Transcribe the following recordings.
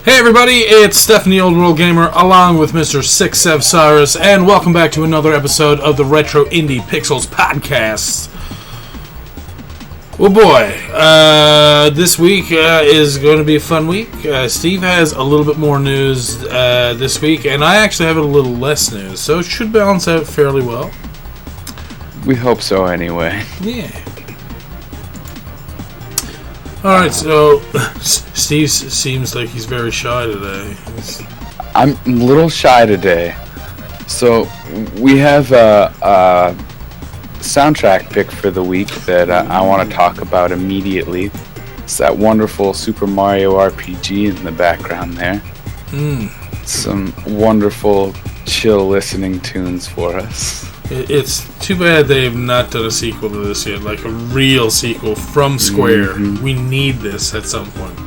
Hey everybody, it's Stephanie Old World Gamer along with Mr. Six Sev Cyrus, and welcome back to another episode of the Retro Indie Pixels Podcast. Oh boy, this week is going to be a fun week. Steve has a little bit more news this week, and I actually have a little less news, so it should balance out fairly well. We hope so anyway. Yeah. Alright, so Steve seems like he's very shy today. I'm a little shy today. So, we have a soundtrack pick for the week that I want to talk about immediately. It's that wonderful Super Mario RPG in the background there. Some wonderful, chill listening tunes for us. It's too bad they have not done a sequel to this yet, like a real sequel from Square. We need this at some point.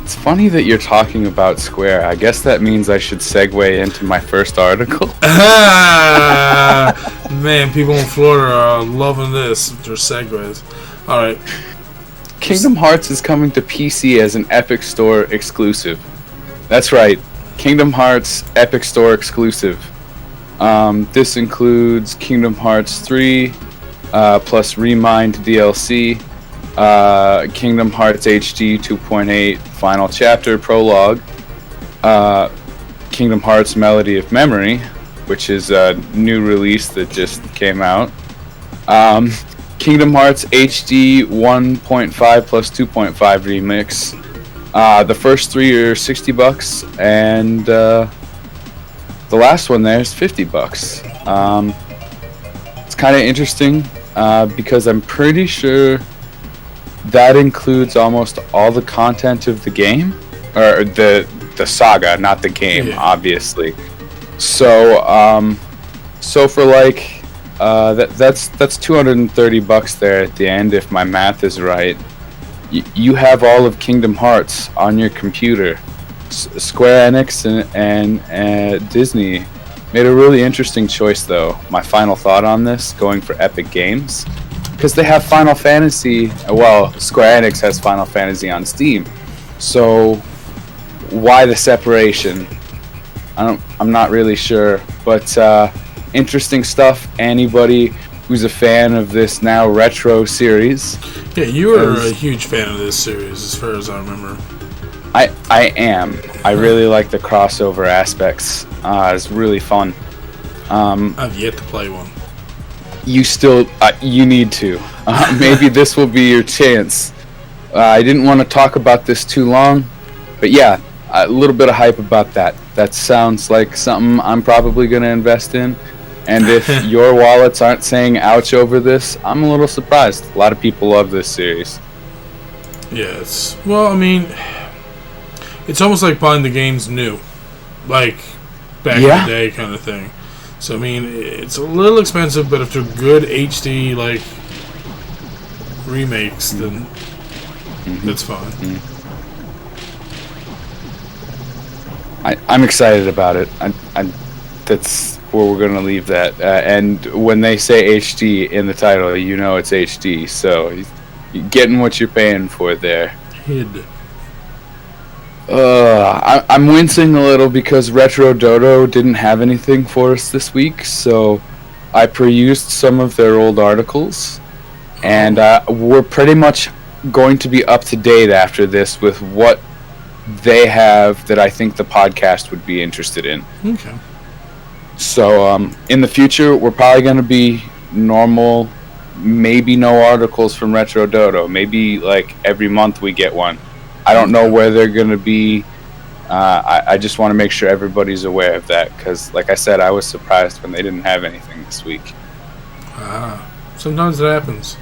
It's funny that you're talking about Square. I guess that means I should segue into my first article. Man, people in Florida are loving this. Their segues. Alright. Kingdom Hearts is coming to PC as an Epic Store exclusive. That's right. Kingdom Hearts Epic Store exclusive. This includes Kingdom Hearts 3, plus Remind DLC, Kingdom Hearts HD 2.8 Final Chapter Prologue, Kingdom Hearts Melody of Memory, which is a new release that just came out, Kingdom Hearts HD 1.5 plus 2.5 Remix. The first three are $60, and the last one there is $50. It's kind of interesting because I'm pretty sure that includes almost all the content of the game, or the saga, not the game, obviously. So for like that's $230 there at the end if my math is right. You have all of Kingdom Hearts on your computer. Square Enix and Disney made a really interesting choice, though. My final thought on this, going for Epic Games, because they have Final Fantasy. Well, Square Enix has Final Fantasy on Steam, so why the separation? I'm not really sure, but interesting stuff. Anybody who's a fan of this now retro series? Yeah, you were a huge fan of this series, as far as I remember. I am. I really like the crossover aspects. It's really fun. I've yet to play one. You still, you need to. Maybe this will be your chance. I didn't want to talk about this too long, but yeah, a little bit of hype about that. That sounds like something I'm probably going to invest in. And if your wallets aren't saying ouch over this, I'm a little surprised. A lot of people love this series. Yes. Well, I mean, it's almost like buying the games new, like back in the day kind of thing. So I mean, it's a little expensive, but if they're good HD like remakes, then that's fine. I'm excited about it. That's where we're gonna leave that. And when they say HD in the title, you know it's HD. So you're getting what you're paying for there. I'm wincing a little because Retro Dodo didn't have anything for us this week, so I perused some of their old articles, and we're pretty much going to be up to date after this with what they have that I think the podcast would be interested in. Okay. So in the future, we're probably going to be normal, maybe no articles from Retro Dodo. Maybe like every month we get one. I don't know where they're going to be. I just want to make sure everybody's aware of that because, like I said, I was surprised when they didn't have anything this week. Sometimes it happens.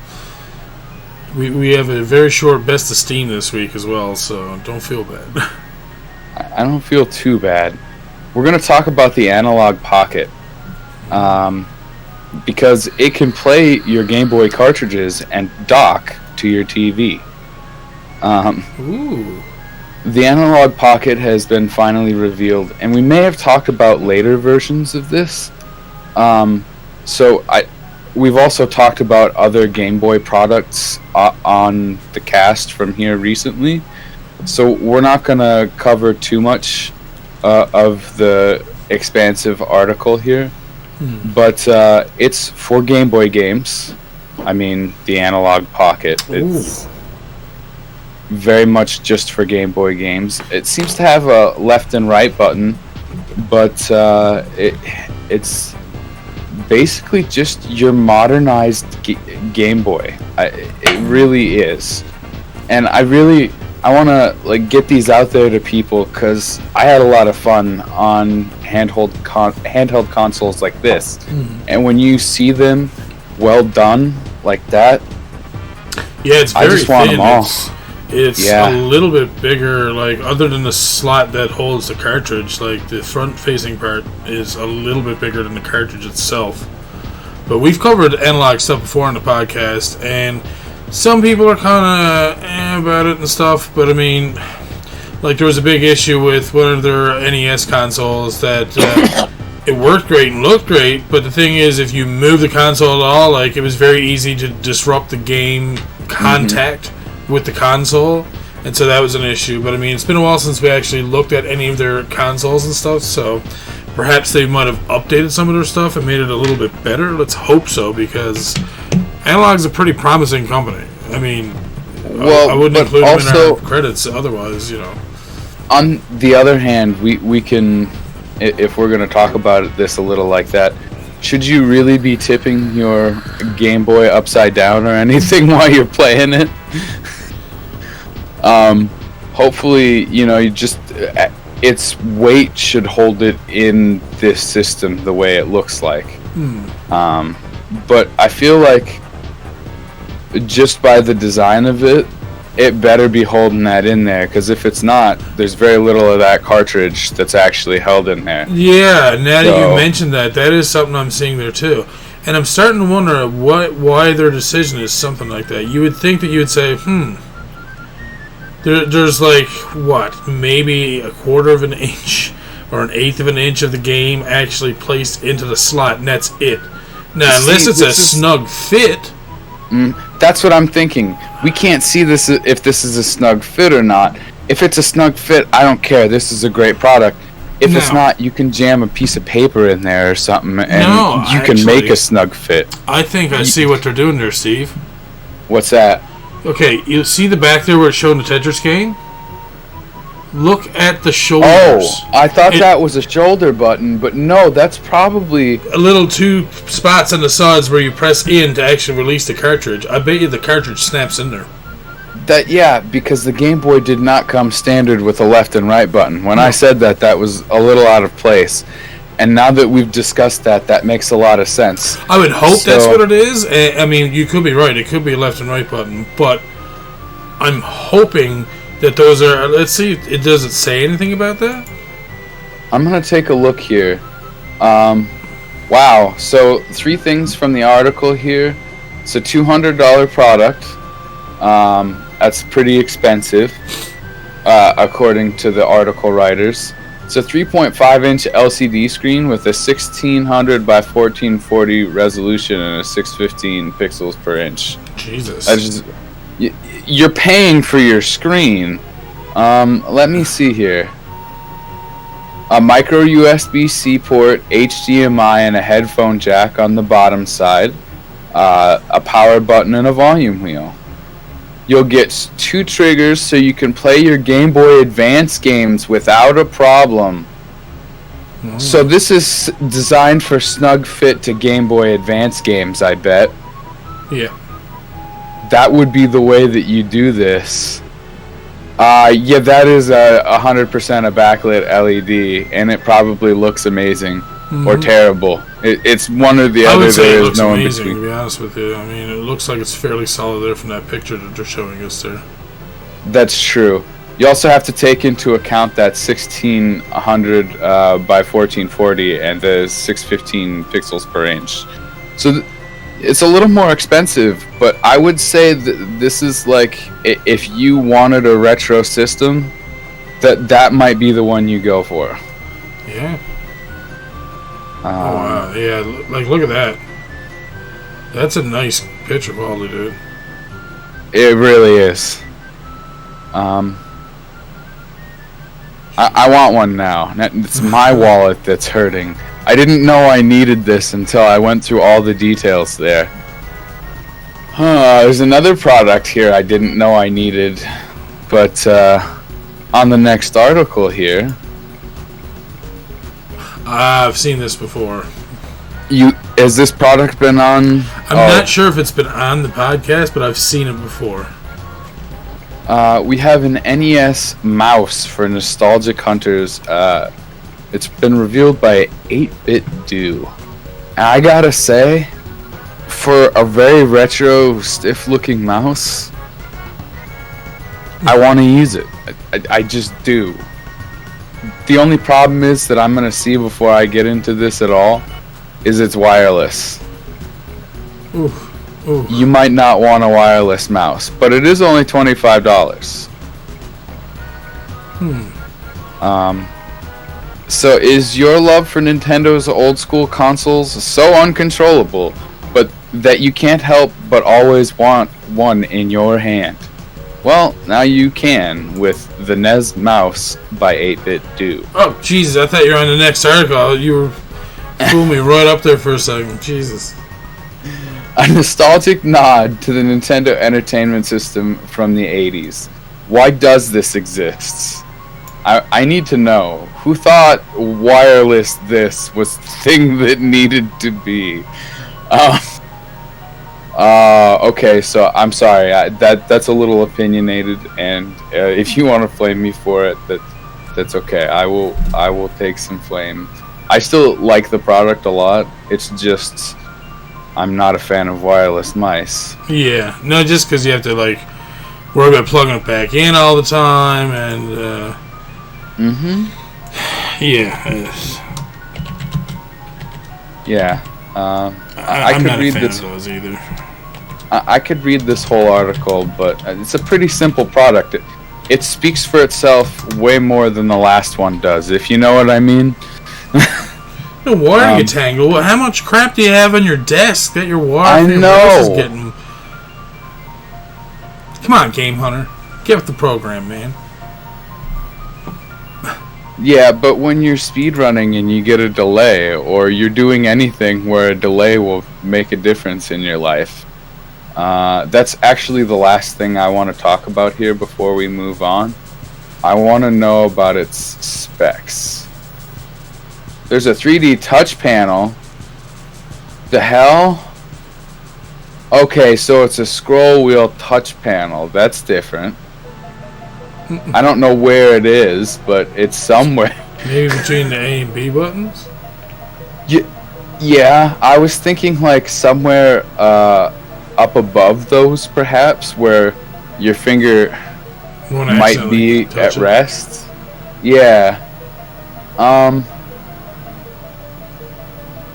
We have a very short Best of Steam this week as well, so don't feel bad. I don't feel too bad. We're going to talk about the Analogue Pocket because it can play your Game Boy cartridges and dock to your TV. The Analogue Pocket has been finally revealed, and we may have talked about later versions of this. We've also talked about other Game Boy products on the cast from here recently, So we're not going to cover too much of the expansive article here, but it's for Game Boy games. I mean, the Analogue Pocket. It's very much just for Game Boy games. It seems to have a left and right button, but it's basically just your modernized Game Boy. It really is. And I want to like get these out there to people because I had a lot of fun on handheld consoles like this. And when you see them well done like that, yeah, it's very I just want thin. them all. It's a little bit bigger, like, other than the slot that holds the cartridge, like, the front-facing part is a little bit bigger than the cartridge itself. But we've covered analog stuff before on the podcast, and some people are kind of about it and stuff, but, I mean, like, there was a big issue with one of their NES consoles that it worked great and looked great, but the thing is, if you move the console at all, like, it was very easy to disrupt the game contact with the console, and so that was an issue. But I mean, it's been a while since we actually looked at any of their consoles and stuff, so perhaps they might have updated some of their stuff and made it a little bit better. Let's hope so, because Analog's a pretty promising company. I mean, I wouldn't include them in our credits otherwise, you know. On the other hand, we can, if we're going to talk about this a little like that, should you really be tipping your Game Boy upside down or anything while you're playing it? Hopefully, you know, its weight should hold it in this system the way it looks like. But I feel like just by the design of it, it better be holding that in there, because if it's not, there's very little of that cartridge that's actually held in there. Yeah, now that you mentioned that is something I'm seeing there too. And I'm starting to wonder why their decision is something like that. You would think that you would say, there's like, what, maybe a quarter of an inch or an eighth of an inch of the game actually placed into the slot, and that's it. Now, unless it's a snug fit... That's what I'm thinking. We can't see this if this is a snug fit or not. If it's a snug fit, I don't care. This is a great product. If it's not, you can jam a piece of paper in there or something, and you can make a snug fit. I think I see what they're doing there, Steve. What's that? Okay, you see the back there where it's showing the Tetris game? Look at the shoulders. Oh, I thought that was a shoulder button, but no, that's probably... a little two spots on the sides where you press in to actually release the cartridge. I bet you the cartridge snaps in there. Because the Game Boy did not come standard with a left and right button. When I said that was a little out of place. And now that we've discussed that makes a lot of sense. I would hope that's what it is. I mean, you could be right. It could be a left and right button. But I'm hoping that those are... Let's see. Does it say anything about that? I'm going to take a look here. Wow. So, 3 things from the article here. It's a $200 product. That's pretty expensive, according to the article writers. It's a 3.5-inch LCD screen with a 1600 by 1440 resolution and a 615 pixels per inch. Jesus. You're paying for your screen. Let me see here. A micro USB-C port, HDMI, and a headphone jack on the bottom side. A power button and a volume wheel. You'll get 2 triggers so you can play your Game Boy Advance games without a problem. So this is designed for snug fit to Game Boy Advance games, I bet. Yeah. That would be the way that you do this. Yeah, that is 100% a backlit LED, and it probably looks amazing or terrible. It's one or the other. I would say there it is looks no amazing, in to be honest with you. I mean, it looks like it's fairly solid there from that picture that they're showing us there. That's true. You also have to take into account that 1600 by 1440 and the 615 pixels per inch. So it's a little more expensive, but I would say that this is like, if you wanted a retro system, that might be the one you go for. Yeah. Oh, wow. Yeah, like, look at that. That's a nice picture quality, dude. It really is. I want one now. It's my wallet that's hurting. I didn't know I needed this until I went through all the details there. There's another product here I didn't know I needed, but on the next article here, I've seen this before. Has this product been on? I'm not sure if it's been on the podcast, but I've seen it before. We have an NES Mouse for nostalgic hunters. It's been revealed by 8-Bit Do. And I gotta say, for a very retro, stiff-looking mouse, I want to use it. I just do. The only problem is that I'm gonna see before I get into this at all is it's wireless. Ooh. You might not want a wireless mouse, but it is only $25. So is your love for Nintendo's old school consoles so uncontrollable, but that you can't help but always want one in your hand? Well, now you can with the NES Mouse by 8-Bit Do. Oh, Jesus, I thought you were on the next article. You were fooling me right up there for a second. Jesus. A nostalgic nod to the Nintendo Entertainment System from the 80s. Why does this exist? I need to know. Who thought wireless this was the thing that needed to be? Okay, so I'm sorry. That's a little opinionated, and if you want to flame me for it, that's okay. I will take some flame. I still like the product a lot. It's just I'm not a fan of wireless mice. Yeah, no, just because you have to worry about plugging it back in all the time, and yeah. I I'm could not read a fan this. of those either. I could read this whole article, but it's a pretty simple product. It speaks for itself way more than the last one does, if you know what I mean. No wire tangle. How much crap do you have on your desk that your wire? I know. Is getting... Come on, Game Hunter, get with the program, man. Yeah, but when you're speedrunning and you get a delay, or you're doing anything where a delay will make a difference in your life, that's actually the last thing I want to talk about here before we move on. I want to know about its specs. There's a 3D touch panel. The hell? Okay, so it's a scroll wheel touch panel. That's different. I don't know where it is, but it's somewhere. Maybe between the A and B buttons? Yeah, I was thinking somewhere up above those, perhaps, where your finger might be at rest. Yeah.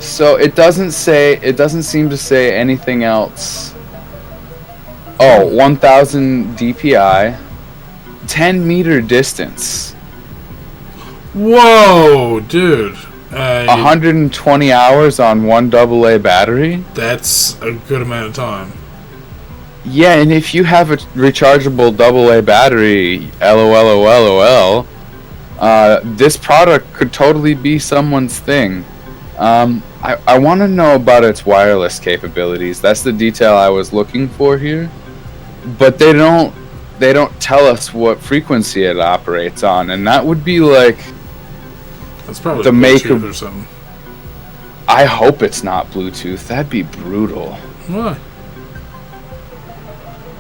So it doesn't seem to say anything else. Oh, 1000 DPI, 10-meter distance. Whoa, dude. 120 hours on one AA battery? That's a good amount of time. Yeah, and if you have a rechargeable AA battery, LOL, this product could totally be someone's thing. I want to know about its wireless capabilities. That's the detail I was looking for here. But they don't tell us what frequency it operates on, and that would be that's probably the Bluetooth or something. I hope it's not Bluetooth. That'd be brutal. Why?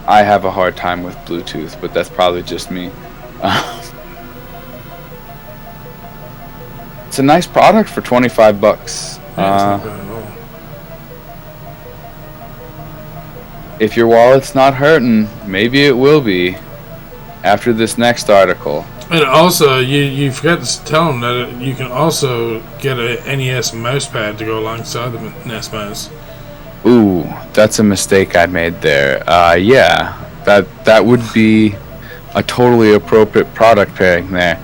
I have a hard time with Bluetooth, but that's probably just me. It's a nice product for $25. Yeah, it's not bad at all. If your wallet's not hurting, maybe it will be after this next article. And also, you forgot to tell them that you can also get a NES mouse pad to go alongside the NES Mouse. Ooh, that's a mistake I made there. Yeah, that would be a totally appropriate product pairing there.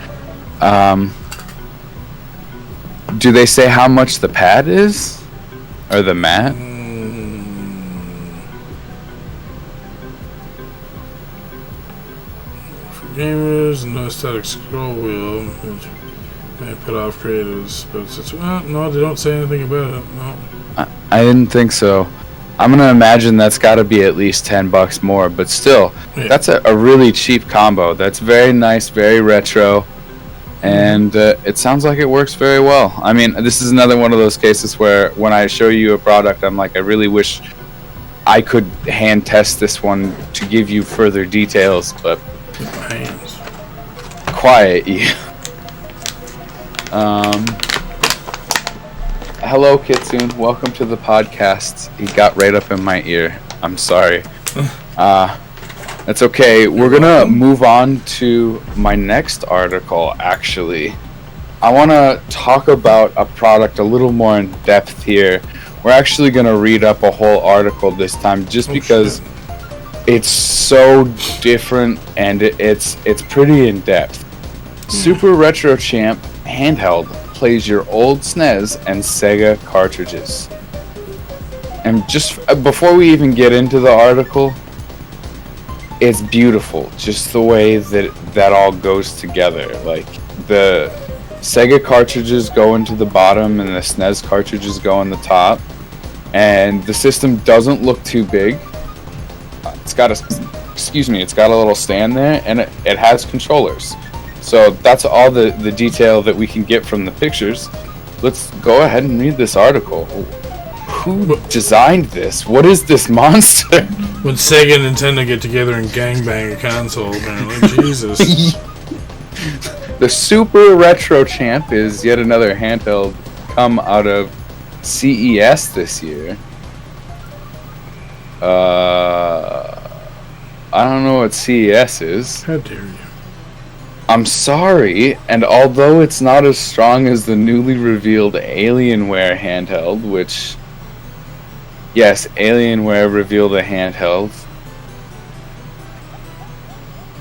Do they say how much the pad is? Or the mat? gamers, no static scroll wheel, which may put off creatives, but it's no, they don't say anything about it. No. I didn't think so. I'm gonna imagine that's got to be at least $10 more, but still, that's a really cheap combo. That's very nice, very retro, and it sounds like it works very well. I mean, this is another one of those cases where when I show you a product, I'm like, I really wish I could hand test this one to give you further details, but hands. Quiet you. Hello, Kitsune. Welcome to the podcast. He got right up in my ear. I'm sorry. That's okay. We're gonna move on to my next article, actually. I want to talk about a product a little more in depth here. We're actually gonna read up a whole article this time just because it's so different and it's pretty in depth. Super Retro Champ Handheld plays your old SNES and Sega cartridges. And just before we even get into the article, it's beautiful just the way that all goes together. Like the Sega cartridges go into the bottom and the SNES cartridges go in the top, and the system doesn't look too big. It's got a little stand there, and it has controllers. So that's all the detail that we can get from the pictures. Let's go ahead and read this article. Who designed this? What is this monster? When Sega and Nintendo get together and gangbang a console, apparently. Jesus. The Super Retro Champ is yet another handheld come out of CES this year. I don't know what CES is. How dare you? I'm sorry, and although it's not as strong as the newly revealed Alienware handheld, which... Yes, Alienware revealed a handheld.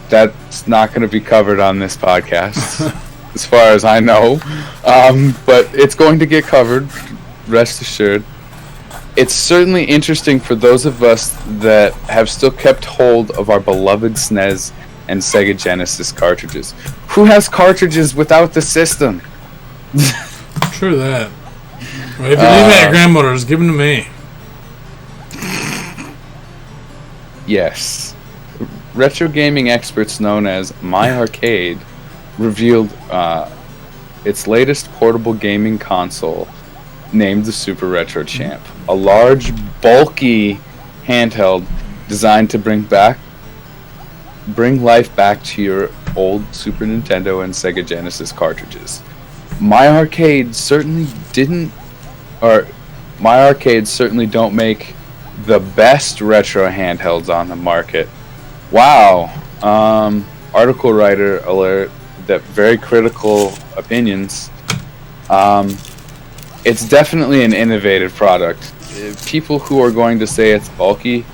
That's not going to be covered on this podcast, as far as I know. But it's going to get covered, rest assured. It's certainly interesting for those of us that have still kept hold of our beloved SNES and Sega Genesis cartridges. Who has cartridges without the system? True that. Well, if you leave it at grandmother's, give them to me. Yes. Retro gaming experts known as My Arcade revealed its latest portable gaming console named the Super Retro Champ. A large, bulky handheld designed to bring life back to your old Super Nintendo and Sega Genesis cartridges. My Arcade certainly don't make the best retro handhelds on the market. Wow. Article writer alert that very critical opinions. It's definitely an innovative product. People who are going to say it's bulky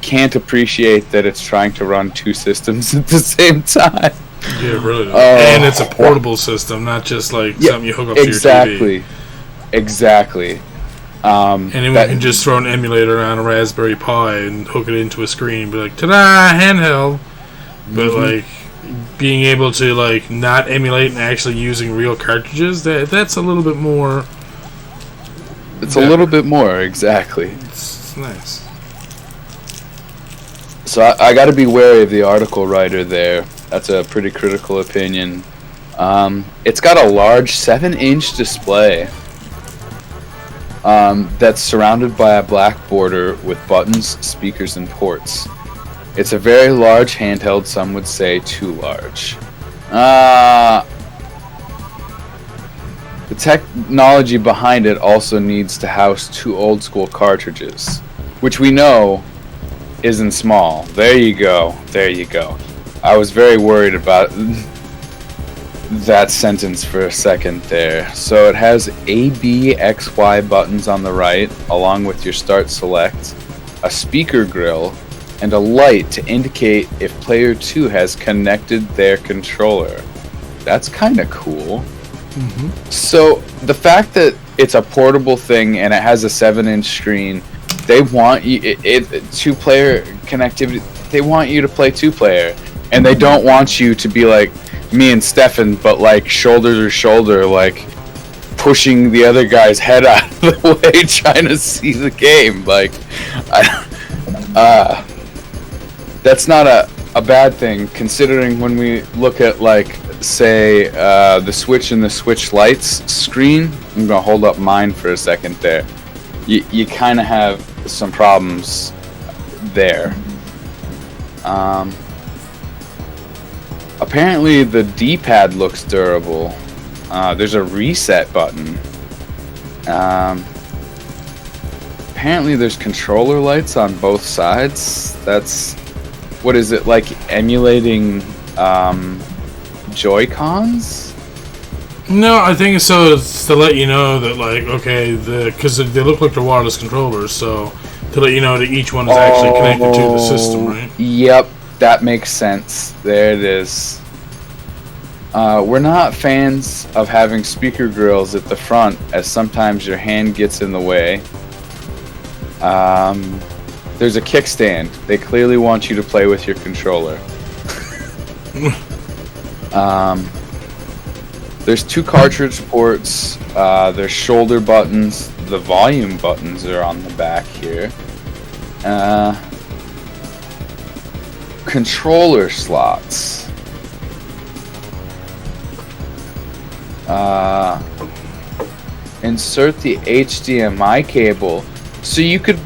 can't appreciate that it's trying to run two systems at the same time. Yeah, really. And it's a portable system, not just like something you hook up to your TV. Exactly. Anyone can just throw an emulator on a Raspberry Pi and hook it into a screen and be like, ta-da, handheld. But like being able to like not emulate and actually using real cartridges, that's a little bit more. It's a little bit more, exactly. It's nice. So I got to be wary of the article writer there. That's a pretty critical opinion. It's got a large 7-inch display that's surrounded by a black border with buttons, speakers, and ports. It's a very large handheld, some would say too large. The technology behind it also needs to house 2 old-school cartridges, which we know isn't small. There you go. I was very worried about that sentence for a second there. So it has A, B, X, Y buttons on the right, along with your start select, a speaker grill, and a light to indicate if player 2 has connected their controller. That's kind of cool. Mm-hmm. So the fact that it's a portable thing and it has a 7-inch screen, they want you 2-player connectivity. They want you to play 2-player. And they don't want you to be like me and Stefan, but like shoulder to shoulder, like pushing the other guy's head out of the way, trying to see the game. Like, that's not a bad thing, considering when we look at, like, say, the Switch and the Switch Lite's screen. I'm gonna hold up mine for a second there. You kind of have some problems there. Apparently the D-pad looks durable. There's a reset button. Apparently there's controller lights on both sides. That's, what is it, like emulating Joy-Cons? No, I think so. It's to let you know that, like, okay, because they look like they're wireless controllers, so to let you know that each one is actually connected to the system, right? Yep, that makes sense. There it is. We're not fans of having speaker grills at the front, as sometimes your hand gets in the way. There's a kickstand. They clearly want you to play with your controller. There's 2 cartridge ports. There's shoulder buttons. The volume buttons are on the back here. Controller slots. Insert the HDMI cable. So you could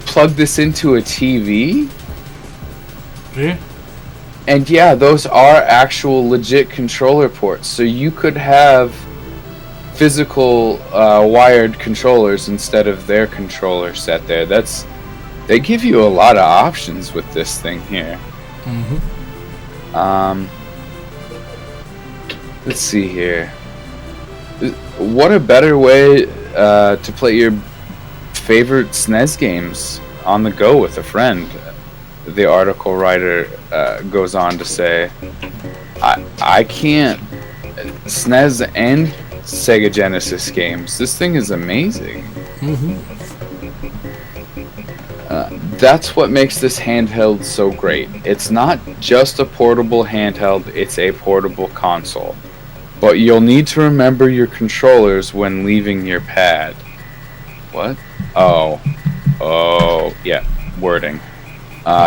plug this into a TV? Yeah. And yeah, those are actual legit controller ports. So you could have physical wired controllers instead of their controller set there. They give you a lot of options with this thing here. Let's see here. What a better way to play your favorite SNES games on the go with a friend. The article writer goes on to say, I can't SNES and Sega Genesis games. This thing is amazing. That's what makes this handheld so great. It's not just a portable handheld, it's a portable console. But you'll need to remember your controllers when leaving your pad. What? Oh, yeah, wording.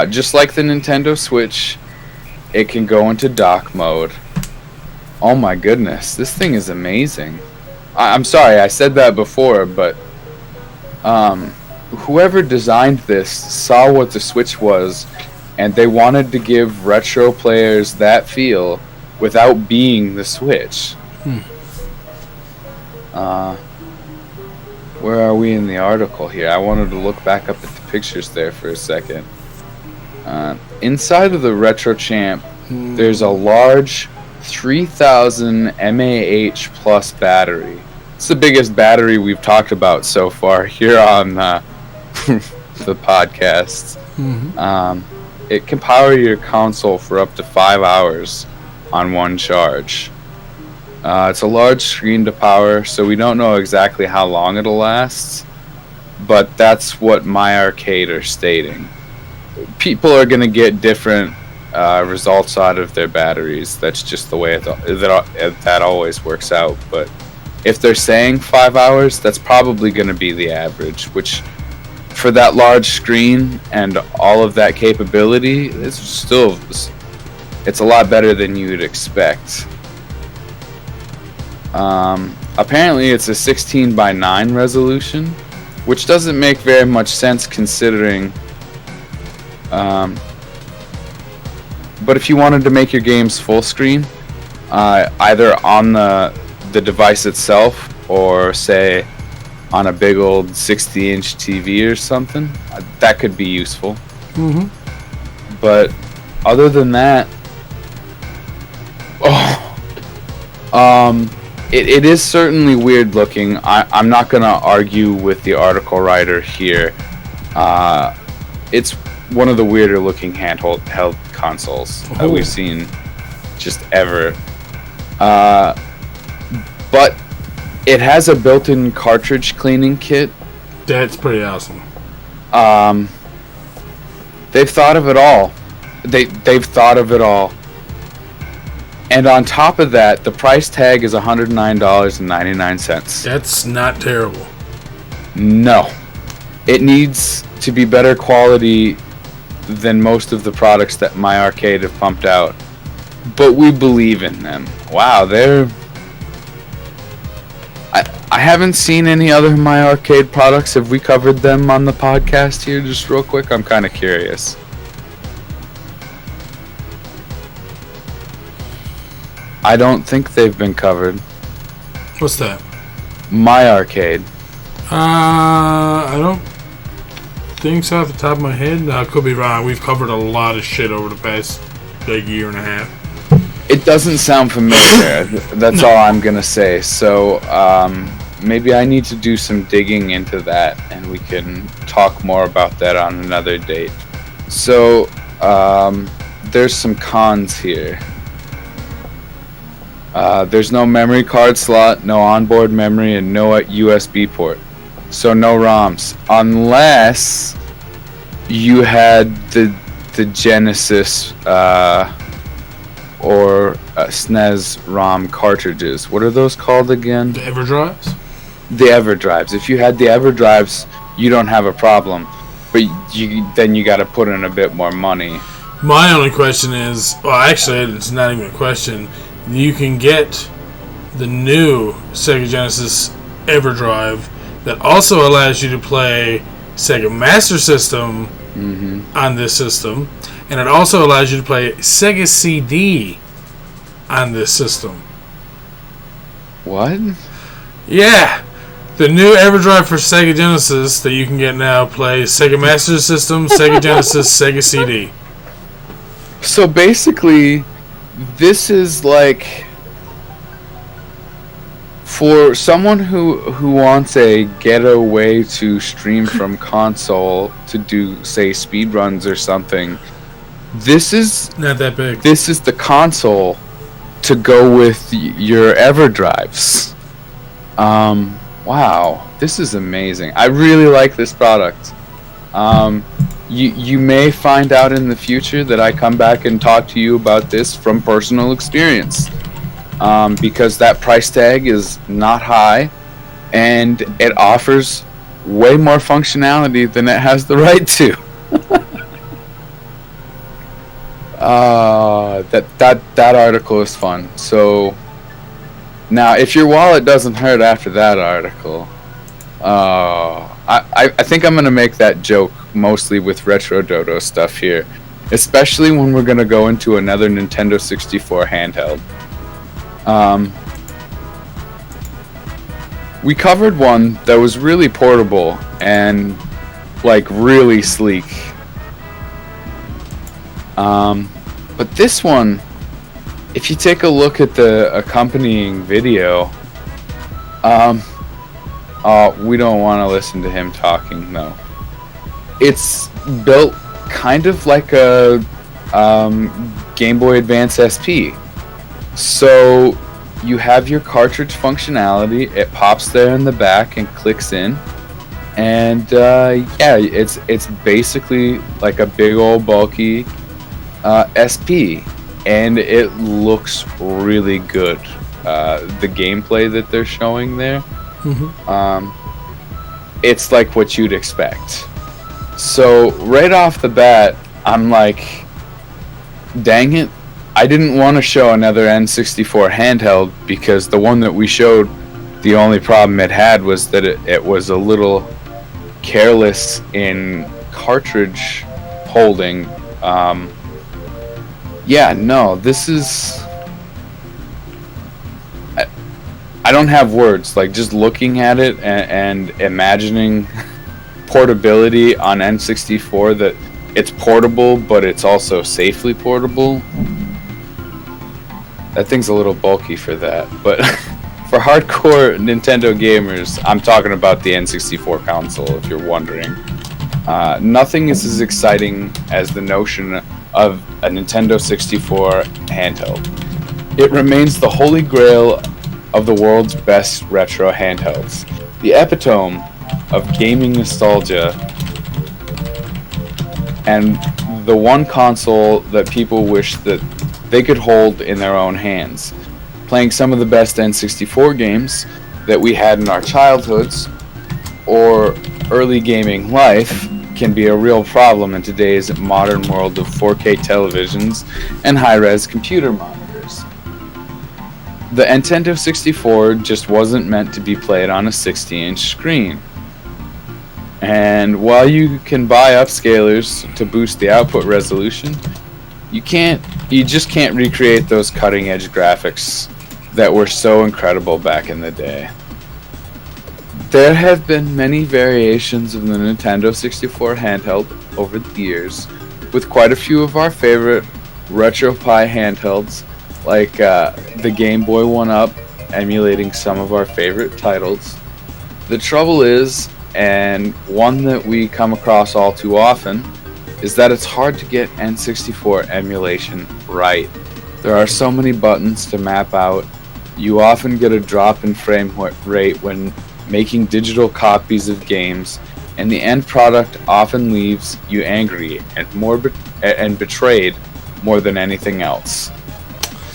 Just like the Nintendo Switch, it can go into dock mode. Oh my goodness, this thing is amazing. I'm sorry, I said that before, but whoever designed this saw what the Switch was, and they wanted to give retro players that feel without being the Switch. Where are we in the article here? I wanted to look back up at the pictures there for a second. Inside of the Retro Champ, there's a large 3000 mAh plus battery. It's the biggest battery we've talked about so far here on the podcast. It can power your console for up to 5 hours on one charge. It's a large screen to power, so we don't know exactly how long it'll last, but that's what My Arcade are stating. People are going to get different results out of their batteries. That's just the way that always works out. But if they're saying 5 hours, that's probably going to be the average, which for that large screen and all of that capability, it's a lot better than you would expect. Apparently it's a 16:9 resolution, which doesn't make very much sense considering but if you wanted to make your games full screen, either on the device itself or say on a big old 60-inch TV or something, that could be useful. But other than that, it is certainly weird looking. I'm not going to argue with the article writer here. It's one of the weirder looking handheld consoles that we've seen just ever. But it has a built-in cartridge cleaning kit. That's pretty awesome. They've thought of it all. they've thought of it all. And on top of that, the price tag is $109.99. That's not terrible. No. It needs to be better quality than most of the products that My Arcade have pumped out. But we believe in them. Wow, I haven't seen any other My Arcade products. Have we covered them on the podcast here just real quick? I'm kind of curious. I don't think they've been covered. What's that? My Arcade. I don't think so off the top of my head. No, I could be wrong. We've covered a lot of shit over the past year and a half. It doesn't sound familiar. That's all I'm gonna say. So maybe I need to do some digging into that, and we can talk more about that on another date. So there's some cons here. There's no memory card slot, no onboard memory, and no USB port. So no ROMs, unless you had the Genesis or SNES ROM cartridges. What are those called again? The EverDrives? The EverDrives. If you had the EverDrives, you don't have a problem, but then you got to put in a bit more money. My only question is, well, actually, it's not even a question. You can get the new Sega Genesis EverDrive that also allows you to play Sega Master System on this system, and it also allows you to play Sega CD on this system. What? Yeah, the new EverDrive for Sega Genesis that you can get now plays Sega Master System, Sega Genesis, Sega CD. So basically, this is like for someone who wants a ghetto way to stream from console to do, say, speedruns or something. This is not that big. This is the console to go with your EverDrives. Wow, this is amazing. I really like this product. You may find out in the future that I come back and talk to you about this from personal experience, because that price tag is not high, and it offers way more functionality than it has the right to. That article is fun. So now, if your wallet doesn't hurt after that article, I think I'm gonna make that joke mostly with Retro Dodo stuff here, especially when we're gonna go into another Nintendo 64 handheld. We covered one that was really portable and like really sleek. But this one, if you take a look at the accompanying video, we don't want to listen to him talking, no. It's built kind of like a Game Boy Advance SP. So you have your cartridge functionality, it pops there in the back and clicks in, and yeah, it's basically like a big old bulky SP, and it looks really good. The gameplay that they're showing there, it's like what you'd expect. So right off the bat, I'm like, dang it, I didn't want to show another N64 handheld, because the one that we showed, the only problem it had was that it was a little careless in cartridge holding. Yeah, no, this is... I don't have words. Like, just looking at it and imagining portability on N64, that it's portable, but it's also safely portable. That thing's a little bulky for that. But for hardcore Nintendo gamers, I'm talking about the N64 console, if you're wondering. Nothing is as exciting as the notion of a Nintendo 64 handheld. It remains the holy grail of the world's best retro handhelds, the epitome of gaming nostalgia, and the one console that people wish that they could hold in their own hands. Playing some of the best N64 games that we had in our childhoods or early gaming life can be a real problem in today's modern world of 4K televisions and high-res computer monitors. The Nintendo 64 just wasn't meant to be played on a 60-inch screen. And while you can buy upscalers to boost the output resolution, you just can't recreate those cutting-edge graphics that were so incredible back in the day. There have been many variations of the Nintendo 64 handheld over the years, with quite a few of our favorite RetroPie handhelds, like the Game Boy 1-Up, emulating some of our favorite titles. The trouble is, and one that we come across all too often, is that it's hard to get N64 emulation right. There are so many buttons to map out. You often get a drop in frame rate when making digital copies of games, and the end product often leaves you angry and betrayed more than anything else.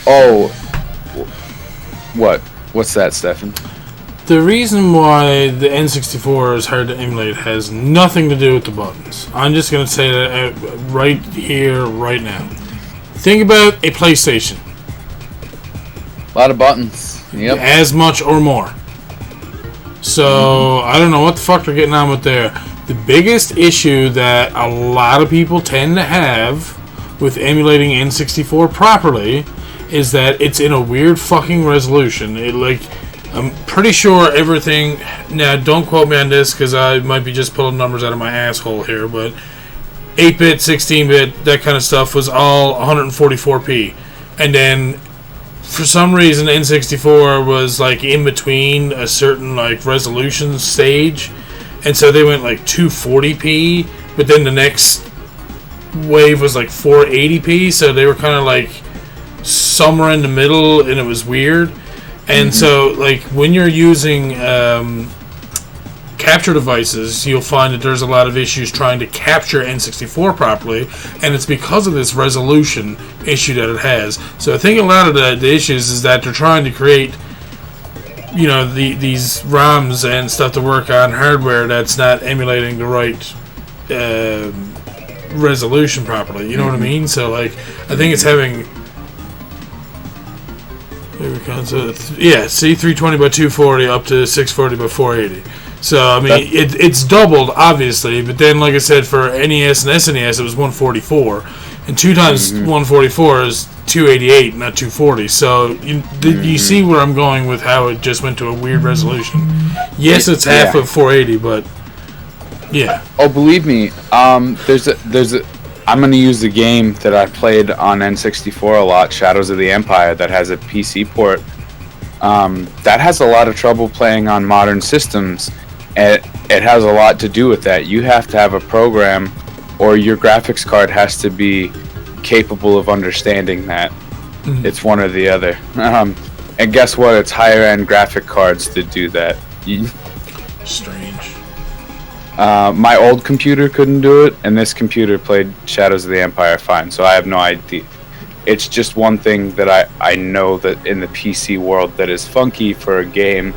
Oh, what's that, Stefan? The reason why the N64 is hard to emulate has nothing to do with the buttons. I'm just going to say that right here, right now. Think about a PlayStation. A lot of buttons. Yep. As much or more. So, I don't know what the fuck they're getting on with there. The biggest issue that a lot of people tend to have with emulating N64 properly is that it's in a weird fucking resolution. I'm pretty sure everything... Now, don't quote me on this, because I might be just pulling numbers out of my asshole here, but 8-bit, 16-bit, that kind of stuff was all 144p. And then, for some reason, N64 was, in between a certain, resolution stage. And so they went, 240p, but then the next wave was, 480p, so they were kind of, somewhere in the middle, and it was weird. And so, when you're using capture devices, you'll find that there's a lot of issues trying to capture N64 properly, and it's because of this resolution issue that it has. So I think a lot of the issues is that they're trying to create, these ROMs and stuff to work on hardware that's not emulating the right resolution properly. You know what I mean? So, I think it's having... see, 320 by 240 up to 640 by 480. So, I mean, it's doubled, obviously, but then, like I said, for NES and SNES, it was 144. And 2 times 144 is 288, not 240. So, you see where I'm going with how it just went to a weird resolution. Yes, it's half of 480, but, yeah. Oh, believe me, there's a I'm going to use the game that I played on N64 a lot, Shadows of the Empire, that has a PC port. That has a lot of trouble playing on modern systems. It has a lot to do with that. You have to have a program, or your graphics card has to be capable of understanding that. It's one or the other. And guess what? It's higher-end graphic cards that do that. Strange. My old computer couldn't do it, and this computer played Shadows of the Empire fine, so I have no idea. It's just one thing that I know that in the PC world that is funky for a game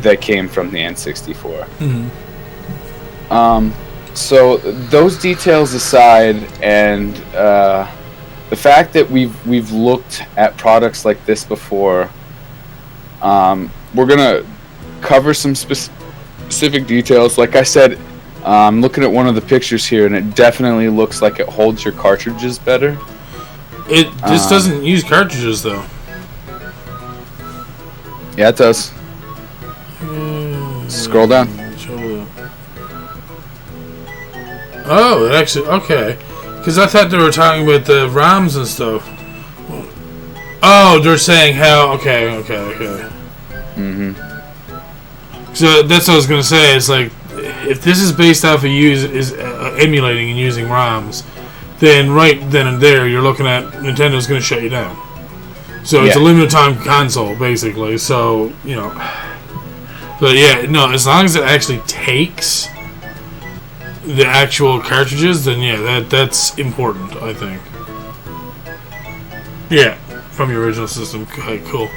that came from the N64. So those details aside, and the fact that we've looked at products like this before, we're gonna cover some specific details. Like I said, I'm looking at one of the pictures here, and it definitely looks like it holds your cartridges better. This doesn't use cartridges, though. Yeah, it does. Scroll down. Oh, it actually... Okay. Because I thought they were talking about the ROMs and stuff. Oh, they're saying how... Okay. So that's what I was going to say. It's like, if this is based off of emulating and using ROMs, then right then and there, you're looking at Nintendo's going to shut you down. So it's a limited time console, basically. So, But yeah, no, as long as it actually takes the actual cartridges, then yeah, that's important, I think. Yeah, from your original system. Okay, cool.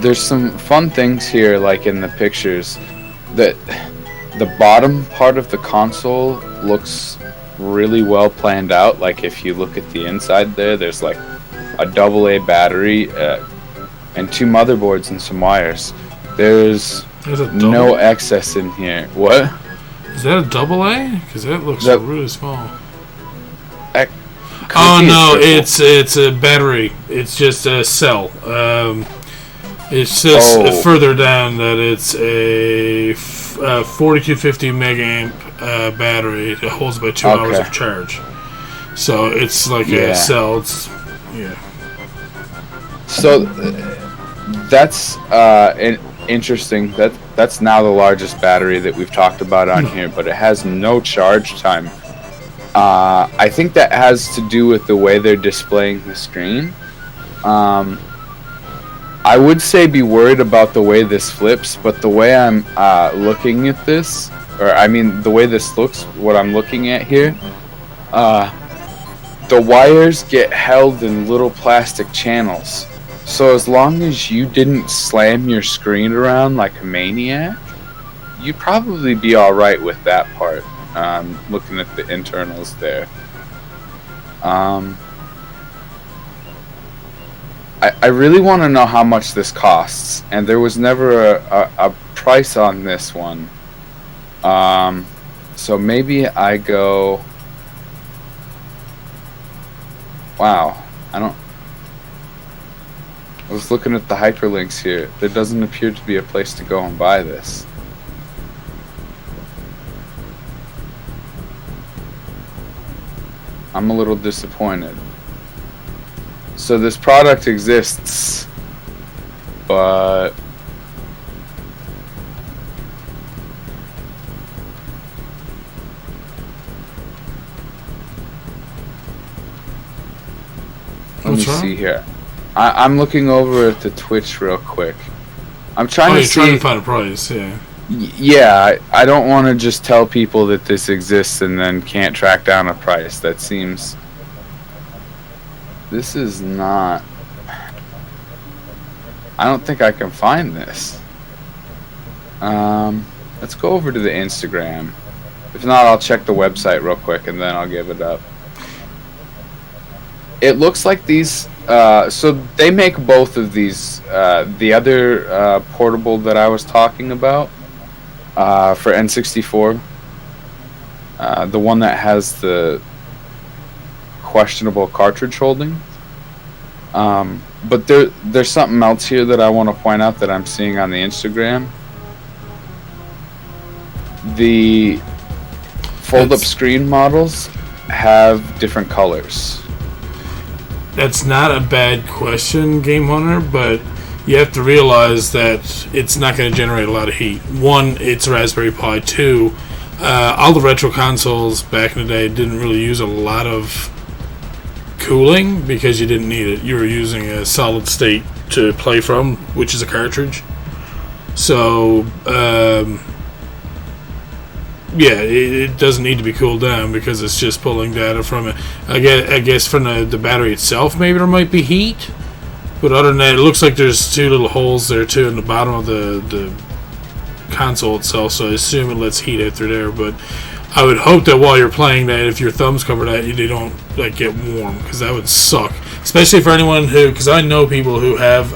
There's some fun things here, like in the pictures, that the bottom part of the console looks really well planned out. Like if you look at the inside there's like a AA battery and 2 motherboards and some wires. There's no excess in here. What? Is that a AA? Because that looks really small. Oh no, it's a battery. It's just a cell. It says further down that it's a 4250 mega amp battery that holds about 2 hours of charge. So it's like a cell. It's, So that's interesting. That's now the largest battery that we've talked about on here, but it has no charge time. I think that has to do with the way they're displaying the screen. I would say be worried about the way this flips, but the way I'm looking at this, or I mean the way this looks, what I'm looking at here, the wires get held in little plastic channels. So as long as you didn't slam your screen around like a maniac, you'd probably be alright with that part. Looking at the internals there. I really want to know how much this costs, and there was never a price on this one. So maybe I go... Wow, I was looking at the hyperlinks here. There doesn't appear to be a place to go and buy this. I'm a little disappointed. So this product exists, but let me see here. I'm looking over at the Twitch real quick. I'm trying to see. Trying to find a price, yeah. Yeah, I don't want to just tell people that this exists and then can't track down a price. That seems... This is not... I don't think I can find this. Let's go over to the Instagram. If not, I'll check the website real quick and then I'll give it up. It looks like these... so they make both of these. The other portable that I was talking about for N64, the one that has the questionable cartridge holding. But there's something else here that I want to point out that I'm seeing on the Instagram. The fold-up screen models have different colors. That's not a bad question, Game Hunter, but you have to realize that it's not going to generate a lot of heat. One, it's Raspberry Pi. Two, all the retro consoles back in the day didn't really use a lot of cooling because you didn't need it. You were using a solid state to play from, which is a cartridge. So, yeah, it doesn't need to be cooled down because it's just pulling data from it. I guess from the battery itself, maybe there might be heat. But other than that, it looks like there's two little holes there, too, in the bottom of the console itself. So I assume it lets heat out through there. But I would hope that while you're playing that, if your thumb's covered at you, they don't get warm. Because that would suck. Especially for anyone who... Because I know people who have...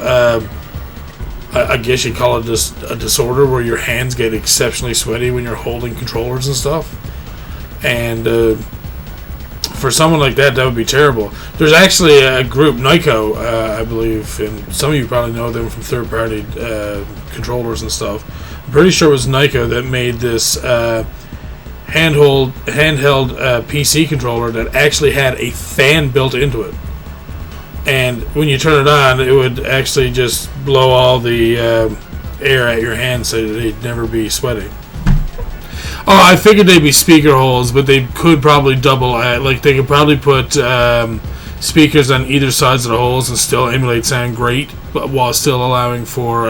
I guess you'd call it just a disorder where your hands get exceptionally sweaty when you're holding controllers and stuff. And for someone like that, that would be terrible. There's actually a group, NEESO, I believe, and some of you probably know them from third-party controllers and stuff. I'm pretty sure it was NEESO that made this handheld PC controller that actually had a fan built into it. And when you turn it on, it would actually just blow all the air at your hands so that they'd never be sweating. Oh, I figured they'd be speaker holes, but they could probably double like they could probably put speakers on either sides of the holes and still emulate sound great, but while still allowing for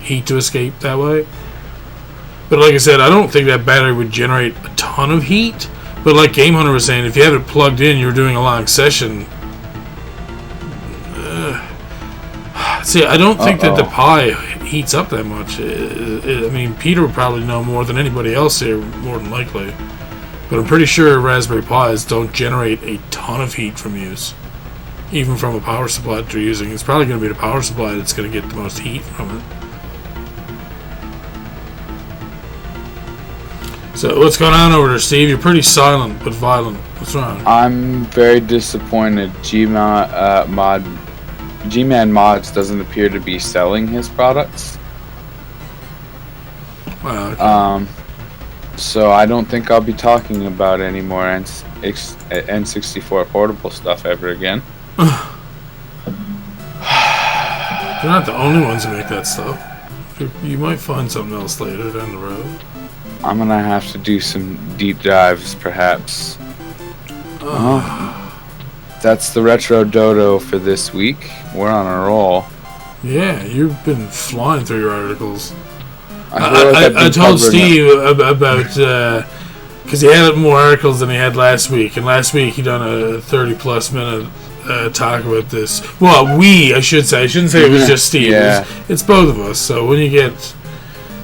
heat to escape that way. But like I said, I don't think that battery would generate a ton of heat. But like Game Hunter was saying, if you had it plugged in, you were doing a long session. See, I don't think that the Pi heats up that much. I mean, Peter would probably know more than anybody else here, more than likely. But I'm pretty sure Raspberry Pis don't generate a ton of heat from use. Even from a power supply that you're using. It's probably going to be the power supply that's going to get the most heat from it. So, what's going on over there, Steve? You're pretty silent, but violent. What's wrong? I'm very disappointed. G-Man Mods doesn't appear to be selling his products. Wow, okay. So I don't think I'll be talking about any more N64 portable stuff ever again. They're not the only ones who make that stuff. You might find something else later down the road. I'm gonna have to do some deep dives, perhaps. That's the Retro Dodo for this week. We're on a roll. Yeah, you've been flying through your articles. I told Steve about because he had more articles than he had last week, and last week he done a 30-plus minute talk about this. Well, I should say. I shouldn't say it was just Steve. Yeah. It's both of us. So when you get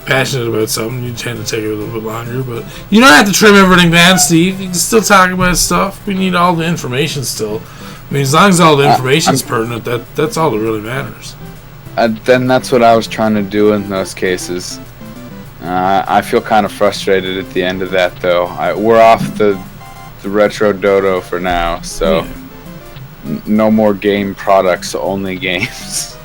passionate about something, you tend to take it a little bit longer. But you don't have to trim everything down, Steve. You can still talk about stuff. We need all the information still. I mean, as long as all the information's pertinent, that's all that really matters. Then that's what I was trying to do in those cases. I feel kind of frustrated at the end of that, though. We're off the Retro Dodo for now, so no more game products, only games.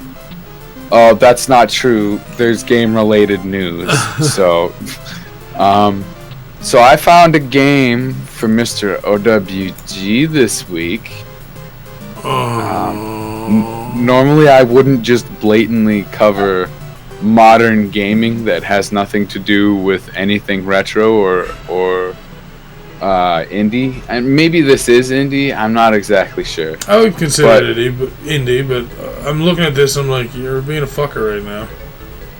Oh, that's not true. There's game-related news. So I found a game for Mr. OWG this week. Normally, I wouldn't just blatantly cover modern gaming that has nothing to do with anything retro or indie. And maybe this is indie. I'm not exactly sure. I would consider it indie, but I'm looking at this. I'm like, you're being a fucker right now.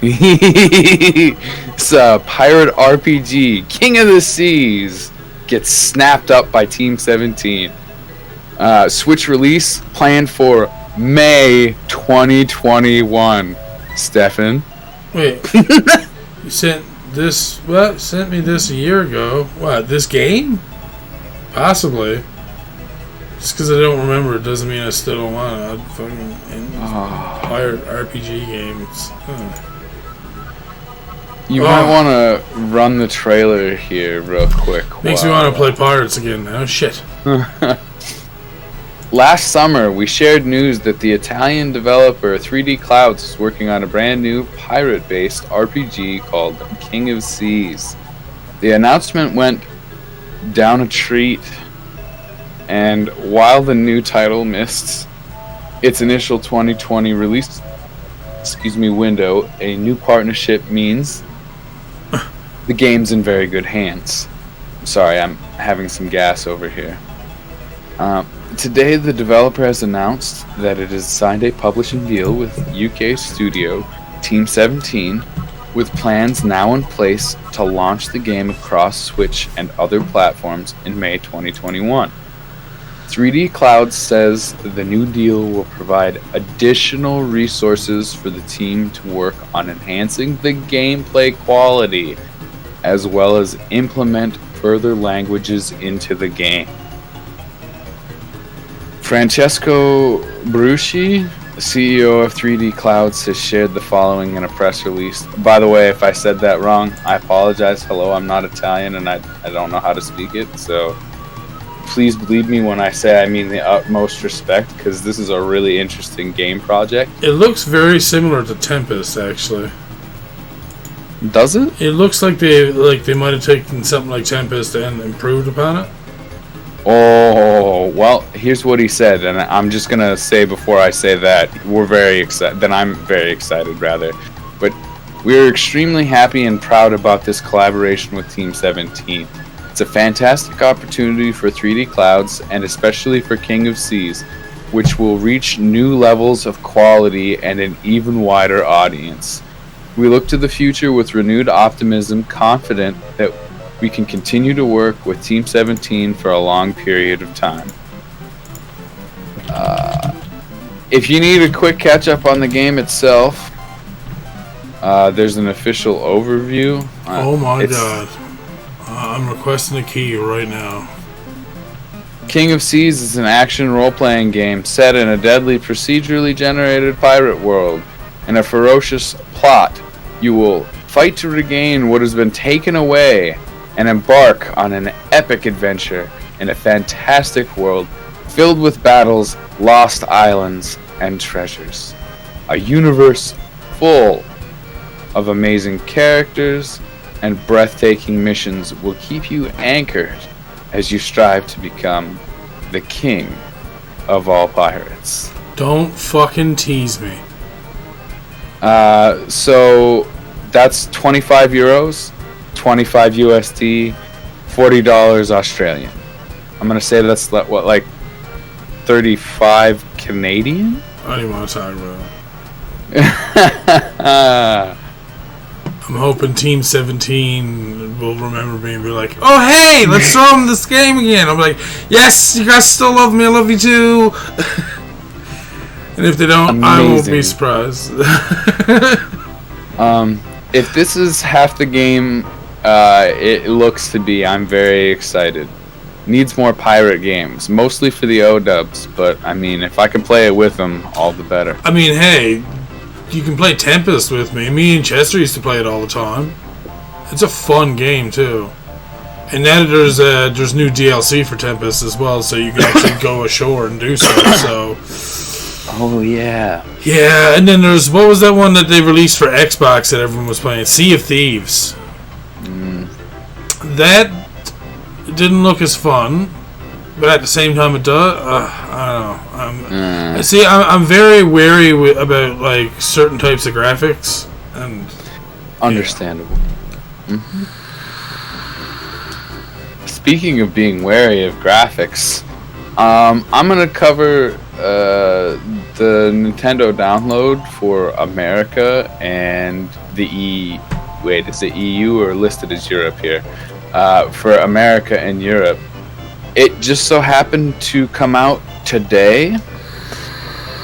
It's a pirate RPG. King of the Seas gets snapped up by Team 17. Switch release planned for May 2021. Stefan. Wait. You sent this... What? Sent me this a year ago. What? This game? Possibly. Just because I don't remember it doesn't mean I still don't want it. I'd fucking... pirate RPG games. You might want to run the trailer here real quick. Makes me want to play Pirates again now. Shit. Last summer, we shared news that the Italian developer 3D Clouds is working on a brand new pirate-based RPG called King of Seas. The announcement went down a treat, and while the new title missed its initial 2020 release window, a new partnership means the game's in very good hands. Sorry, I'm having some gas over here. Today, the developer has announced that it has signed a publishing deal with UK studio Team 17, with plans now in place to launch the game across Switch and other platforms in May 2021. 3D Clouds says the new deal will provide additional resources for the team to work on enhancing the gameplay quality, as well as implement further languages into the game. Francesco Bruschi, CEO of 3D Clouds, has shared the following in a press release. By the way, if I said that wrong, I apologize. Hello, I'm not Italian and I don't know how to speak it, so please believe me when I say I mean the utmost respect, because this is a really interesting game project. It looks very similar to Tempest, actually. Does it? It looks like they might have taken something like Tempest and improved upon it. Oh, well, here's what he said, and I'm just going to say before I say that, we're very excited, then I'm very excited, rather. But we're extremely happy and proud about this collaboration with Team 17. It's a fantastic opportunity for 3D Clouds, and especially for King of Seas, which will reach new levels of quality and an even wider audience. We look to the future with renewed optimism, confident that we can continue to work with Team 17 for a long period of time. If you need a quick catch-up on the game itself, there's an official overview. Oh my god. I'm requesting a key right now. King of Seas is an action role-playing game set in a deadly procedurally generated pirate world. In a ferocious plot, you will fight to regain what has been taken away and embark on an epic adventure in a fantastic world filled with battles, lost islands, and treasures. A universe full of amazing characters and breathtaking missions will keep you anchored as you strive to become the king of all pirates. Don't fucking tease me. So that's 25 euros, 25 USD, $40 Australian. I'm gonna say that's what, like 35 Canadian? I don't even want to talk about it. I'm hoping Team 17 will remember me and be like, oh hey, let's throw them this game again. I'm like, yes, you guys still love me, I love you too. And if they don't, amazing. I won't be surprised. If this is half the game it looks to be, I'm very excited. Needs more pirate games, mostly for the O-dubs, but I mean, if I can play it with them, all the better. I mean, hey, you can play Tempest with me. Me and Chester used to play it all the time. It's a fun game, too. And now there's new DLC for Tempest as well, so you can actually go ashore and do so. Oh, yeah. Yeah, and then what was that one that they released for Xbox that everyone was playing? Sea of Thieves. That didn't look as fun, but at the same time it does. I don't know. See, I'm very wary about like certain types of graphics, and understandable. Yeah. Mm-hmm. Speaking of being wary of graphics, I'm gonna cover the Nintendo download for America and the is it EU or listed as Europe here? For America and Europe. It just so happened to come out today,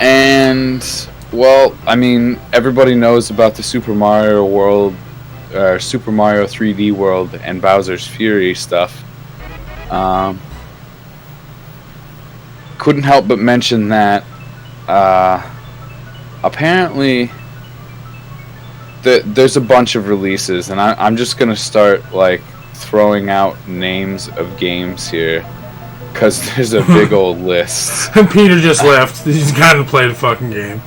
and well, I mean, everybody knows about the Super Mario World, Super Mario 3D World and Bowser's Fury stuff. Couldn't help but mention that apparently there's a bunch of releases, and I'm just gonna start like throwing out names of games here because there's a big old list. Peter just left. He's got to play the fucking game.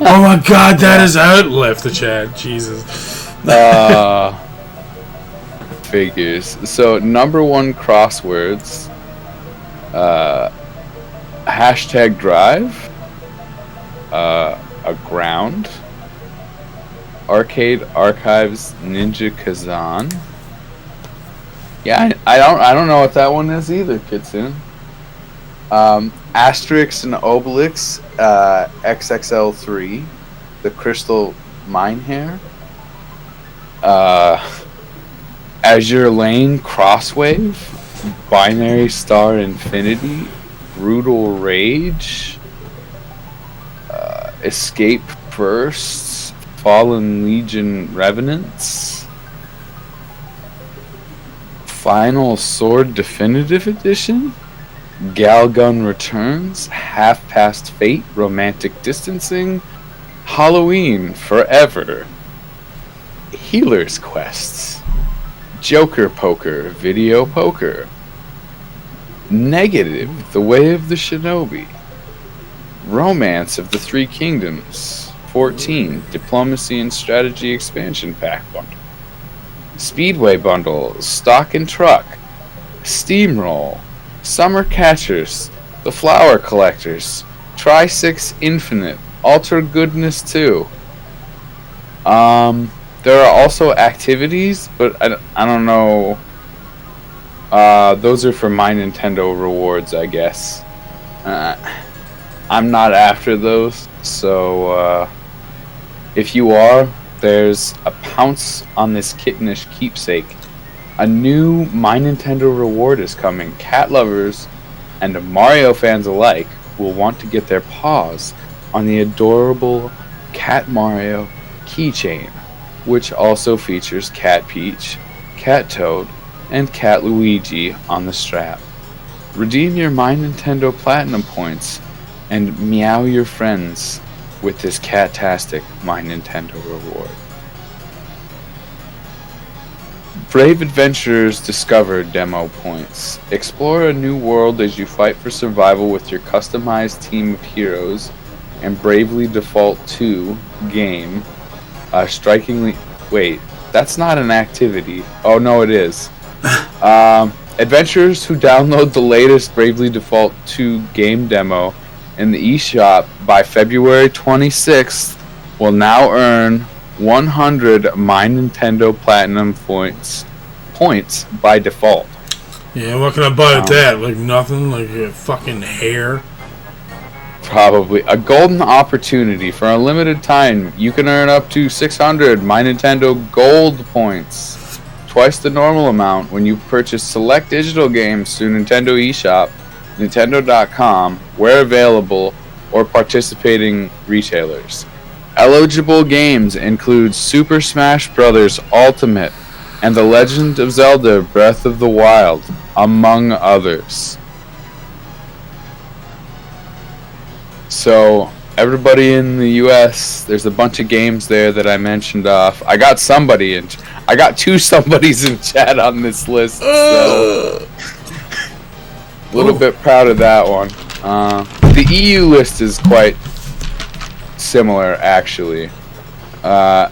Oh my god, that is out. Left the chat. Jesus. Figures. So number one crosswords. #drive. Aground. Arcade Archives Ninja Kazan. Yeah, I don't know what that one is either, Kitsune. Asterix and Obelix XXL3, the Crystal Minehair. Azure Lane Crosswave, Binary Star Infinity, Brutal Rage, Escape First, Fallen Legion Revenants, Final Sword Definitive Edition, Galgun Returns, Half Past Fate, Romantic Distancing, Halloween Forever, Healer's Quests, Joker Poker, Video Poker, Negative, The Way of the Shinobi, Romance of the Three Kingdoms, 14, Diplomacy and Strategy Expansion Pack Bundle, Speedway Bundle, Stock and Truck, Steamroll, Summer Catchers, The Flower Collectors, Tri-6 Infinite, Alter Goodness 2. There are also activities, but I don't know. Those are for My Nintendo rewards, I guess. I'm not after those. So if you are, there's a pounce on this kittenish keepsake. A new My Nintendo reward is coming. Cat lovers and Mario fans alike will want to get their paws on the adorable Cat Mario keychain, which also features Cat Peach, Cat Toad, and Cat Luigi on the strap. Redeem your My Nintendo Platinum points and meow your friends with this cat-tastic My Nintendo reward. Brave adventurers discover demo points. Explore a new world as you fight for survival with your customized team of heroes and Bravely Default 2 game. Strikingly... Wait, that's not an activity. Oh, no, it is. Adventurers who download the latest Bravely Default 2 game demo in the eShop by February 26th will now earn 100 My Nintendo Platinum points by default. Yeah, what can I buy with that? Like nothing? Like a fucking hair? Probably. A golden opportunity. For a limited time, you can earn up to 600 My Nintendo Gold points. Twice the normal amount when you purchase select digital games through Nintendo eShop, Nintendo.com, where available, or participating retailers. Eligible games include Super Smash Bros. Ultimate and The Legend of Zelda Breath of the Wild, among others. So, everybody in the US, there's a bunch of games there that I mentioned off. I got two somebodies in chat on this list, so a little bit proud of that one. The EU list is quite similar, actually. I'm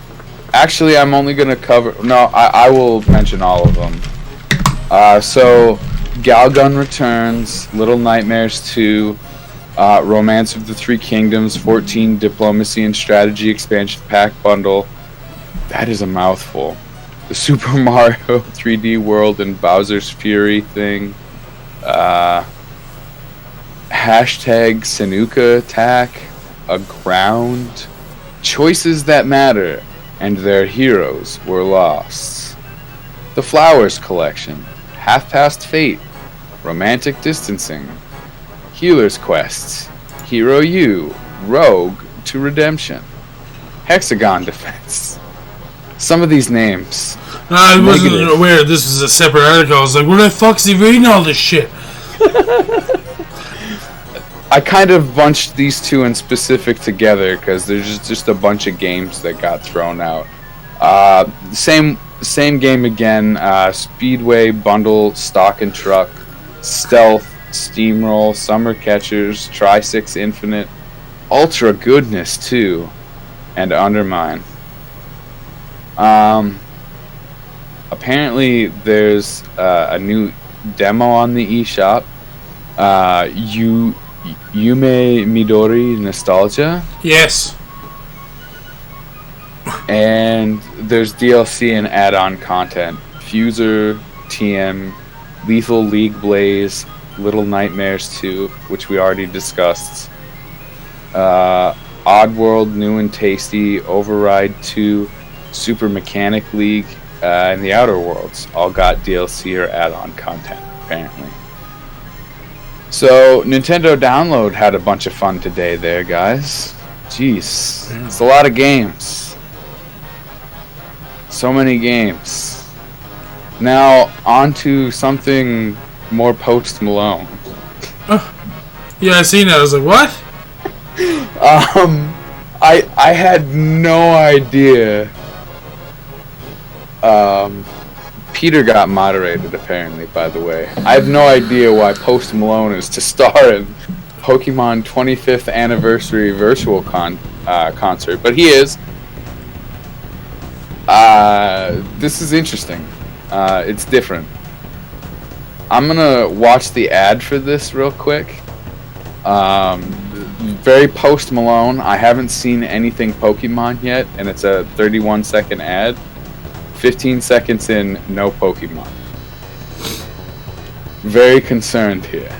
only going to cover... No, I will mention all of them. So, Galgun Returns, Little Nightmares 2, Romance of the Three Kingdoms, 14 Diplomacy and Strategy Expansion Pack Bundle. That is a mouthful. The Super Mario 3D World and Bowser's Fury thing. Hashtag Sanuka Attack. Aground. Choices That Matter. And Their Heroes Were Lost. The Flowers Collection. Half Past Fate. Romantic Distancing. Healer's Quest, Hero U, Rogue to Redemption, Hexagon Defense. Some of these names. No, I wasn't aware this was a separate article. I was like, where the fuck's he reading all this shit? I kind of bunched these two in specific together because there's just a bunch of games that got thrown out. Same game again. Speedway Bundle, Stock and Truck, Stealth, Steamroll, Summer Catchers, Tri-Six Infinite, Ultra Goodness 2, and Undermine. Apparently there's a new demo on the eShop. Yume Midori Nostalgia. Yes. And there's DLC and add-on content. Fuser, TM, Lethal League Blaze, Little Nightmares 2, which we already discussed. Oddworld, New and Tasty, Override 2, Super Mechanic League, and The Outer Worlds all got DLC or add-on content, apparently. So, Nintendo Download had a bunch of fun today there, guys. Jeez. Yeah. It's a lot of games. So many games. Now, on to something more Post Malone. Yeah, I seen that. I was like, what? I had no idea. Peter got moderated, apparently, by the way. I have no idea why Post Malone is to star in Pokemon 25th Anniversary Virtual Concert, but he is. This is interesting. It's different. I'm gonna watch the ad for this real quick. Very Post Malone. I haven't seen anything Pokemon yet, and it's a 31-second ad. 15 seconds in, no Pokemon. Very concerned here.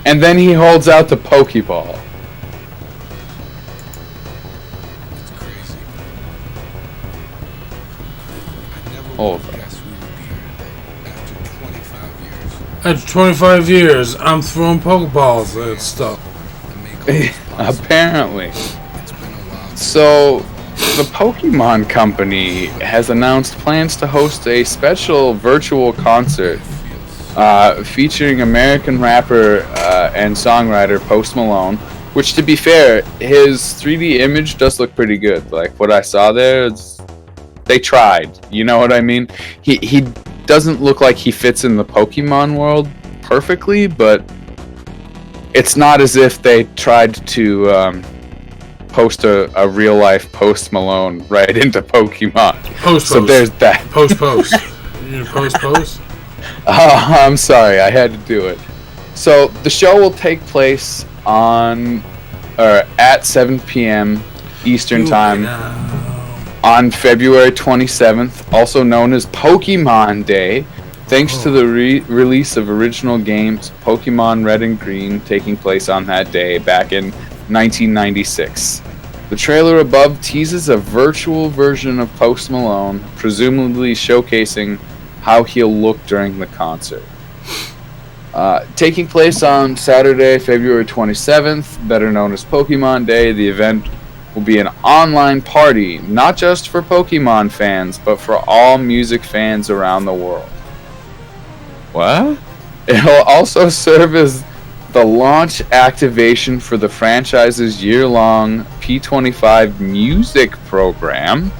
And then he holds out the Pokeball. It's crazy. I never Hold would on. guess we would be here after 25 years. After 25 years, I'm throwing Pokeballs at stuff. And make all this possible. Apparently. It's been a while. So, the Pokemon Company has announced plans to host a special virtual concert featuring American rapper and songwriter Post Malone, which, to be fair, his 3D image does look pretty good. Like, what I saw there, they tried. You know what I mean? He doesn't look like he fits in the Pokemon world perfectly, but it's not as if they tried to post a real life Post Malone right into Pokemon. Post. So there's that. Post. You gonna post? Oh, I'm sorry, I had to do it. So the show will take place at 7 p.m. Eastern Time on February 27th, also known as Pokemon Day, thanks to the release of original games Pokemon Red and Green taking place on that day back in 1996. The trailer above teases a virtual version of Post Malone, presumably showcasing how he'll look during the concert. Taking place on Saturday, February 27th, better known as Pokemon Day, the event will be an online party, not just for Pokemon fans, but for all music fans around the world. What? It'll also serve as the launch activation for the franchise's year-long P25 music program.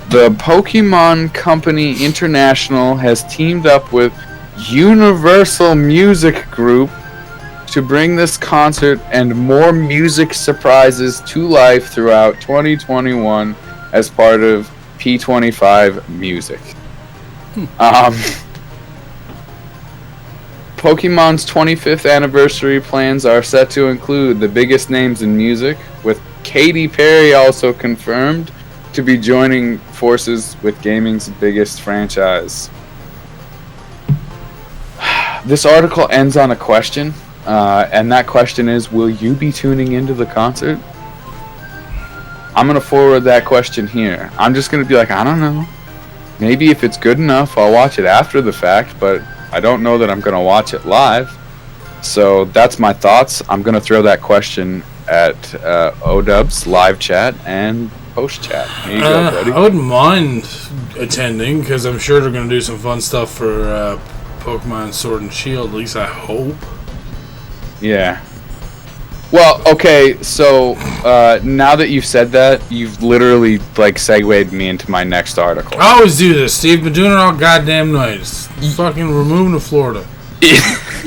The Pokemon Company International has teamed up with Universal Music Group to bring this concert and more music surprises to life throughout 2021 as part of P25 Music. Pokemon's 25th anniversary plans are set to include the biggest names in music, with Katy Perry also confirmed to be joining forces with gaming's biggest franchise. This article ends on a question, and that question is, will you be tuning into the concert? I'm going to forward that question here. I'm just going to be like, I don't know. Maybe if it's good enough, I'll watch it after the fact, but I don't know that I'm going to watch it live. So that's my thoughts. I'm going to throw that question at ODub's live chat and post chat. Here you go, buddy. I wouldn't mind attending, because I'm sure they're going to do some fun stuff for Pokemon Sword and Shield, at least I hope. Yeah. Well, okay, so now that you've said that, you've literally segued me into my next article. I always do this, Steve. Been doing it all goddamn night. Fucking we're moving to Florida.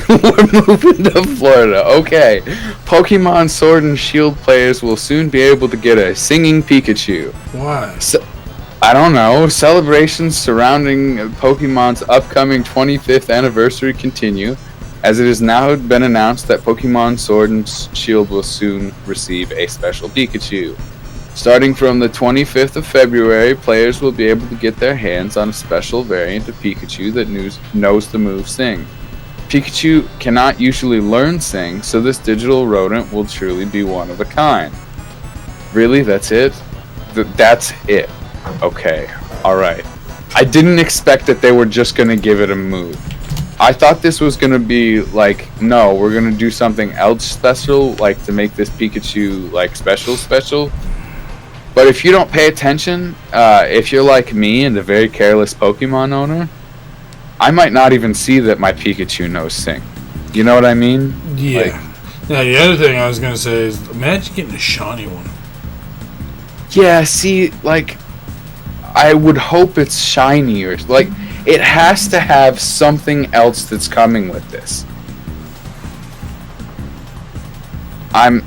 We're moving to Florida. Okay. Pokemon Sword and Shield players will soon be able to get a singing Pikachu. Why? I don't know. Celebrations surrounding Pokemon's upcoming 25th anniversary continue, as it has now been announced that Pokemon Sword and Shield will soon receive a special Pikachu. Starting from the 25th of February, players will be able to get their hands on a special variant of Pikachu that knows the move Sing. Pikachu cannot usually learn Sing, so this digital rodent will truly be one of a kind. Really? That's it? That's it. Okay. Alright. I didn't expect that they were just gonna give it a move. I thought this was gonna be no, we're gonna do something else special, to make this Pikachu special. But if you don't pay attention, if you're like me and a very careless Pokemon owner, I might not even see that my Pikachu knows Sing. You know what I mean? Yeah. Yeah, the other thing I was gonna say is, imagine getting a shiny one. Yeah, see, I would hope it's shiny or it has to have something else that's coming with this. I'm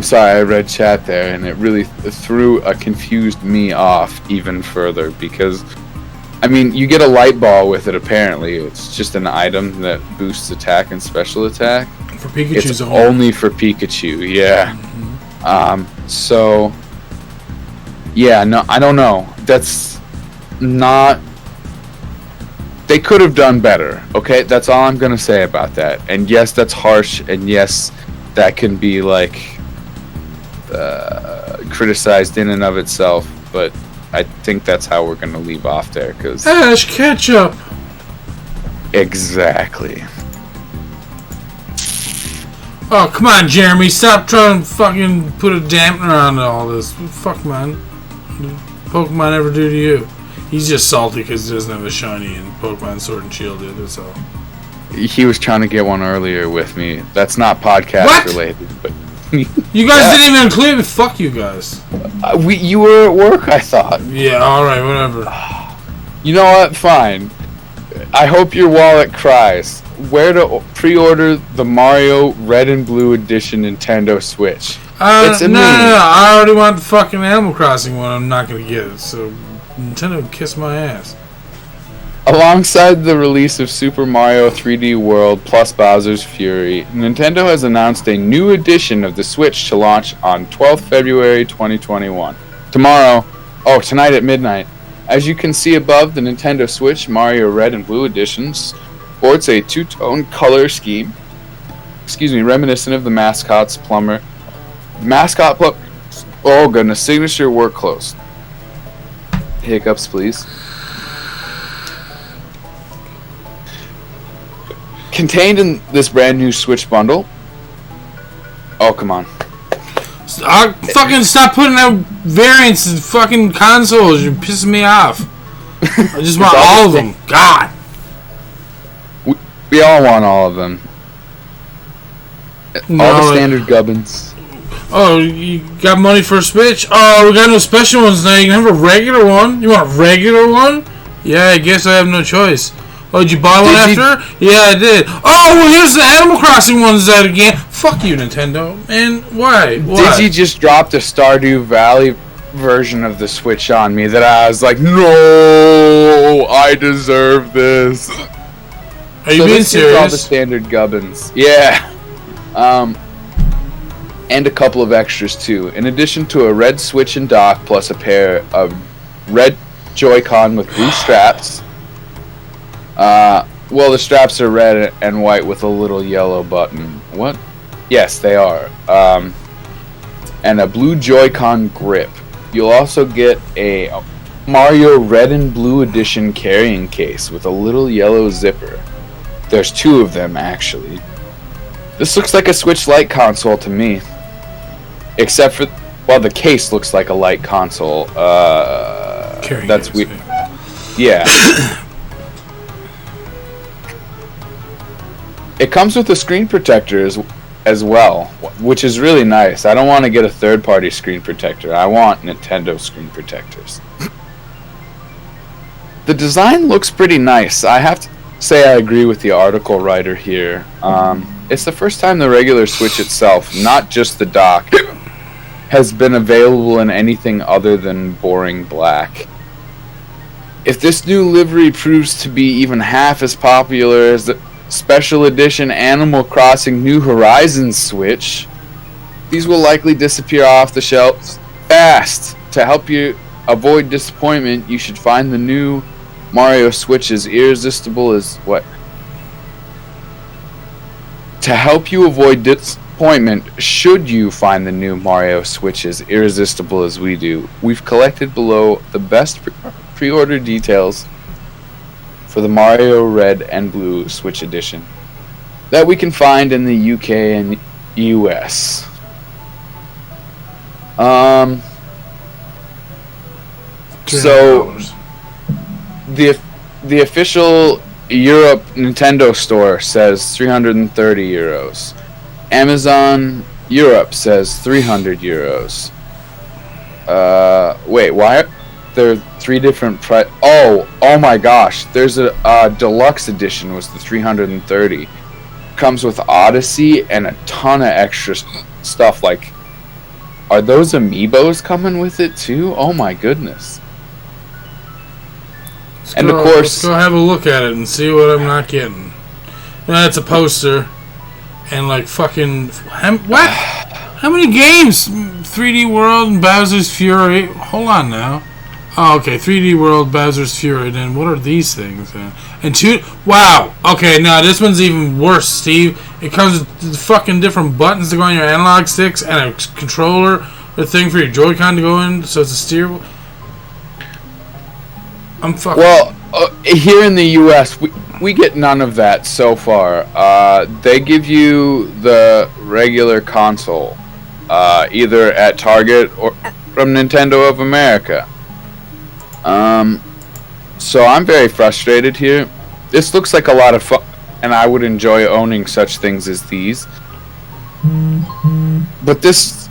sorry, I read chat there and it really threw a confused me off even further, because you get a light ball with it apparently. It's just an item that boosts attack and special attack. For Pikachu's It's only for Pikachu, yeah. So yeah, no, I don't know. That's not they could have done better. Okay, that's all I'm gonna say about that. And yes, that's harsh, and yes, that can be like criticized in and of itself. But I think that's how we're gonna leave off there, because Ash ketchup. Exactly. Oh, come on, Jeremy. Stop trying to fucking put a dampener on all this. Fuck, man. What did Pokemon ever do to you? He's just salty because he doesn't have a shiny in Pokemon Sword and Shield, dude. That's all. He was trying to get one earlier with me. That's not podcast related, but you guys didn't even include me. Fuck you guys. You were at work, I thought. Yeah, alright, whatever. You know what? Fine. I hope your wallet cries. Where to pre-order the Mario Red and Blue Edition Nintendo Switch? No, I already want the fucking Animal Crossing one. I'm not gonna get it, so Nintendo kiss my ass. Alongside the release of Super Mario 3D World plus Bowser's Fury, Nintendo has announced a new edition of the Switch to launch on 12th February 2021. Tonight at midnight. As you can see above, the Nintendo Switch Mario Red and Blue Editions sports a two-tone color scheme, reminiscent of the mascot's plumber. Oh goodness, signature work close. Hiccups, please. Contained in this brand new Switch bundle. Oh, come on. Fucking stop putting out variants in fucking consoles. You're pissing me off. I just want all of them. God. We all want all of them. No, all the standard gubbins. Oh, you got money for a Switch? Oh, we got no special ones now. You can have a regular one. You want a regular one? Yeah, I guess I have no choice. Oh, did you buy one after? Yeah, I did. Oh, well, here's the Animal Crossing ones out again. Fuck you, Nintendo. And why? Digi just dropped a Stardew Valley version of the Switch on me that I was like, no, I deserve this. Are you being serious? All the standard gubbins. Yeah. And a couple of extras too. In addition to a red Switch and dock, plus a pair of red Joy-Con with blue straps. Well, the straps are red and white with a little yellow button. What? Yes, they are. And a blue Joy-Con grip. You'll also get a Mario Red and Blue Edition carrying case with a little yellow zipper. There's two of them, actually. This looks like a Switch Lite console to me. Except for, well, the case looks like a Lite console. That's weird. Yeah. It comes with a screen protector as well, which is really nice. I don't want to get a third-party screen protector. I want Nintendo screen protectors. The design looks pretty nice. I have to say I agree with the article writer here. It's the first time the regular Switch itself, not just the dock, has been available in anything other than boring black. If this new livery proves to be even half as popular as the Special Edition Animal Crossing New Horizons Switch, these will likely disappear off the shelves fast. To help you avoid disappointment, you should find the new Mario Switch as irresistible as what? To help you avoid disappointment, should you find the new Mario Switch as irresistible as we do, we've collected below the best pre-order details for the Mario Red and Blue Switch Edition that we can find in the UK and US. So the official Europe Nintendo store says 330 euros. Amazon Europe says 300 euros. Wait, why are there three different price? Oh my gosh! There's a deluxe edition was the 330. Comes with Odyssey and a ton of extra stuff. Like, are those amiibos coming with it too? Oh my goodness! Of course, let's go have a look at it and see what I'm not getting. That's a poster, and like fucking what? How many games? 3D World and Bowser's Fury. Hold on now. Oh, okay. 3D World, Bowser's Fury. Then what are these things? And two. Wow. Okay, now this one's even worse, Steve. It comes with fucking different buttons to go on your analog sticks and a controller, a thing for your Joy-Con to go in, so it's a steer. I'm fucking. Well, here in the U.S., we get none of that so far. They give you the regular console, either at Target or from Nintendo of America. So I'm very frustrated here. This looks like a lot of fun, and I would enjoy owning such things as these. But this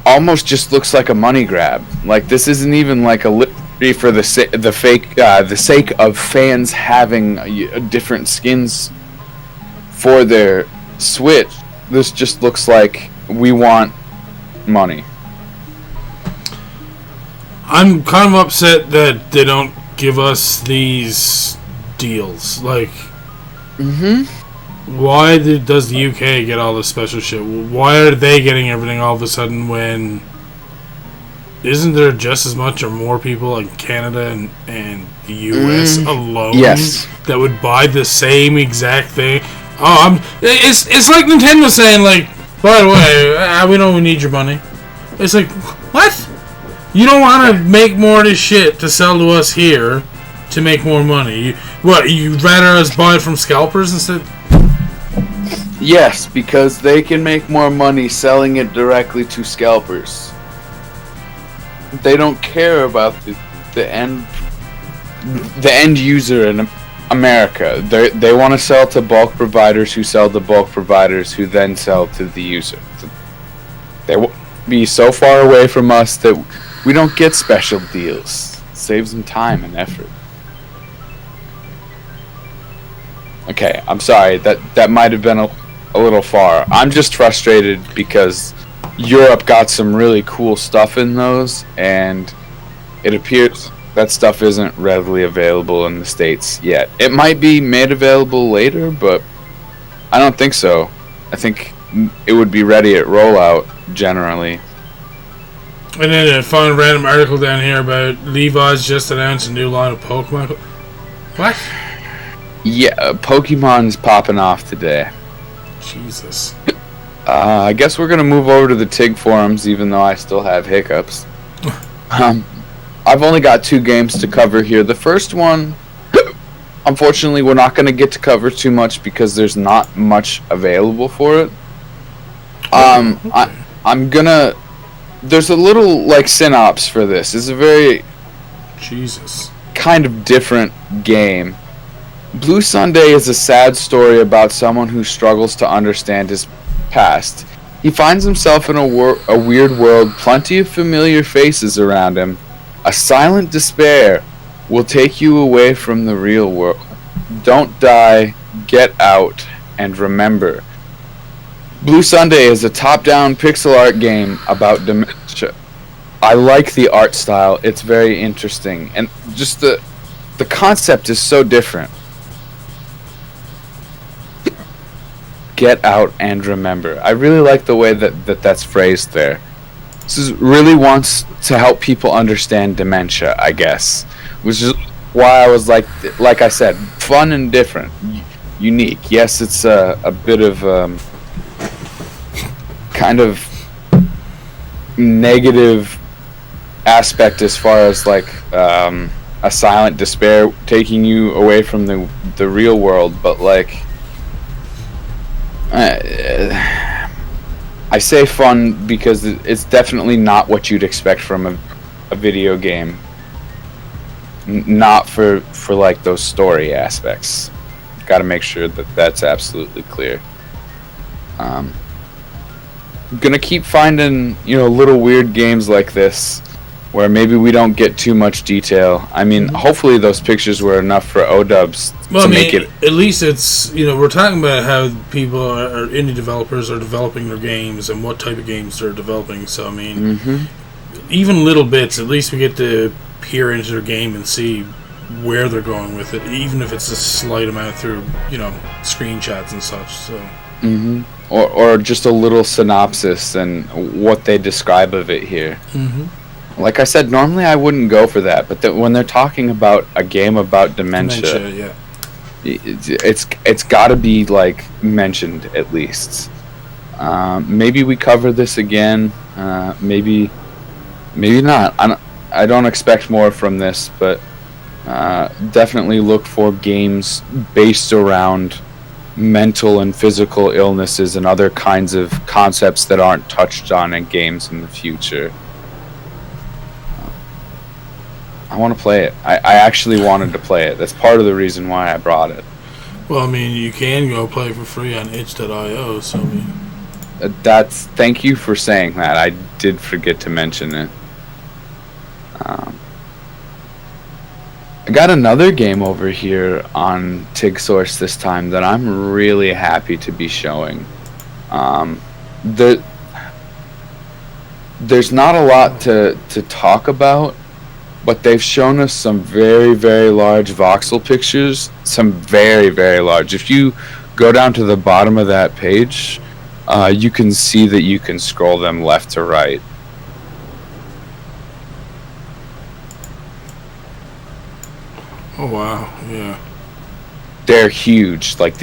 almost just looks like a money grab. Like, this isn't even like a liberty for the sake of fans having different skins for their Switch. This just looks like we want money. I'm kind of upset that they don't give us these deals. Like, why does the UK get all this special shit? Why are they getting everything all of a sudden when isn't there just as much or more people in Canada and the US alone that would buy the same exact thing? It's like Nintendo saying, like, by the way, we don't need your money. It's like, what? You don't want to make more of this shit to sell to us here to make more money? You'd rather us buy it from scalpers instead? Yes, because they can make more money selling it directly to scalpers. They don't care about the end user in America. They want to sell to bulk providers who sell to bulk providers who then sell to the user. They will be so far away from us that we don't get special deals. It saves them time and effort. Okay, I'm sorry. That might have been a little far. I'm just frustrated because Europe got some really cool stuff in those, and it appears that stuff isn't readily available in the States yet. It might be made available later, but I don't think so. I think it would be ready at rollout, generally. And then I found a random article down here about Levi's just announced a new line of Pokemon. What? Yeah, Pokemon's popping off today. Jesus. I guess we're gonna move over to the TIG forums, even though I still have hiccups. I've only got 2 games to cover here. The first one, unfortunately, we're not gonna get to cover too much because there's not much available for it. I'm gonna. There's a little like synopsis for this. It's a very kind of different game. Blue Sunday is a sad story about someone who struggles to understand his past. He finds himself in a weird world, plenty of familiar faces around him. A silent despair will take you away from the real world. Don't die, get out, and remember. Blue Sunday is a top-down pixel art game about dementia. I like the art style. It's very interesting. And just the concept is so different. Get out and remember. I really like the way that's phrased there. This really wants to help people understand dementia, I guess. Which is why I was like I said, fun and different. Unique. Yes, it's a bit of kind of negative aspect as far as like a silent despair taking you away from the real world, but like I say fun because it's definitely not what you'd expect from a video game. Not for like those story aspects. Got to make sure that's absolutely clear. I'm gonna keep finding little weird games like this where maybe we don't get too much detail. I mean, hopefully those pictures were enough for O-dubs to make it. At least it's we're talking about how people are indie developers are developing their games and what type of games they're developing. So I mean, even little bits. At least we get to peer into their game and see where they're going with it, even if it's a slight amount through screenshots and such. So. Or just a little synopsis and what they describe of it here. like I said, normally I wouldn't go for that, but when they're talking about a game about dementia, yeah. it's got to be like mentioned at least. Maybe we cover this again. Maybe not. I don't expect more from this, but definitely look for games based around mental and physical illnesses and other kinds of concepts that aren't touched on in games in the future. I want to play it. I actually wanted to play it. That's part of the reason why I brought it. Well, I mean, you can go play it for free on itch.io, so I mean... Thank you for saying that. I did forget to mention it. I got another game over here on TigSource this time that I'm really happy to be showing. There's not a lot to talk about, but they've shown us some very, very large voxel pictures. Some very, very large. If you go down to the bottom of that page, you can see that you can scroll them left to right. Oh, wow. Yeah. They're huge. Like,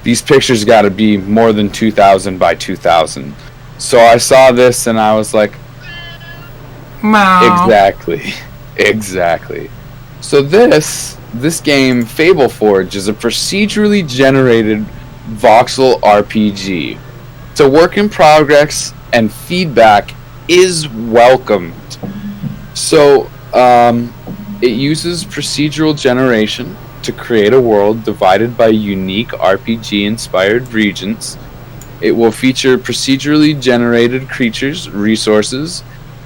these pictures got to be more than 2,000 by 2,000. So I saw this and I was like, Meow. Exactly. So this game, FableForge, is a procedurally generated voxel RPG. It's a work in progress, and feedback is welcomed. So it uses procedural generation to create a world divided by unique RPG-inspired regions. It will feature procedurally generated creatures, resources,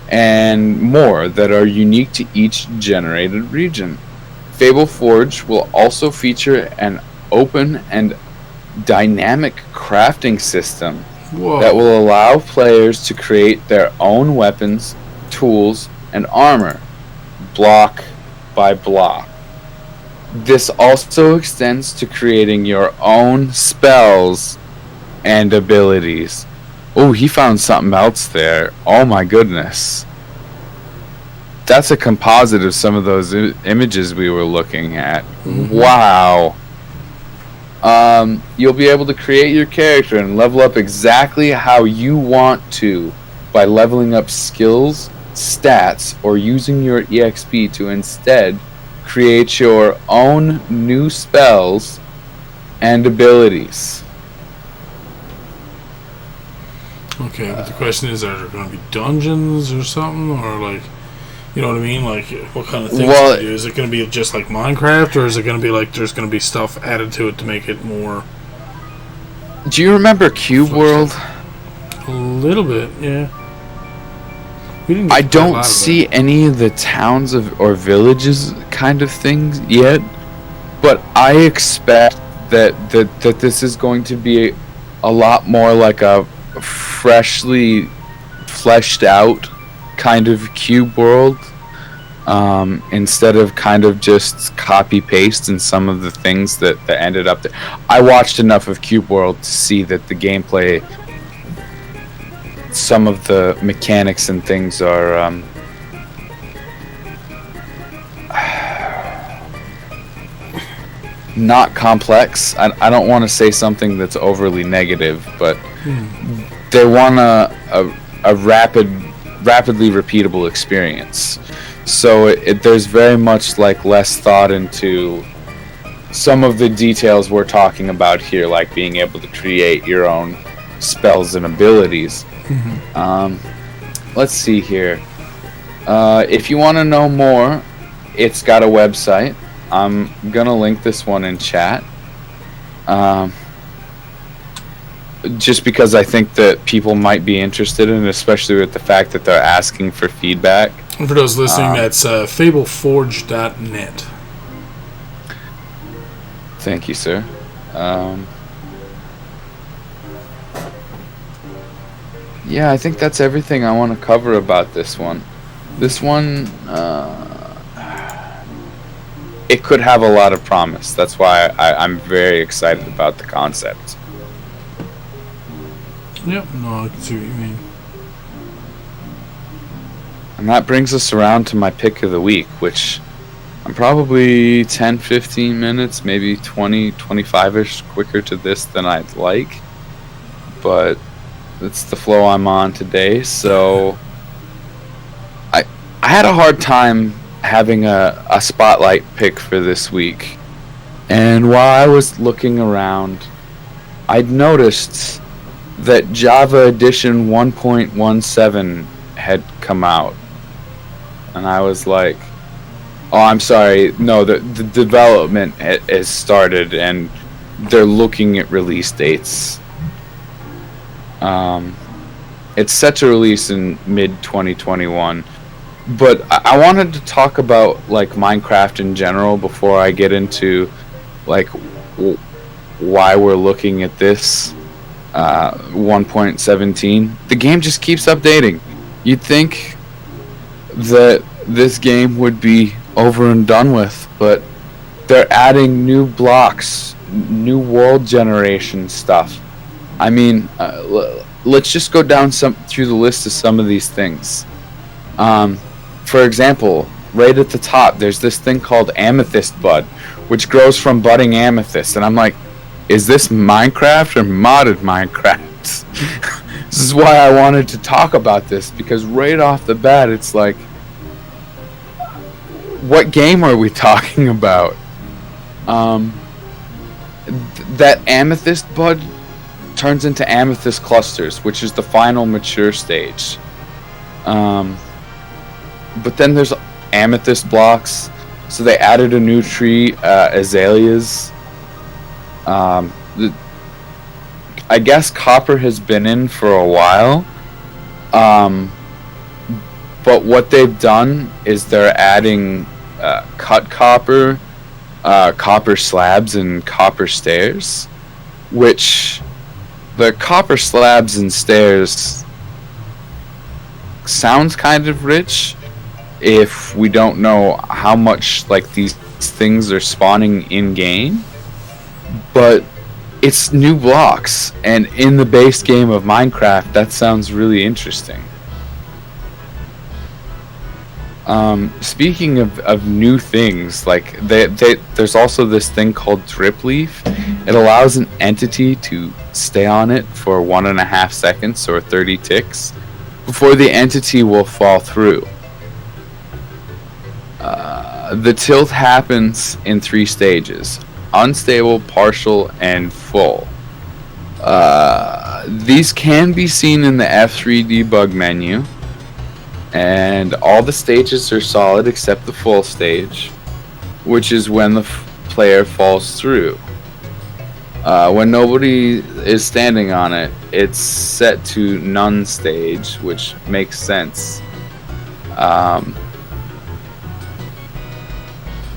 and more that are unique to each generated region. FableForge will also feature an open and dynamic crafting system. Whoa. That will allow players to create their own weapons, tools, and armor, block by block. This also extends to creating your own spells and abilities. Oh, he found something else there. Oh my goodness. That's a composite of some of those images we were looking at. Mm-hmm. Wow. You'll be able to create your character and level up exactly how you want to by leveling up skills, stats, or using your EXP to instead create your own new spells and abilities. Okay, but the question is, are there going to be dungeons or something? Or, like, you know what I mean? Like, what kind of things do you do? Is it going to be just like Minecraft, or is it going to be like there's going to be stuff added to it to make it more... Do you remember Cube World? A little bit, yeah. I don't see any of the towns or villages kind of things yet, but I expect that this is going to be a lot more like a freshly fleshed out kind of Cube World, instead of kind of just copy paste and some of the things that ended up there. I watched enough of Cube World to see that the gameplay, some of the mechanics and things are not complex. I don't want to say something that's overly negative, but they want a rapidly repeatable experience. So there's very much like less thought into some of the details we're talking about here, like being able to create your own spells and abilities. Let's see here. If you want to know more, it's got a website. I'm gonna link this one in chat. Just because I think that people might be interested in it, especially with the fact that they're asking for feedback. And for those listening, that's FableForge.net. Thank you, sir. Yeah, I think that's everything I want to cover about this one. This one, it could have a lot of promise. That's why I'm very excited about the concept. Yep, no, I can see what you mean. And that brings us around to my pick of the week, which I'm probably 10, 15 minutes, maybe 20, 25-ish quicker to this than I'd like. But it's the flow I'm on today, so I had a hard time having a spotlight pick for this week. And while I was looking around, I'd noticed that Java Edition 1.17 had come out. And I was like, oh, I'm sorry, no, the development has started and they're looking at release dates. It's set to release in mid-2021. But I wanted to talk about like Minecraft in general before I get into like why we're looking at this 1.17. The game just keeps updating. You'd think that this game would be over and done with, but they're adding new blocks, new world generation stuff. I mean, let's just go down through the list of some of these things. For example, right at the top, there's this thing called Amethyst Bud, which grows from budding amethyst. And I'm like, is this Minecraft or modded Minecraft? This is why I wanted to talk about this, because right off the bat, it's like, what game are we talking about? That Amethyst Bud turns into amethyst clusters, which is the final mature stage. But then there's amethyst blocks, so they added a new tree, azaleas. I guess copper has been in for a while, but what they've done is they're adding cut copper, copper slabs, and copper stairs, which the copper slabs and stairs sounds kind of rich if we don't know how much like these things are spawning in game, but it's new blocks, and in the base game of Minecraft that sounds really interesting. Speaking of new things, like there's also this thing called Drip Leaf. It allows an entity to stay on it for 1.5 seconds or 30 ticks before the entity will fall through. The tilt happens in 3 stages: unstable, partial, and full. These can be seen in the F3 debug menu, and all the stages are solid except the full stage, which is when the player falls through. When nobody is standing on it, it's set to none stage, which makes sense.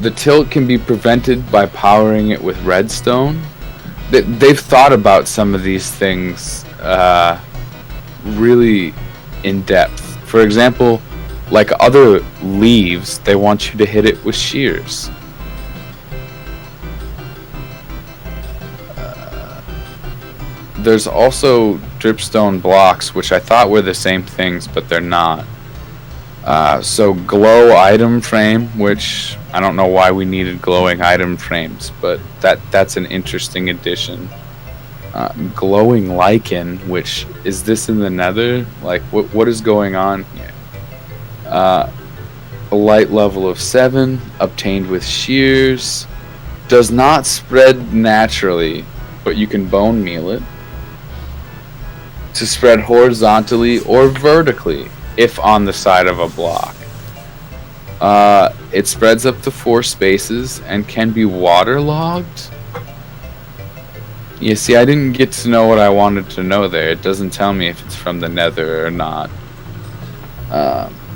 The tilt can be prevented by powering it with redstone. They've thought about some of these things really in depth. For example, like other leaves, they want you to hit it with shears. There's also dripstone blocks, which I thought were the same things, but they're not. So glow item frame, which I don't know why we needed glowing item frames, but that's an interesting addition. Glowing lichen, which is this in the nether? Like what is going on here? A light level of 7, obtained with shears, does not spread naturally, but you can bone meal it to spread horizontally or vertically if on the side of a block. It spreads up to 4 spaces and can be waterlogged. You see, I didn't get to know what I wanted to know there. It doesn't tell me if it's from the nether or not.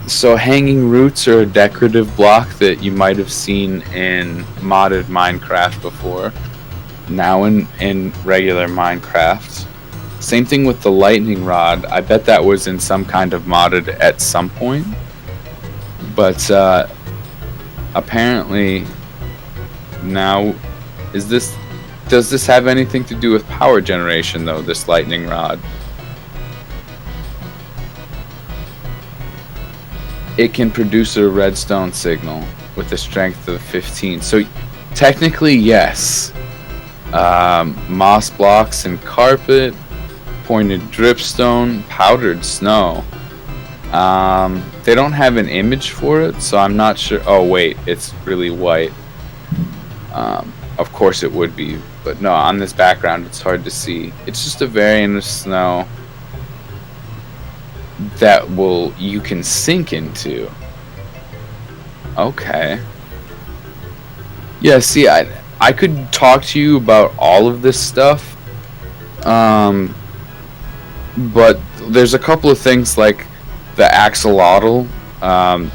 So hanging roots are a decorative block that you might have seen in modded Minecraft before. Now in regular Minecraft. Same thing with the lightning rod. I bet that was in some kind of modded at some point. But apparently now, does this have anything to do with power generation though, this lightning rod? it can produce a redstone signal with a strength of 15. So technically, yes. Moss blocks and carpet, pointed dripstone, powdered snow. They don't have an image for it, so I'm not sure. Oh wait, it's really white. Of course it would be, but no, on this background it's hard to see. It's just a variant of snow that you can sink into. Okay. Yeah, see, I could talk to you about all of this stuff, but there's a couple of things like the axolotl.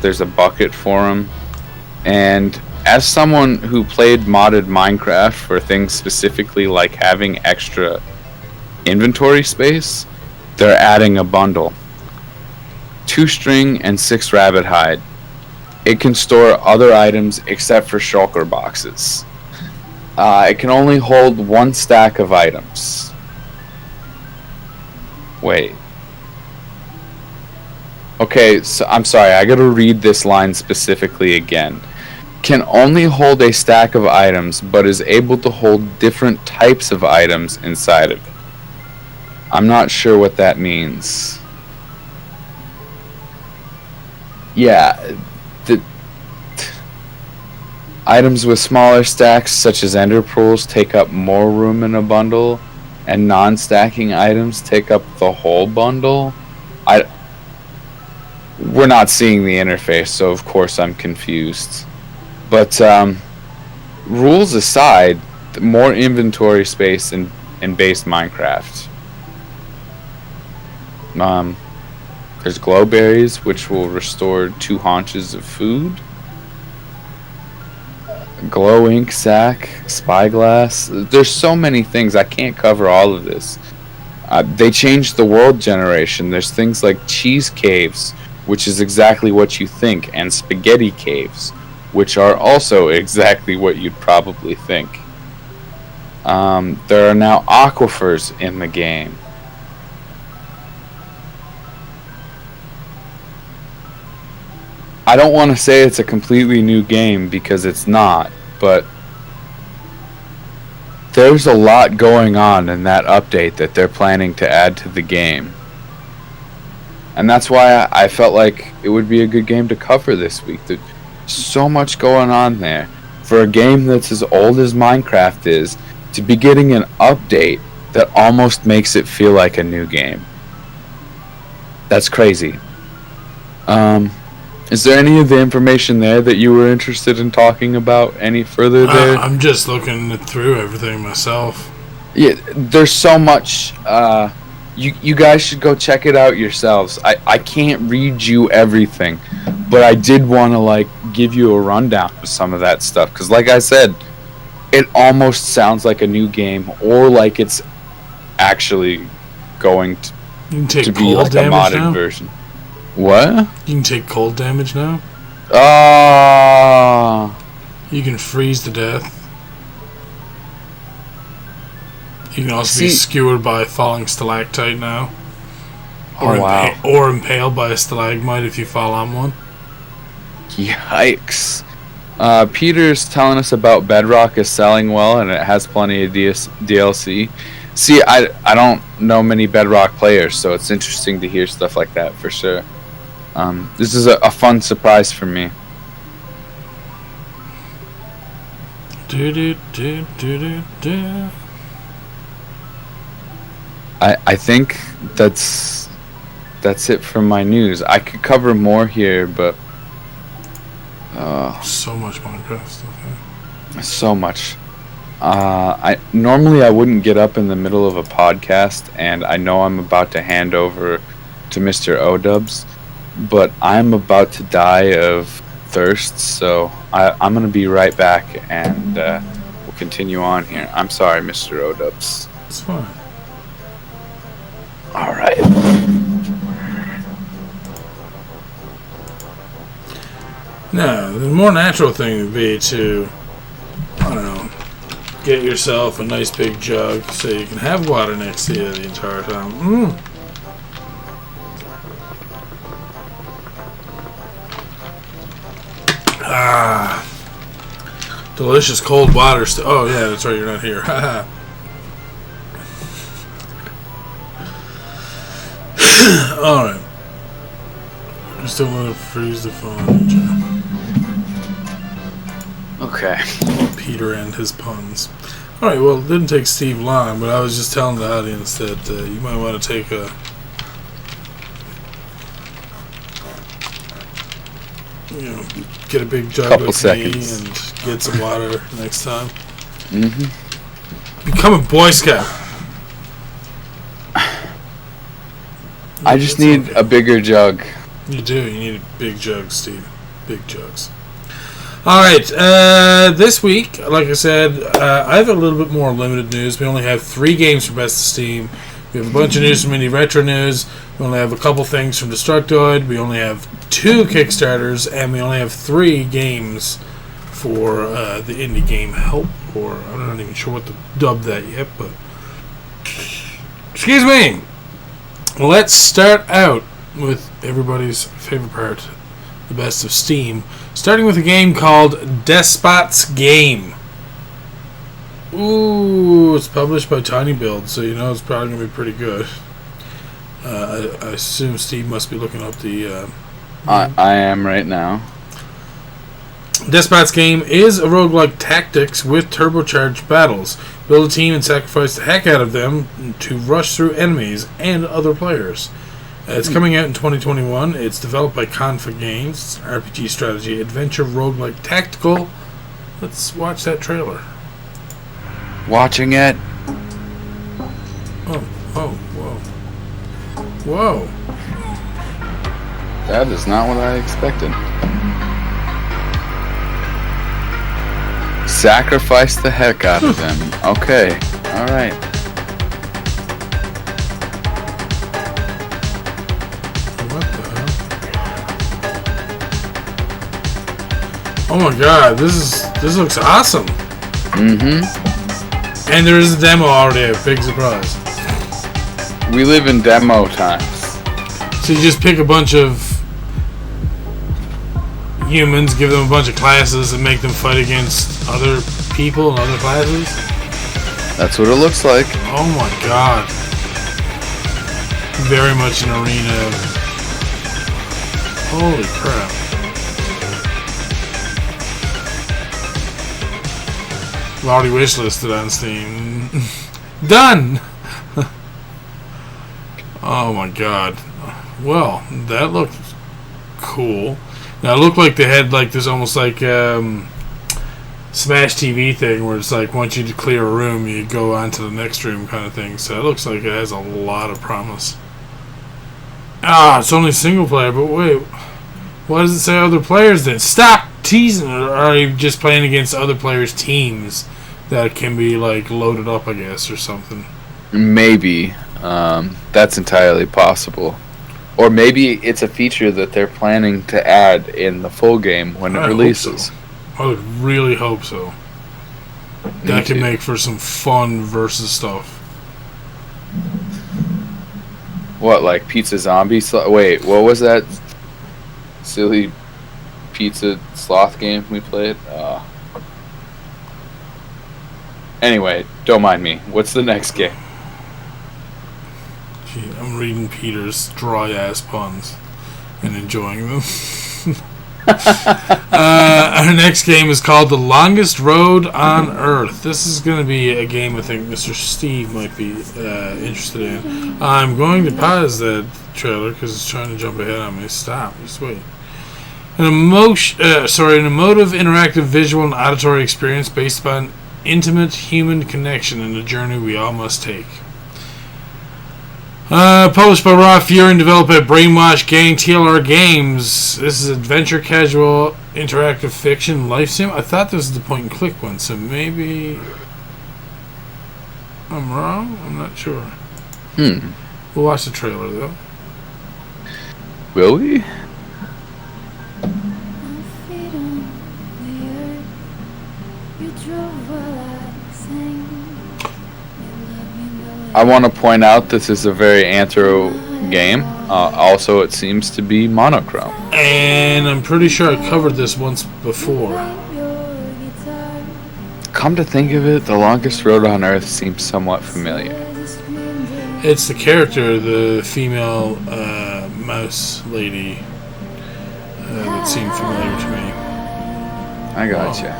There's a bucket for him, and as someone who played modded Minecraft for things specifically like having extra inventory space, they're adding a bundle. 2 string and 6 rabbit hide. It can store other items except for shulker boxes. It can only hold 1 stack of items. Wait. Okay, so I'm sorry, I gotta read this line specifically again. Can only hold a stack of items, but is able to hold different types of items inside of it. I'm not sure what that means. Yeah, items with smaller stacks, such as ender pearls, take up more room in a bundle, and non-stacking items take up the whole bundle. We're not seeing the interface, so of course I'm confused. But rules aside, more inventory space in base Minecraft. There's glowberries, which will restore 2 haunches of food. Glow ink sack, spyglass. There's so many things. I can't cover all of this. They changed the world generation. There's things like cheese caves, which is exactly what you think, and spaghetti caves, which are also exactly what you'd probably think. There are now aquifers in the game. I don't want to say it's a completely new game because it's not, but there's a lot going on in that update that they're planning to add to the game. And that's why I felt like it would be a good game to cover this week. There's so much going on there. For a game that's as old as Minecraft is, to be getting an update that almost makes it feel like a new game. That's crazy. Is there any of the information there that you were interested in talking about any further there? I'm just looking through everything myself. Yeah, there's so much. You guys should go check it out yourselves. I can't read you everything, but I did want to give you a rundown of some of that stuff, because like I said, it almost sounds like a new game, or like it's actually going to be like a modded version. What? You can take cold damage now. You can freeze to death. You can also be skewered by a falling stalactite now. Or, or impaled by a stalagmite if you fall on one. Yikes. Peter's telling us about Bedrock is selling well and it has plenty of DLC. See, I don't know many Bedrock players, so it's interesting to hear stuff like that for sure. This is a fun surprise for me. I think that's it for my news. I could cover more here, but so much Minecraft stuff. So much. Normally I wouldn't get up in the middle of a podcast, and I know I'm about to hand over to Mr. O-Dubs, but I'm about to die of thirst, so I'm going to be right back, and we'll continue on here. I'm sorry, Mr. O-Dubs. It's fine. Alright. No, the more natural thing would be to, I don't know, get yourself a nice big jug so you can have water next to you the entire time. Delicious cold water. Oh, yeah, that's right. You're not here. Alright. Just don't want to freeze the phone. Okay. Peter and his puns. Alright, well, it didn't take Steve long, but I was just telling the audience that you might want to take a... You know, get a big jug Couple with seconds. me and get some water next time. Mm-hmm. Become a Boy Scout. I just need a bigger jug. You do. You need a big jug, Steve. Big jugs. Alright, this week, like I said, I have a little bit more limited news. We only have 3 games from Best of Steam. We have a bunch of news from Indie Retro News. We only have a couple things from Destructoid. We only have 2 Kickstarters. And we only have 3 games for the Indie Game Help. Or, I'm not even sure what to dub that yet, but... Excuse me! Let's start out with everybody's favorite part, the Best of Steam. Starting with a game called Despot's Game. Ooh, it's published by Tiny Build, so you know it's probably going to be pretty good. I assume Steve must be looking up the... I am right now. Despot's Game is a roguelike tactics with turbocharged battles. Build a team and sacrifice the heck out of them to rush through enemies and other players. It's coming out in 2021. It's developed by Confa Games. It's an RPG strategy, adventure, roguelike, tactical. Let's watch that trailer. Watching it. Oh, whoa. Whoa. That is not what I expected. Sacrifice the heck out of them. Okay. Alright. What the hell? Oh my god, this looks awesome. Mm-hmm. And there is a demo already, a big surprise. We live in demo times. So you just pick a bunch of humans, give them a bunch of classes, and make them fight against other people and other classes? That's what it looks like. Oh my god. Very much an arena. Holy crap. I've already wishlisted on Steam. Done! Oh my god. Well, that looked cool. Now, it looked like they had like this almost like Smash TV thing where it's like once you clear a room, you go on to the next room kind of thing. So it looks like it has a lot of promise. Ah, it's only single player, but wait. Why does it say other players then? Stop teasing! Or are you just playing against other players' teams that can be like loaded up, I guess, or something? Maybe. That's entirely possible. Or maybe it's a feature that they're planning to add in the full game when it releases. So. I would really hope so. That can make for some fun versus stuff. What, like Pizza Zombie? Wait, what was that silly pizza sloth game we played? Anyway, don't mind me. What's the next game? Gee, I'm reading Peter's dry-ass puns and enjoying them. Our next game is called The Longest Road on Earth. This is going to be a game I think Mr. Steve might be interested in. I'm going to pause that trailer because it's trying to jump ahead on me. Stop. Just wait. An emotive interactive visual and auditory experience based upon intimate human connection and a journey we all must take. Published by Raw Fury and developed by Brainwash Gang TLR Games. This is adventure, casual, interactive fiction, life sim. I thought this was the point and click one, so maybe I'm wrong? I'm not sure. We'll watch the trailer though. Will we? I want to point out this is a very anthro game. Also, it seems to be monochrome. And I'm pretty sure I covered this once before. come to think of it, The Longest Road on Earth seems somewhat familiar. It's the character, the female mouse lady, that seemed familiar to me. I gotcha.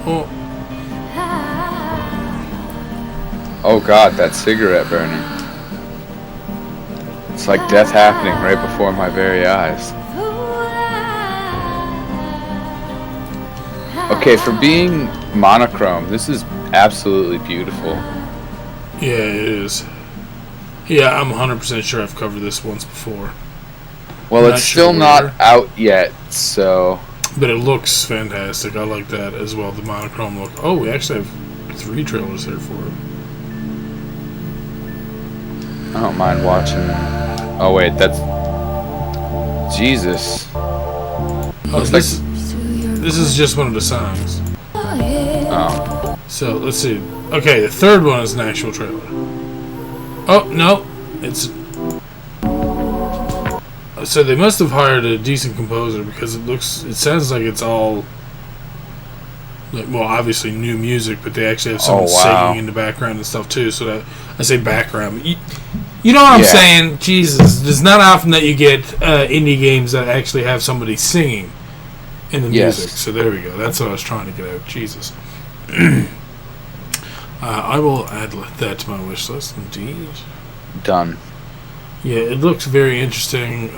Oh. Oh god, that cigarette burning. It's like death happening right before my very eyes. Okay, for being monochrome, this is absolutely beautiful. Yeah, it is. Yeah, I'm 100% sure I've covered this once before. Well, it's still not out yet, so... But it looks fantastic. I like that as well, the monochrome look. Oh, we actually have 3 trailers here for it. I don't mind watching. Oh, wait, that's... Jesus. Oh, this is just one of the songs. Oh. So, let's see. Okay, the third one is an actual trailer. Oh, no. It's... So they must have hired a decent composer because it sounds like it's all... Like, well, obviously new music, but they actually have someone singing in the background and stuff too. So that, I say background. You know what I'm saying? Jesus. It's not often that you get indie games that actually have somebody singing in the music. So there we go. That's what I was trying to get out. Jesus. I will add that to my wish list, indeed. Done. Yeah, it looks very interesting.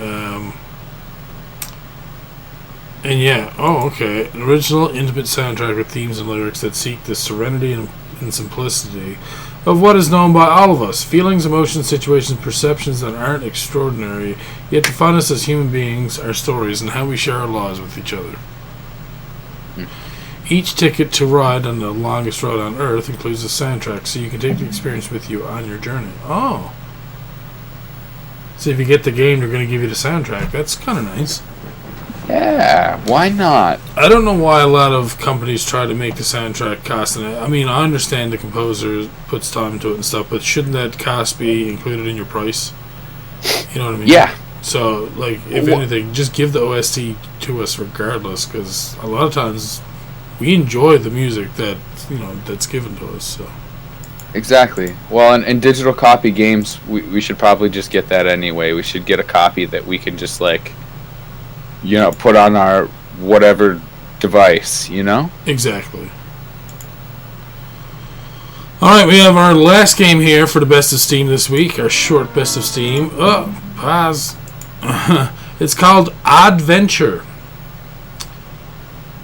And yeah, okay. An original, intimate soundtrack with themes and lyrics that seek the serenity and simplicity of what is known by all of us. Feelings, emotions, situations, perceptions that aren't extraordinary, yet define us as human beings, our stories, and how we share our lives with each other. Each ticket to ride on the longest road on Earth includes a soundtrack, so you can take the experience with you on your journey. Oh. So if you get the game, they're going to give you the soundtrack. That's kind of nice. Yeah, why not? I don't know why a lot of companies try to make the soundtrack cost. I mean, I understand the composer puts time into it and stuff, but shouldn't that cost be included in your price? You know what I mean? Yeah. So, like, if anything, just give the OST to us regardless, because a lot of times we enjoy the music that, that's given to us. So. Exactly. Well, in digital copy games, we should probably just get that anyway. We should get a copy that we can just, like, put on our whatever device, Exactly. Alright, we have our last game here for the Best of Steam this week. Our short Best of Steam. Oh, pause. It's called Oddventure.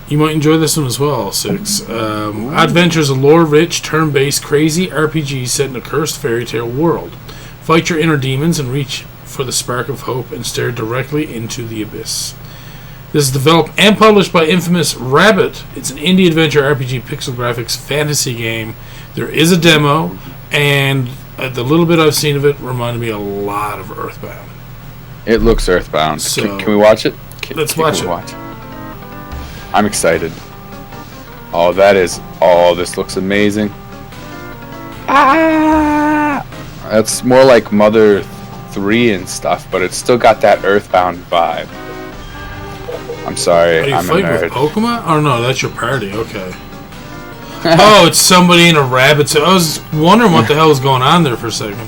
You might enjoy this one as well, Six. Oddventure is a lore-rich, turn-based, crazy RPG set in a cursed fairy tale world. Fight your inner demons and reach for the spark of hope and stare directly into the abyss. This is developed and published by infamous Rabbit. It's an indie adventure RPG pixel graphics fantasy game. There is a demo, and the little bit I've seen of it reminded me a lot of Earthbound. It looks Earthbound. So, can we watch it? Let's watch it. I'm excited. Oh, this looks amazing. That's more like Mother 3 and stuff, but it's still got that Earthbound vibe. I'm sorry, I'm a nerd. With Pokemon? Oh no, that's your party, okay. Oh, it's somebody in a rabbit suit. I was wondering what the hell was going on there for a second.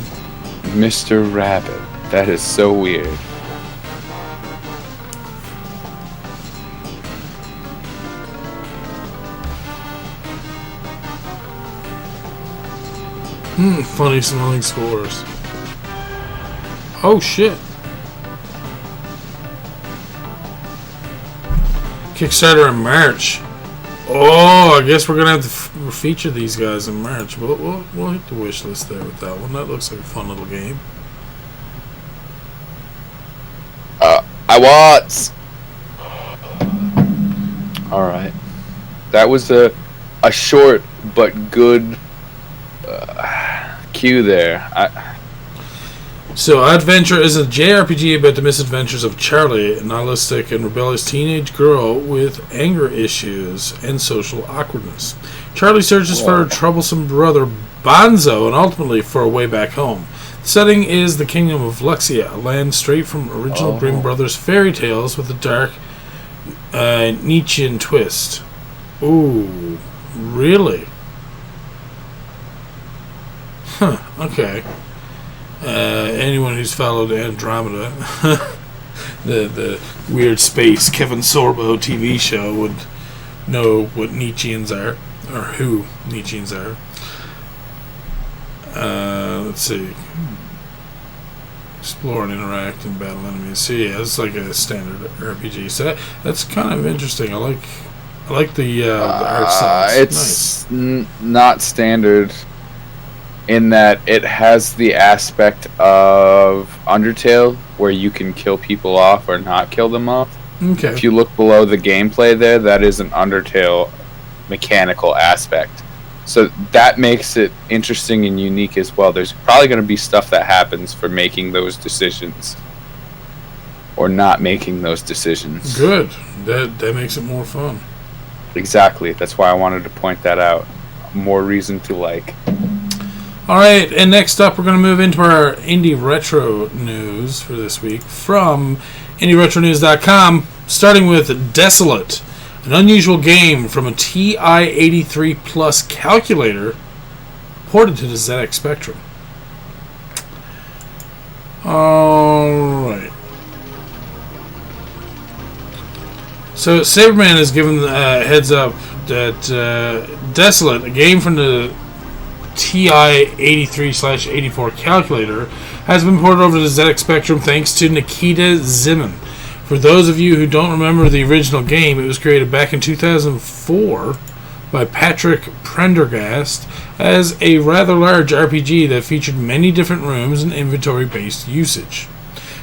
Mr. Rabbit. That is so weird. Funny smelling scores. Oh shit. Kickstarter in March. Oh, I guess we're gonna have to feature these guys in March. We'll hit the wish list there with that one. That looks like a fun little game. I want. All right, that was a short but good cue there. So, Oddventure is a JRPG about the misadventures of Charlie, a nihilistic and rebellious teenage girl with anger issues and social awkwardness. Charlie searches for her troublesome brother, Bonzo, and ultimately for a way back home. The setting is the kingdom of Luxia, a land straight from original Grimm Brothers fairy tales with a dark Nietzschean twist. Ooh, really? Huh, okay. Anyone who's followed Andromeda, the weird space Kevin Sorbo TV show, would know what Nietzscheans are, or who Nietzscheans are. Let's see. Explore and interact and battle enemies. So yeah, it's like a standard RPG. So that's kind of interesting. I like the art style. It's nice. Not standard in that it has the aspect of Undertale where you can kill people off or not kill them off. Okay. If you look below the gameplay there, that is an Undertale mechanical aspect. So that makes it interesting and unique as well. There's probably going to be stuff that happens for making those decisions or not making those decisions. Good. That makes it more fun. Exactly. That's why I wanted to point that out. More reason to like. All right, and next up, we're going to move into our Indie Retro news for this week from IndieRetroNews.com, starting with Desolate, an unusual game from a TI-83 Plus calculator ported to the ZX Spectrum. All right. So Saberman has given a heads up that Desolate, a game from the TI-83/84 calculator, has been ported over to the ZX Spectrum thanks to Nikita Zimin. For those of you who don't remember the original game, it was created back in 2004 by Patrick Prendergast as a rather large RPG that featured many different rooms and inventory-based usage.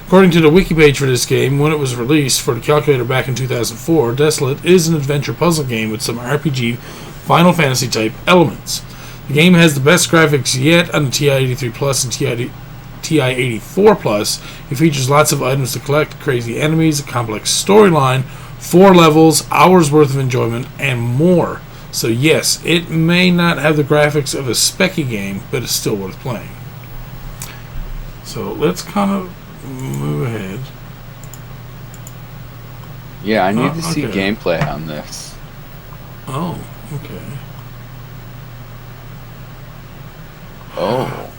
According to the wiki page for this game, when it was released for the calculator back in 2004, Desolate is an adventure puzzle game with some RPG Final Fantasy type elements. The game has the best graphics yet on the TI-83 Plus and TI-84 Plus. It features lots of items to collect, crazy enemies, a complex storyline, 4 levels, hours worth of enjoyment, and more. So yes, it may not have the graphics of a specky game, but it's still worth playing. So let's kind of move ahead. Yeah, I need to see gameplay on this. Oh, okay.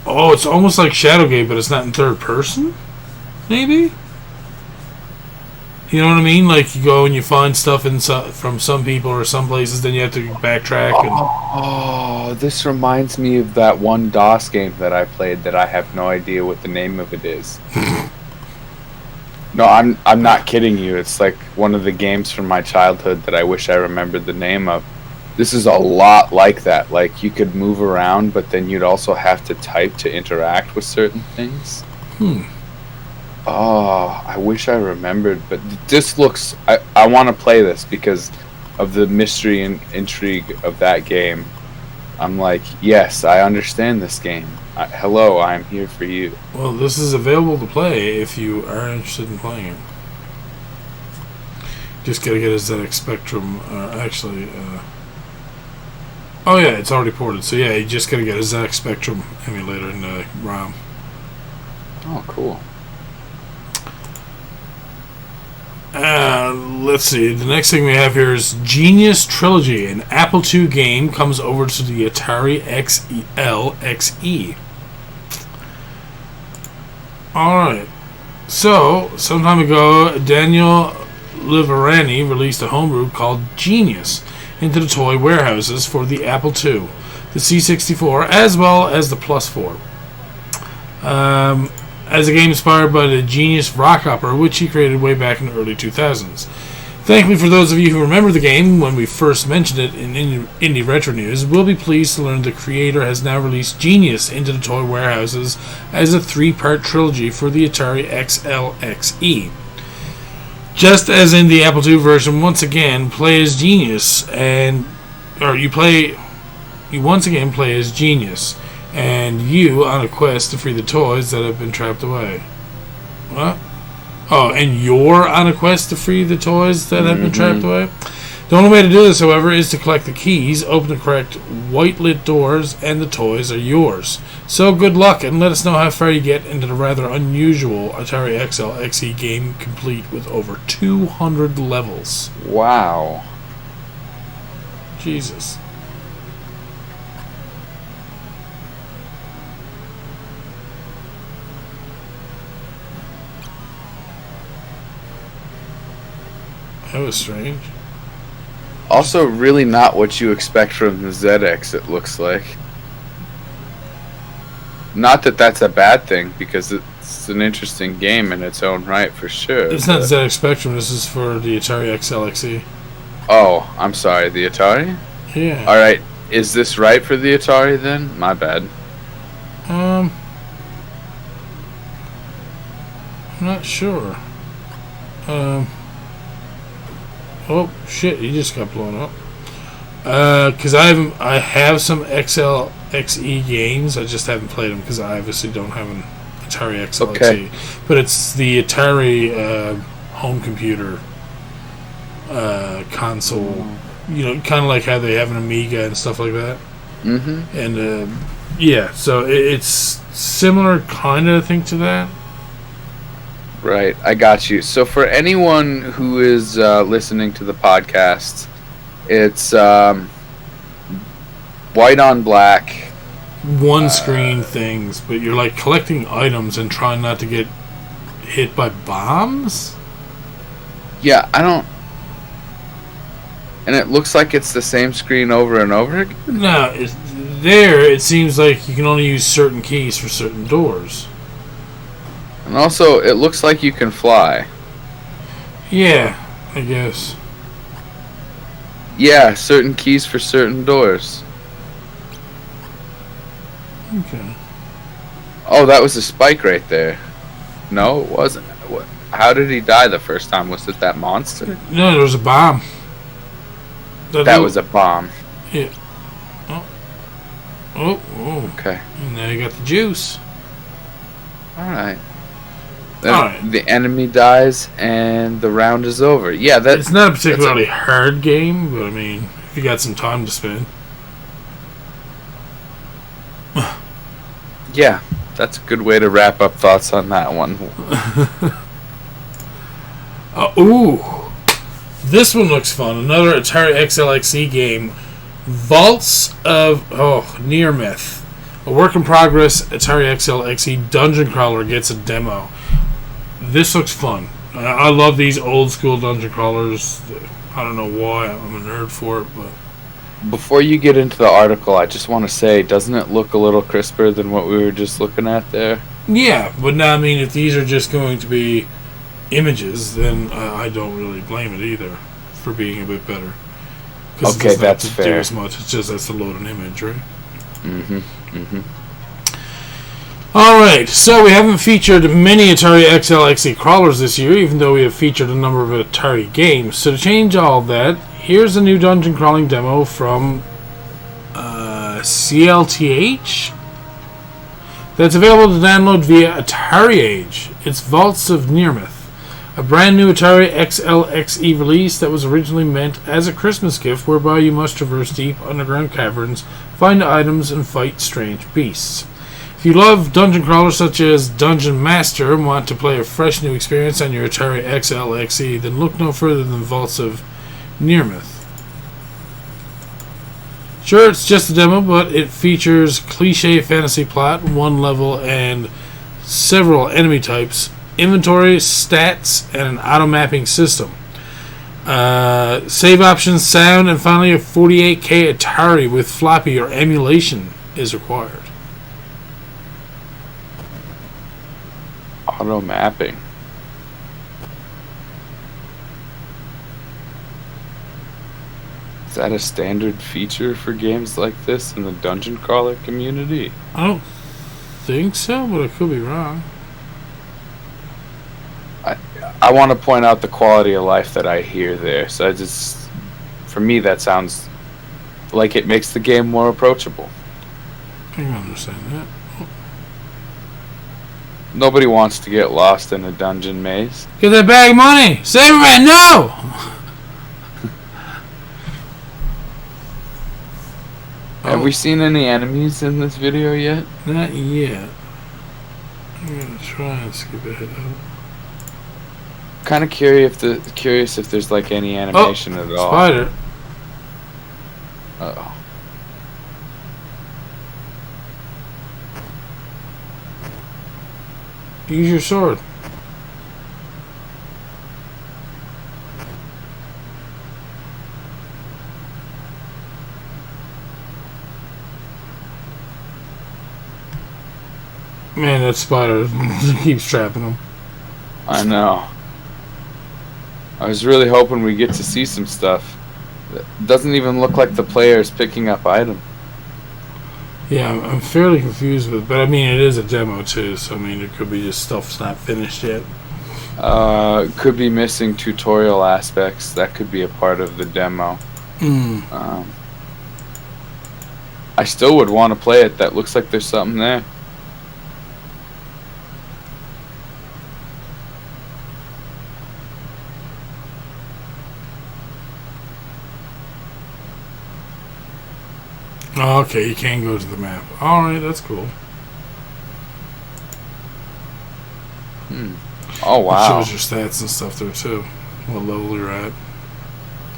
Oh, it's almost like Shadowgate, but it's not in third person? Maybe? You know what I mean? Like, you go and you find stuff from some people or some places, then you have to backtrack. Oh, this reminds me of that one DOS game that I played that I have no idea what the name of it is. No, I'm not kidding you. It's like one of the games from my childhood that I wish I remembered the name of. This is a lot like that. Like, you could move around, but then you'd also have to type to interact with certain things. Oh, I wish I remembered. But this looks... I want to play this because of the mystery and intrigue of that game. I'm like, yes, I understand this game. Hello, I'm here for you. Well, this is available to play if you are interested in playing it. Just gotta get a ZX Spectrum, oh yeah, it's already ported. So yeah, you just gotta get a ZX Spectrum emulator in the ROM. Oh, cool. Let's see. The next thing we have here is Genius Trilogy. An Apple II game comes over to the Atari XL XE. Alright. So, some time ago, Daniel Liverani released a homebrew called Genius into the toy warehouses for the Apple II, the C64, as well as the Plus 4. As a game inspired by the Genius rock opera, which he created way back in the early 2000s. Thankfully, for those of you who remember the game when we first mentioned it in Indie Retro News, we'll be pleased to learn the creator has now released Genius into the toy warehouses as a 3-part trilogy for the Atari XL XE. Just as in the Apple II version, once again play as Genius, you once again play as Genius, and you on a quest to free the toys that have been trapped away. What? Oh, and you're on a quest to free the toys that have been trapped away? The only way to do this, however, is to collect the keys, open the correct white-lit doors, and the toys are yours. So good luck, and let us know how far you get into the rather unusual Atari XL XE game, complete with over 200 levels. Wow. Jesus. That was strange. Also, really not what you expect from the ZX, it looks like. Not that that's a bad thing, because it's an interesting game in its own right, for sure. It's not ZX Spectrum, this is for the Atari XL XE. Oh, I'm sorry, the Atari? Yeah. Alright, is this right for the Atari then? My bad. I'm not sure. Oh shit! He just got blown up. Because I have some XL XE games. I just haven't played them because I obviously don't have an Atari XL XE. But it's the Atari home computer console. You know, kind of like how they have an Amiga and stuff like that. Mm-hmm. And yeah, so it's similar kind of thing to that. Right, I got you. So for anyone who is listening to the podcast, it's white on black. One screen things, but you're like collecting items and trying not to get hit by bombs? Yeah, I don't... And it looks like it's the same screen over and over again? No, it seems like you can only use certain keys for certain doors. And also, it looks like you can fly. Yeah, I guess. Yeah, certain keys for certain doors. Okay. Oh, that was a spike right there. No, it wasn't. How did he die the first time? Was it that monster? No, there was a bomb. That was a bomb. Yeah. Oh. Okay. And now you got the juice. Alright. Alright. The enemy dies and the round is over. Yeah, it's not a particularly hard game, but I mean, if you got some time to spend. Yeah, that's a good way to wrap up thoughts on that one. Ooh. This one looks fun. Another Atari XL XE game. Vaults of Nhyrmeth. A work in progress Atari XL XE dungeon crawler gets a demo. This looks fun. I love these old school dungeon crawlers. I don't know why I'm a nerd for it, but before you get into the article, I just want to say, doesn't it look a little crisper than what we were just looking at there? Yeah, but now I mean, if these are just going to be images, then I don't really blame it either for being a bit better. Okay, that's fair. Do as much. It's just that's to load an image, right? Alright, so we haven't featured many Atari XL XE crawlers this year, even though we have featured a number of Atari games. So to change all that, here's a new dungeon crawling demo from CLTH that's available to download via Atari Age. It's Vaults of Nhyrmeth, a brand new Atari XL XE release that was originally meant as a Christmas gift, whereby you must traverse deep underground caverns, find items, and fight strange beasts. If you love dungeon crawlers such as Dungeon Master and want to play a fresh new experience on your Atari XL XE, then look no further than Vaults of Nhyrmeth. Sure, it's just a demo, but it features cliché fantasy plot, one level, and several enemy types, inventory, stats, and an auto-mapping system. Save options, sound, and finally a 48K Atari with floppy or emulation is required. Auto mapping. Is that a standard feature for games like this in the dungeon crawler community? I don't think so, but I could be wrong. I want to point out the quality of life that I hear there. So for me, that sounds like it makes the game more approachable. I can understand that. Nobody wants to get lost in a dungeon maze. Get that bag of money! Saberman, no! Have we seen any enemies in this video yet? Not yet. I'm gonna try and skip ahead of it. Kind of curious if there's like any animation at all. Spider. Uh-oh. Use your sword. Man, that spider keeps trapping him. I know. I was really hoping we get to see some stuff. It doesn't even look like the player is picking up items. Yeah, I'm fairly confused with it, but I mean, it is a demo too, so I mean, it could be just stuff's not finished yet. Could be missing tutorial aspects. That could be a part of the demo. I still would want to play it. That looks like there's something there. Oh, okay, you can go to the map. Alright, that's cool. Oh, wow. It shows your stats and stuff there, too. What level you're at.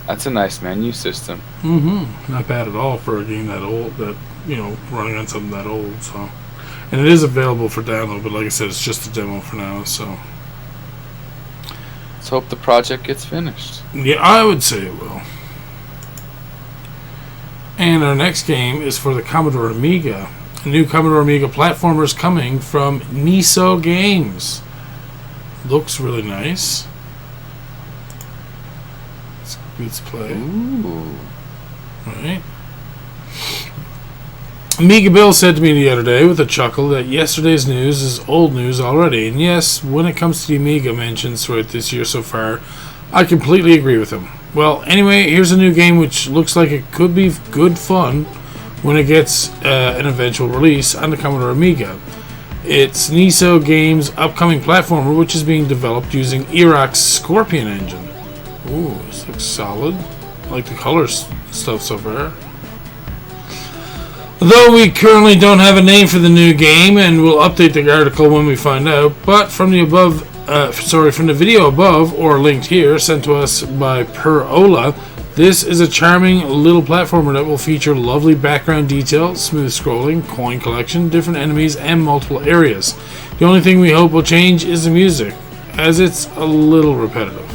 That's a nice menu system. Not bad at all for a game that old, that, you know, running on something that old, so. And it is available for download, but like I said, it's just a demo for now, so. Let's hope the project gets finished. Yeah, I would say it will. And our next game is for the Commodore Amiga. A new Commodore Amiga platformer is coming from NEESO Games. Looks really nice. Let's play. Ooh. Right. Amiga Bill said to me the other day with a chuckle that yesterday's news is old news already. And yes, when it comes to the Amiga mentions throughout this year so far, I completely agree with him. Well, anyway, here's a new game which looks like it could be good fun when it gets an eventual release on the Commodore Amiga. It's NEESO Games' upcoming platformer, which is being developed using Iraq's Scorpion engine. Ooh, this looks solid. I like the color stuff so far. Though we currently don't have a name for the new game, and we'll update the article when we find out, but from the video above, or linked here, sent to us by Per-Ola, this is a charming little platformer that will feature lovely background detail, smooth scrolling, coin collection, different enemies, and multiple areas. The only thing we hope will change is the music, as it's a little repetitive.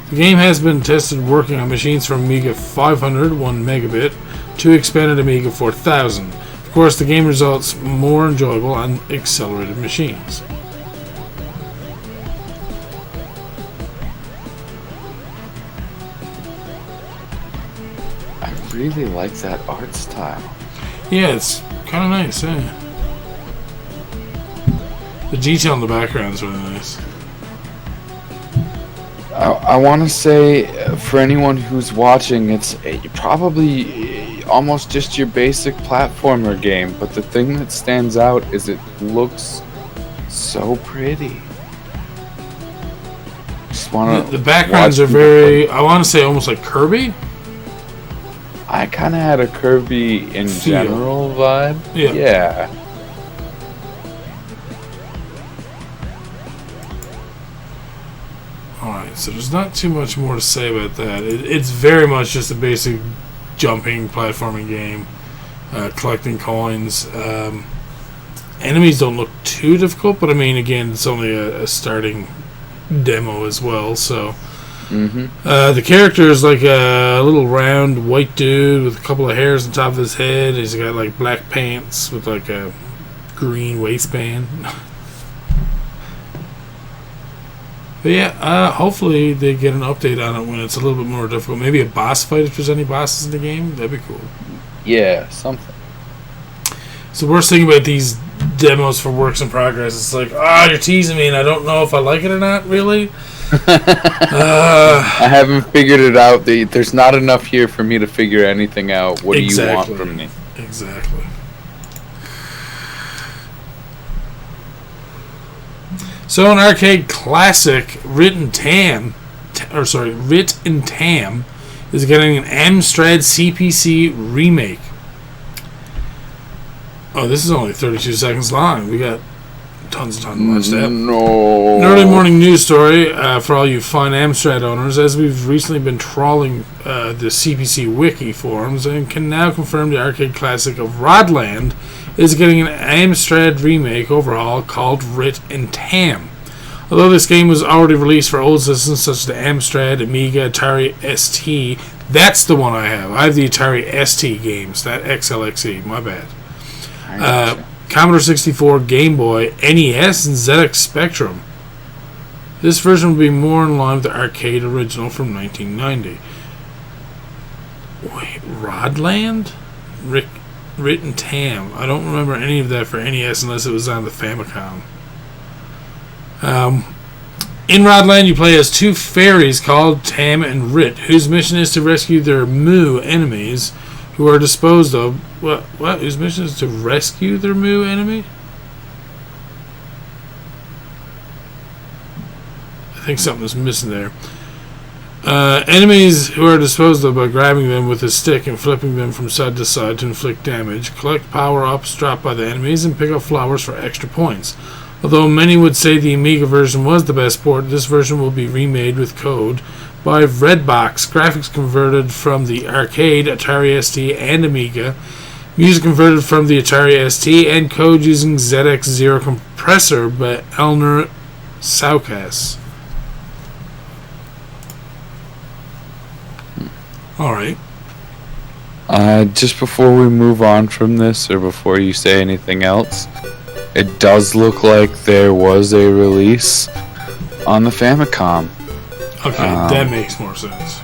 The game has been tested working on machines from Amiga 500, 1 megabit, to expanded Amiga 4000. Of course, the game results more enjoyable on accelerated machines. I really like that art style. Yeah, it's kind of nice, eh? The detail in the background is really nice. I want to say, for anyone who's watching, it's probably almost just your basic platformer game, but the thing that stands out is it looks so pretty. Just want to. The backgrounds are very, I want to say, almost like Kirby. I kind of had a Kirby in general vibe. Yeah. Alright, so there's not too much more to say about that. It's very much just a basic jumping, platforming game. Collecting coins. Enemies don't look too difficult, but I mean, again, it's only a starting demo as well, so... the character is like a little round white dude with a couple of hairs on top of his head. He's got like black pants with like a green waistband. But yeah, hopefully they get an update on it when it's a little bit more difficult. Maybe a boss fight if there's any bosses in the game. That'd be cool. Yeah, something. So the worst thing about these demos for works in progress, it's like, you're teasing me and I don't know if I like it or not, really? I haven't figured it out. There's not enough here for me to figure anything out. What do you want from me? Exactly. So an arcade classic, Rit and Tam is getting an Amstrad CPC remake. Oh, this is only 32 seconds long. We got tons of time to watch that. No. An early morning news story for all you fine Amstrad owners, as we've recently been trawling the CPC wiki forums and can now confirm the arcade classic of Rodland is getting an Amstrad remake overhaul called Rit and Tam. Although this game was already released for old systems such as the Amstrad, Amiga, Atari ST, that's the one I have. I have the Atari ST games, that XLXE, my bad. Commodore 64, Game Boy, NES, and ZX Spectrum. This version will be more in line with the arcade original from 1990. Wait, Rodland? Rit and Tam. I don't remember any of that for NES unless it was on the Famicom. In Rodland, you play as two fairies called Tam and Rit, whose mission is to rescue their Moo enemies, who are disposed of. What? Whose mission is to rescue their Moo enemy? I think something is missing there. Enemies who are disposed of by grabbing them with a stick and flipping them from side to side to inflict damage. Collect power-ups dropped by the enemies and pick up flowers for extra points. Although many would say the Amiga version was the best port, this version will be remade with code by Redbox, graphics converted from the arcade, Atari ST, and Amiga, music converted from the Atari ST, and code using ZX Zero Compressor by Elner Saukas. Alright. Just before we move on from this, or before you say anything else, it does look like there was a release on the Famicom. Okay, that makes more sense.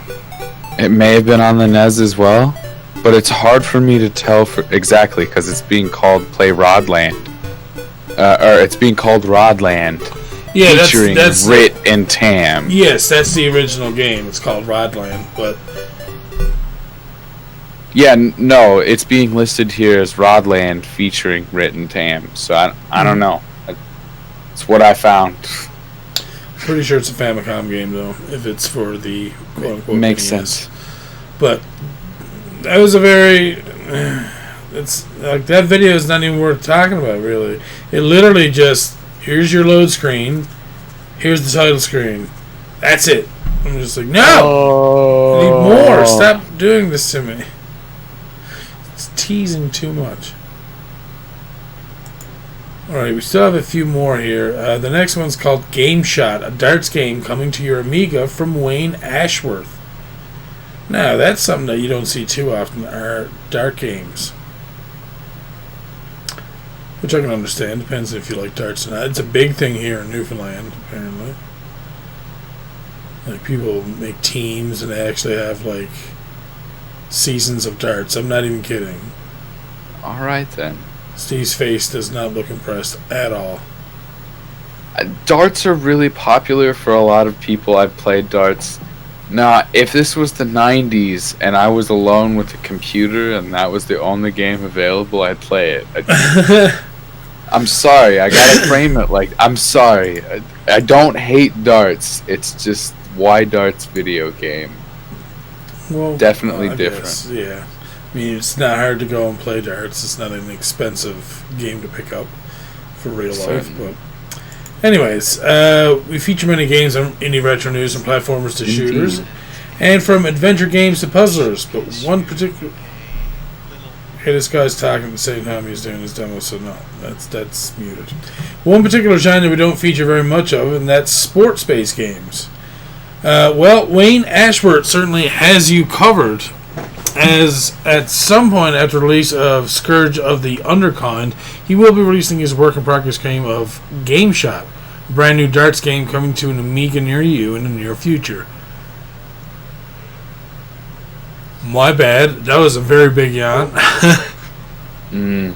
It may have been on the NES as well, but it's hard for me to tell for exactly because it's being called Play Rodland, or it's being called Rodland. Yeah, featuring that's Rit and Tam. Yes, that's the original game. It's called Rodland, but yeah, no, it's being listed here as Rodland featuring Rit and Tam. So I don't know. It's what I found. Pretty sure it's a Famicom game though, if it's for the quote-unquote makes NES. sense. But that was a very it's like that video is not even worth talking about really. It literally just here's your load screen, here's the title screen. That's it. I'm just like, no! I need more. Stop doing this to me. It's teasing too much. Alright, we still have a few more here. The next one's called Game Shot, a darts game coming to your Amiga from Wayne Ashworth. Now, that's something that you don't see too often, are dart games. Which I can understand, depends if you like darts or not. It's a big thing here in Newfoundland, apparently. Like, people make teams and they actually have, like, seasons of darts. I'm not even kidding. Alright then. Steve's face does not look impressed at all. Darts are really popular for a lot of people. I've played darts. Now, if this was the 90s and I was alone with a computer and that was the only game available, I'd play it. I'm sorry, I gotta frame it like, I'm sorry. I don't hate darts. It's just, why darts video game? Well, definitely I different. guess, yeah. I mean, it's not hard to go and play darts. It's not an expensive game to pick up for real life. But anyways, we feature many games on indie retro news, from platformers to shooters, and from adventure games to puzzlers. But one particular... Hey, this guy's talking at the same time he's doing his demo, so no, that's muted. One particular genre we don't feature very much of, and that's sports-based games. Well, Wayne Ashworth certainly has you covered, as at some point after the release of Scourge of the Underkind, he will be releasing his work-in-progress game of Game Shot, a brand new darts game coming to an Amiga near you in the near future. My bad, that was a very big yawn. Maybe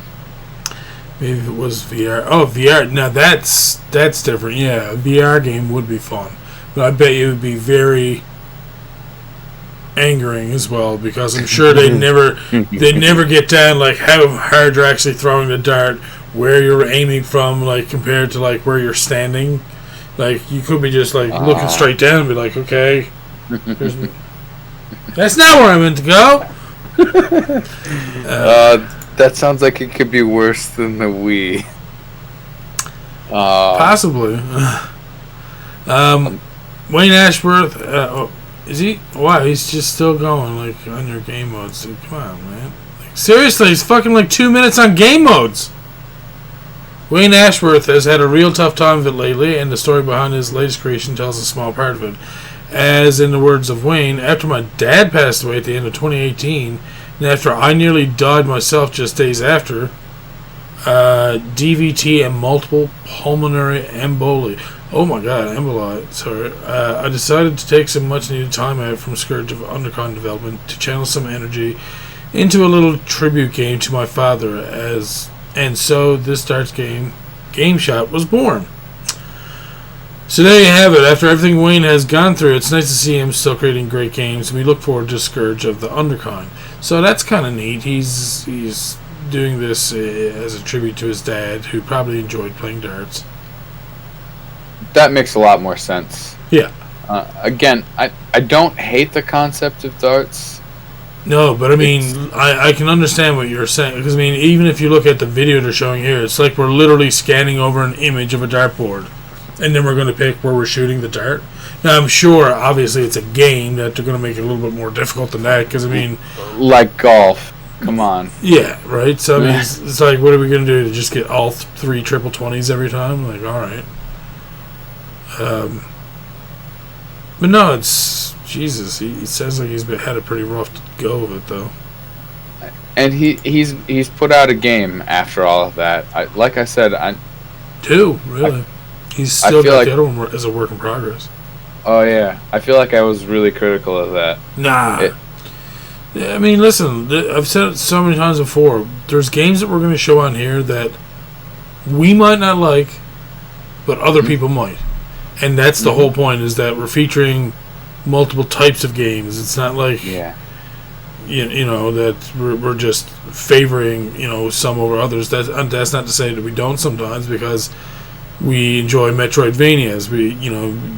if it was VR. Oh, VR, now that's different, yeah, a VR game would be fun. But I bet you it would be very angering as well, because I'm sure they'd never get down like how hard you're actually throwing the dart, where you're aiming from, like compared to like where you're standing. Like you could be just like looking straight down and be like, okay, that's not where I meant to go. That sounds like it could be worse than the Wii. Possibly. Wayne Ashworth, is he? Wow, he's just still going, like, on your game modes. Dude, come on, man. Like, seriously, he's fucking, like, 2 minutes on game modes. Wayne Ashworth has had a real tough time of it lately, and the story behind his latest creation tells a small part of it. As in the words of Wayne, after my dad passed away at the end of 2018, and after I nearly died myself just days after, DVT and multiple pulmonary emboli. Oh my god, emboli. Sorry. I decided to take some much needed time out from Scourge of Undercon development to channel some energy into a little tribute game to my father, and so this Darts Game Shot was born. So there you have it. After everything Wayne has gone through, it's nice to see him still creating great games, and we look forward to Scourge of the Undercon. So that's kind of neat. He's doing this as a tribute to his dad, who probably enjoyed playing darts. That makes a lot more sense. Yeah. Again, I don't hate the concept of darts. No, but I mean, I can understand what you're saying. Because, I mean, even if you look at the video they're showing here, it's like we're literally scanning over an image of a dartboard. And then we're going to pick where we're shooting the dart. Now, I'm sure, obviously, it's a game that they're going to make it a little bit more difficult than that. Because, I mean... Like golf. Come on. Yeah, right? So, I mean, it's like, what are we going to do? To just get all 3 triple 20s every time? Like, alright. But no, it's... Jesus, he sounds like he's had a pretty rough go of it, though. And he's put out a game after all of that. Like I said... 2, really. He's still got the other one as a work in progress. Oh, yeah. I feel like I was really critical of that. Nah. I mean, listen, I've said it so many times before. There's games that we're going to show on here that we might not like, but other people might. And that's the whole point, is that we're featuring multiple types of games. It's not like, you know, that we're just favoring, you know, some over others. That's not to say that we don't sometimes, because we enjoy Metroidvanias.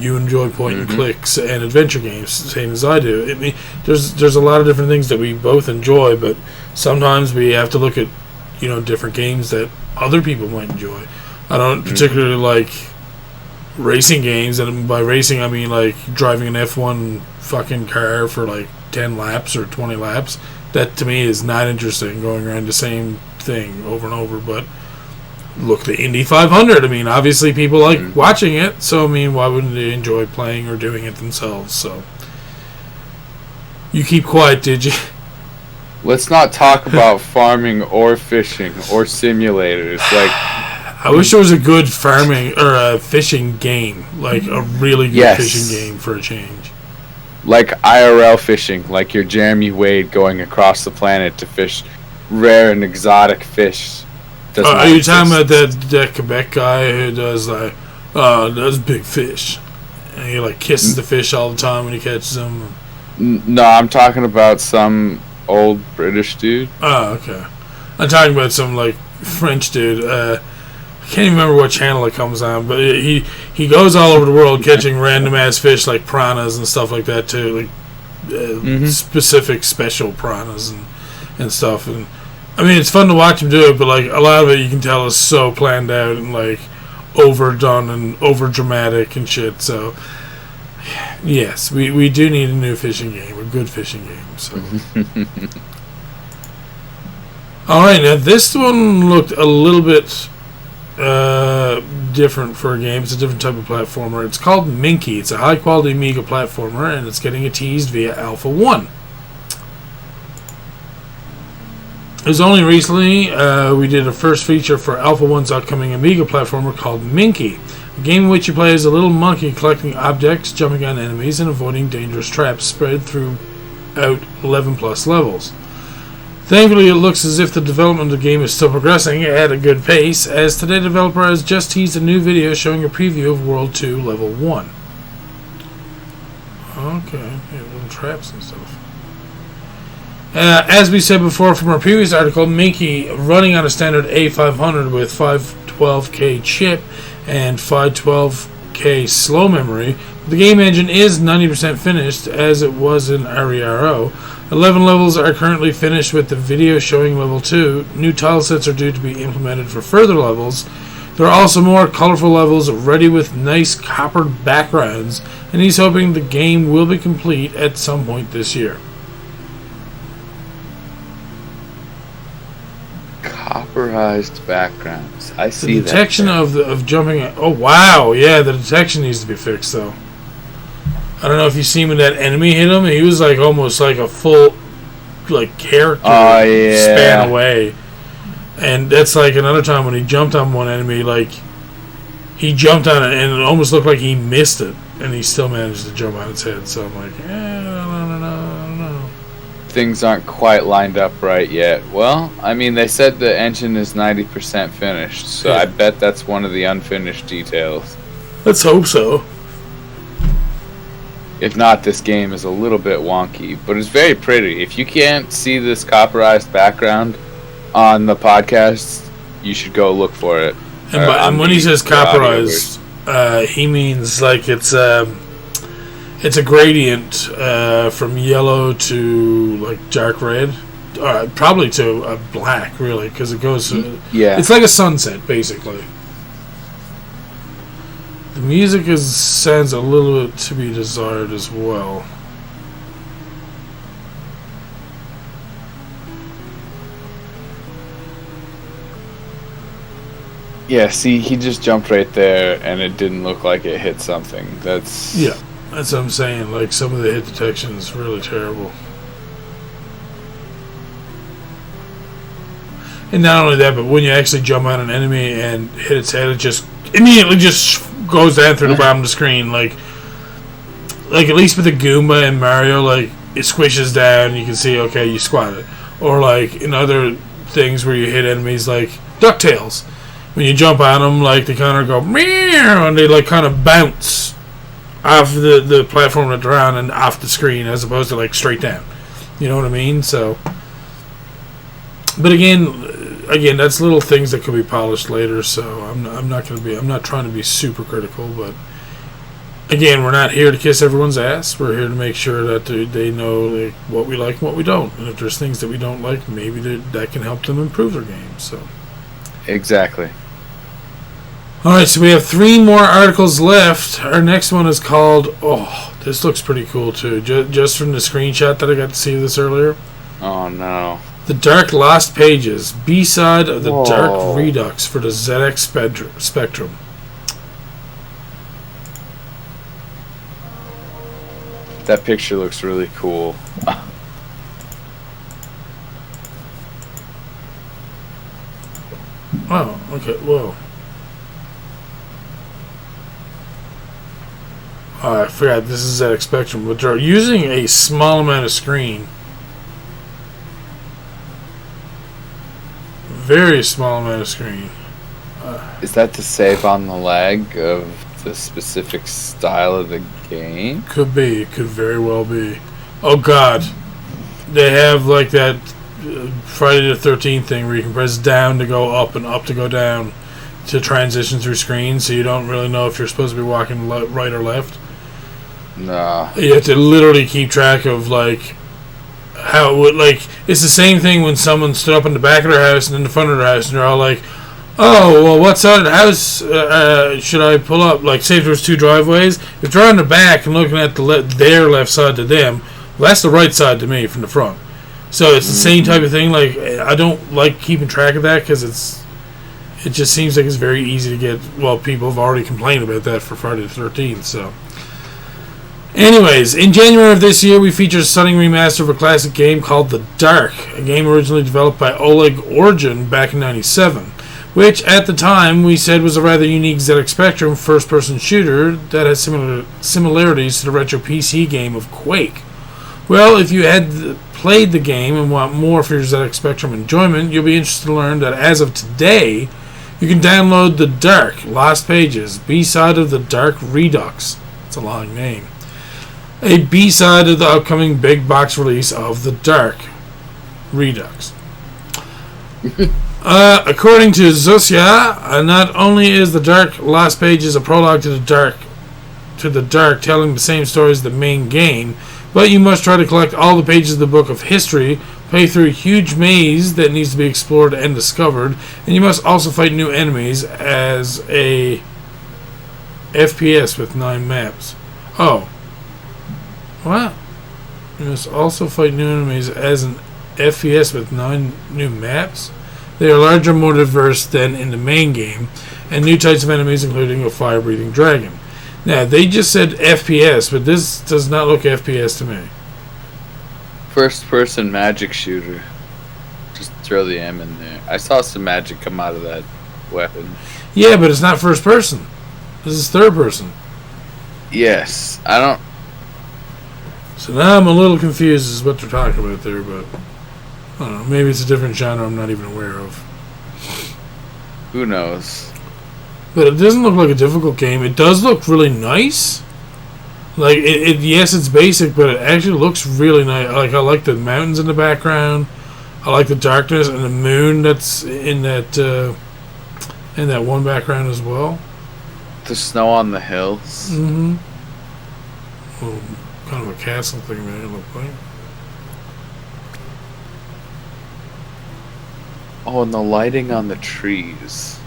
You enjoy point and clicks and adventure games, same as I do. I mean, there's a lot of different things that we both enjoy, but sometimes we have to look at, you know, different games that other people might enjoy. I don't particularly like racing games, and by racing I mean like driving an F1 fucking car for like 10 laps or 20 laps. That to me is not interesting, going around the same thing over and over. But look, the Indy 500, I mean, obviously people like watching it, so I mean, why wouldn't they enjoy playing or doing it themselves? So you keep quiet, did you? Let's not talk about farming or fishing or simulators. Like, I wish there was a good farming or a fishing game, like a really good fishing game for a change. Like IRL fishing, like your Jeremy Wade going across the planet to fish rare and exotic fish. Are you talking about that Quebec guy who does like, does big fish, and he like kisses the fish all the time when he catches them? No, I'm talking about some old British dude. Oh, okay. I'm talking about some like French dude. I can't even remember what channel it comes on, but he goes all over the world catching random ass fish like piranhas and stuff like that too, like specific special piranhas and stuff. And I mean, it's fun to watch him do it, but like a lot of it you can tell is so planned out and like overdone and over dramatic and shit. So yes, we do need a new fishing game, a good fishing game. So all right, now this one looked a little bit different for a game. It's a different type of platformer. It's called Minkey. It's a high quality Amiga platformer, and it's getting a teased via Alpha 1. It was only recently we did a first feature for Alpha 1's upcoming Amiga platformer called Minkey, a game in which you play as a little monkey collecting objects, jumping on enemies, and avoiding dangerous traps spread throughout 11 plus levels. Thankfully, it looks as if the development of the game is still progressing at a good pace, as today the developer has just teased a new video showing a preview of World 2 Level 1. Okay, yeah, little traps and stuff. As we said before from our previous article, Minkey running on a standard A500 with 512K chip and 512K slow memory. The game engine is 90% finished, as it was in RERO. 11 levels are currently finished with the video showing level 2. New tile sets are due to be implemented for further levels. There are also more colorful levels ready with nice coppered backgrounds, and he's hoping the game will be complete at some point this year. Copperized backgrounds. I see the that. detection of jumping. Oh wow, yeah, the detection needs to be fixed though. I don't know if you seen when that enemy hit him. He was like almost like a full character span away, and that's like another time when he jumped on one enemy. Like he jumped on it and it almost looked like he missed it, and he still managed to jump on its head. So I'm like, I don't know. Things aren't quite lined up right yet. Well, I mean, they said the engine is 90% finished, so yeah. I bet that's one of the unfinished details. Let's hope so. If not, this game is a little bit wonky, but it's very pretty. If you can't see this copperized background on the podcast, you should go look for it. And when he says copperized, he means like it's a gradient from yellow to like dark red, probably to black, really, because it goes. It's like a sunset, basically. The music sounds a little bit to be desired as well. Yeah, see, he just jumped right there, and it didn't look like it hit something. That's what I'm saying. Like, some of the hit detection is really terrible. And not only that, but when you actually jump on an enemy and hit its head, it just immediately just goes down through the bottom of the screen. Like at least with the Goomba and Mario, like, it squishes down, you can see, okay, you squat it. Or like in other things where you hit enemies like DuckTales. When you jump on them, like, they kind of go meow, and they like kind of bounce off the platform that they're on and off the screen, as opposed to like straight down. You know what I mean? So, but again, that's little things that could be polished later. So I'm not trying to be super critical, but again, we're not here to kiss everyone's ass. We're here to make sure that they know like what we like and what we don't, and if there's things that we don't like, maybe that can help them improve their game. So exactly. All right, so we have 3 more articles left. Our next one is called, this looks pretty cool too, just from the screenshot that I got to see this earlier. Oh no. The Dark Lost Pages, B-side of the Dark Redux for the ZX Spectrum. That picture looks really cool. Oh, okay, whoa. I forgot this is ZX Spectrum, but they're using a small amount of screen. Very small amount of screen. Is that to save on the lag of the specific style of the game? Could be. It could very well be. Oh god. They have like that Friday the 13th thing where you can press down to go up and up to go down to transition through screens, so you don't really know if you're supposed to be walking right or left. Nah. You have to literally keep track of like how it would, like, it's the same thing when someone stood up in the back of their house and in the front of their house, and they're all like, oh, well, what side of the house should I pull up? Like, say if there's 2 driveways, if they're on the back and looking at their left side to them, well, that's the right side to me from the front. So it's the same type of thing. Like, I don't like keeping track of that because it just seems like it's very easy to get. Well, people have already complained about that for Friday the 13th. So, anyways, in January of this year, we featured a stunning remaster of a classic game called The Dark, a game originally developed by Oleg Origin back in '97. Which, at the time, we said was a rather unique ZX Spectrum first-person shooter that has similarities to the retro PC game of Quake. Well, if you had played the game and want more for your ZX Spectrum enjoyment, you'll be interested to learn that as of today, you can download The Dark Lost Pages, B-side of the Dark Redux. It's a long name. A B-side of the upcoming big box release of The Dark Redux. According to Zosia, not only is The Dark Lost Pages a prologue to the Dark, telling the same story as the main game, but you must try to collect all the pages of the Book of History, Play through a huge maze that needs to be explored and discovered, and you must also fight new enemies as a FPS with 9 maps. Oh. What? You must also fight new enemies as an FPS with 9 new maps? They are larger, more diverse than in the main game, and new types of enemies, including a fire-breathing dragon. Now, they just said FPS, but this does not look FPS to me. First-person magic shooter. Just throw the M in there. I saw some magic come out of that weapon. Yeah, but it's not first-person. This is third-person. Yes, I don't... So now I'm a little confused as to what they're talking about there, but I don't know. Maybe it's a different genre I'm not even aware of. Who knows? But it doesn't look like a difficult game. It does look really nice. Like, yes, it's basic, but it actually looks really nice. Like, I like the mountains in the background. I like the darkness and the moon that's in that one background as well. The snow on the hills. Mm-hmm. Well, kind of a castle thing there, it looked like. Oh, and the lighting on the trees.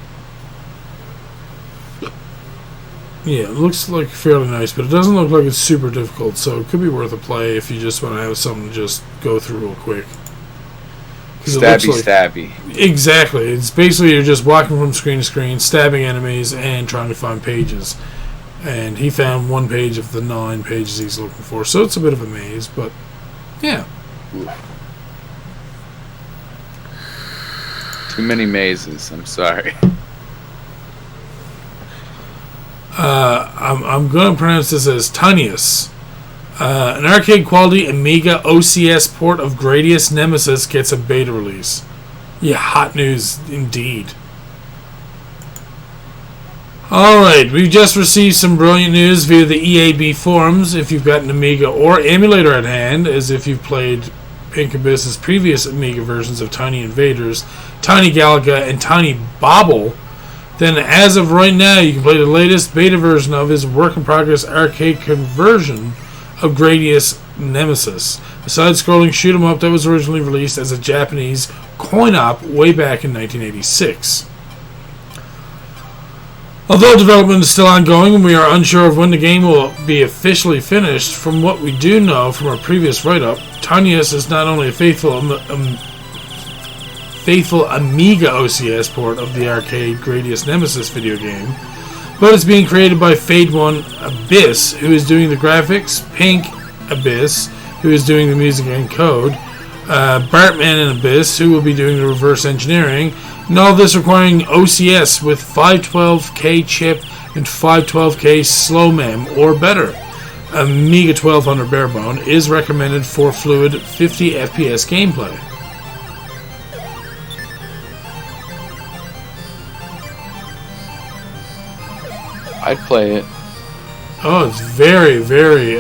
Yeah, it looks like fairly nice, but it doesn't look like it's super difficult, so it could be worth a play if you just want to have something to just go through real quick. Stabby. Exactly. It's basically you're just walking from screen to screen, stabbing enemies, and trying to find pages. And he found one page of the 9 pages he's looking for, so it's a bit of a maze, but yeah. Too many mazes, I'm sorry. I'm going to pronounce this as Tinyus. An arcade-quality Amiga OCS port of Gradius Nemesis gets a beta release. Yeah, hot news indeed. Alright, we've just received some brilliant news via the EAB forums. If you've got an Amiga or emulator at hand, as if you've played Pink Abyss's previous Amiga versions of Tiny Invaders, Tiny Galaga, and Tiny Bobble, then as of right now, you can play the latest beta version of his work-in-progress arcade conversion of Gradius Nemesis, a side-scrolling shoot-'em-up that was originally released as a Japanese coin-op way back in 1986. Although development is still ongoing and we are unsure of when the game will be officially finished, from what we do know from our previous write-up, Tinyus is not only a faithful Amiga OCS port of the arcade Gradius Nemesis video game, but it's being created by Fade One Abyss, who is doing the graphics, Pink Abyss, who is doing the music and code, Bartman and Abyss, who will be doing the reverse engineering, and all this requiring OCS with 512K chip and 512K slow mem or better. Amiga 1200 barebone is recommended for fluid 50 FPS gameplay. I'd play it. Oh, it's very, very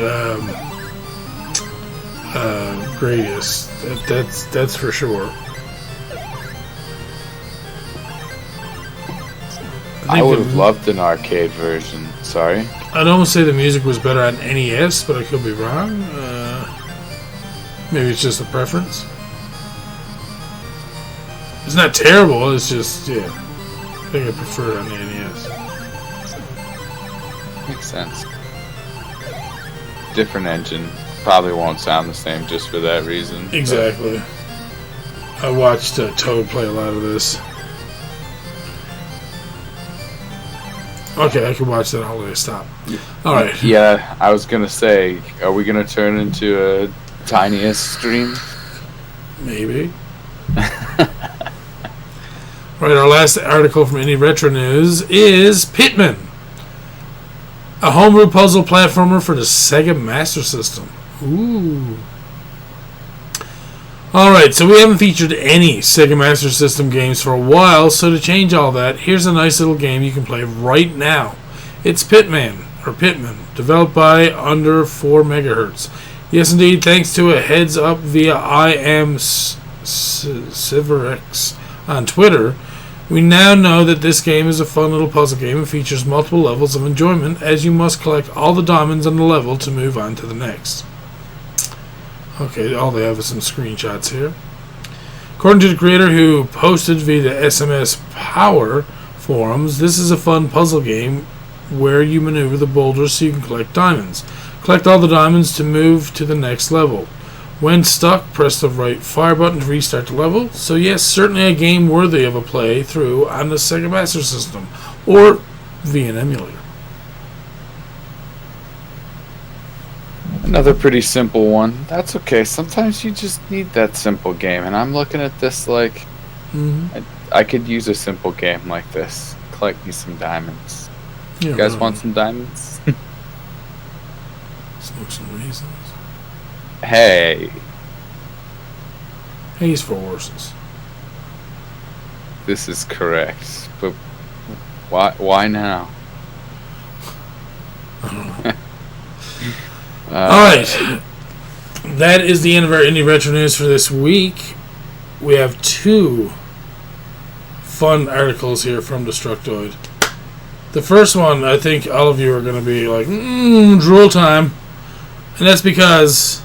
Gradius. That's for sure. I would have loved an arcade version. Sorry. I'd almost say the music was better on NES, but I could be wrong. Maybe it's just a preference. It's not terrible. It's just, yeah. I think I prefer it on the NES. Makes sense. Different engine. Probably won't sound the same just for that reason. Exactly. I watched Toad play a lot of this. Okay, I can watch that all the way. Stop. Alright. Yeah, I was going to say, are we going to turn into a Tinyus stream? Maybe. Right, our last article from Indie Retro News is Pitman, a homebrew puzzle platformer for the Sega Master System. Ooh. Alright, so we haven't featured any Sega Master System games for a while, so to change all that, here's a nice little game you can play right now. It's Pitman, developed by Under 4 MHz. Yes, indeed, thanks to a heads up via IamSiverX on Twitter, we now know that this game is a fun little puzzle game and features multiple levels of enjoyment, as you must collect all the diamonds on the level to move on to the next. Okay, all they have is some screenshots here. According to the creator who posted via the SMS Power forums, this is a fun puzzle game where you maneuver the boulders so you can collect diamonds. Collect all the diamonds to move to the next level. When stuck, press the right fire button to restart the level. So yes, certainly a game worthy of a play through on the Sega Master System or via an emulator. Another pretty simple one. That's okay. Sometimes you just need that simple game, and I'm looking at this like I could use a simple game like this. Collect me some diamonds. Yeah, You guys really. want some diamonds? Smoke some raisins. Hey, Hay's for horses. this is correct. But why now? Alright. That is the end of our Indie Retro News for this week. We have two fun articles here from Destructoid. The first one, I think all of you are going to be like, drool time. And that's because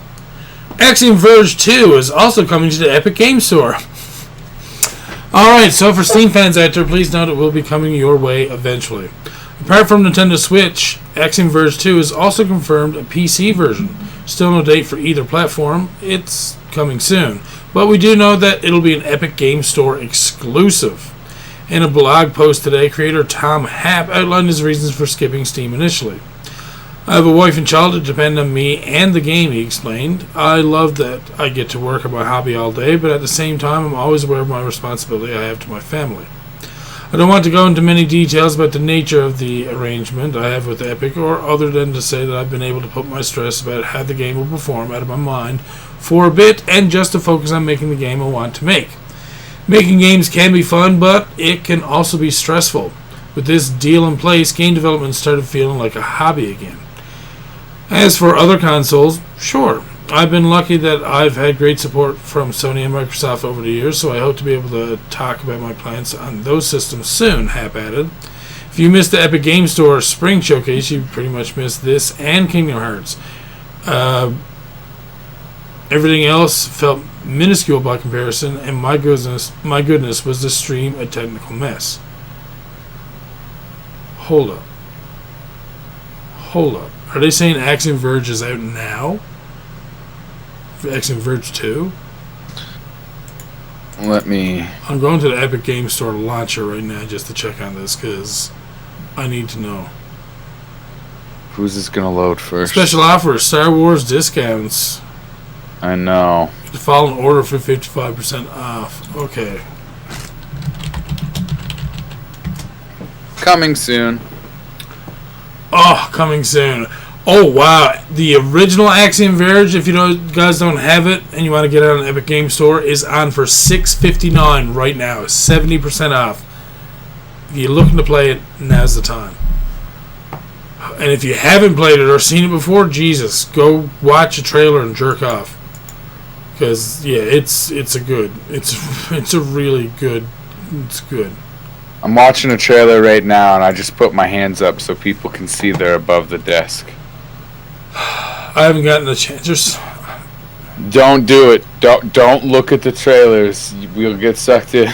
Axiom Verge 2 is also coming to the Epic Game Store. Alright, so for Steam fans out there, please note it will be coming your way eventually. Apart from Nintendo Switch, Axiom Verge 2 is also confirmed a PC version. Still no date for either platform. It's coming soon. But we do know that it'll be an Epic Game Store exclusive. In a blog post today, creator Tom Happ outlined his reasons for skipping Steam initially. I have a wife and child that depend on me and the game, he explained. I love that I get to work on my hobby all day, but at the same time, I'm always aware of my responsibility I have to my family. I don't want to go into many details about the nature of the arrangement I have with Epic, or other than to say that I've been able to put my stress about how the game will perform out of my mind for a bit, and just to focus on making the game I want to make. Making games can be fun, but it can also be stressful. With this deal in place, game development started feeling like a hobby again. As for other consoles, sure. I've been lucky that I've had great support from Sony and Microsoft over the years, so I hope to be able to talk about my plans on those systems soon, Hap added. If you missed the Epic Game Store Spring Showcase, you pretty much missed this and Kingdom Hearts. Everything else felt minuscule by comparison, and my goodness, was the stream a technical mess. Hold up. Are they saying Axiom Verge is out now? Axiom Verge 2? Let me... I'm going to the Epic Game Store launcher right now just to check on this, because I need to know. Who's this gonna load first? Special offer, Star Wars discounts. I know. The following order for 55% off. Okay. Coming soon. Oh, coming soon. Oh, wow. The original Axiom Verge, if you guys don't have it and you want to get it on the Epic Game Store, is on for $6.59 right now. 70% off. If you're looking to play it, now's the time. And if you haven't played it or seen it before, Jesus, go watch a trailer and jerk off. Because, yeah, it's a really good. It's good. I'm watching a trailer right now, and I just put my hands up so people can see they're above the desk. I haven't gotten a chance. Don't do it. Don't look at the trailers. We'll get sucked in.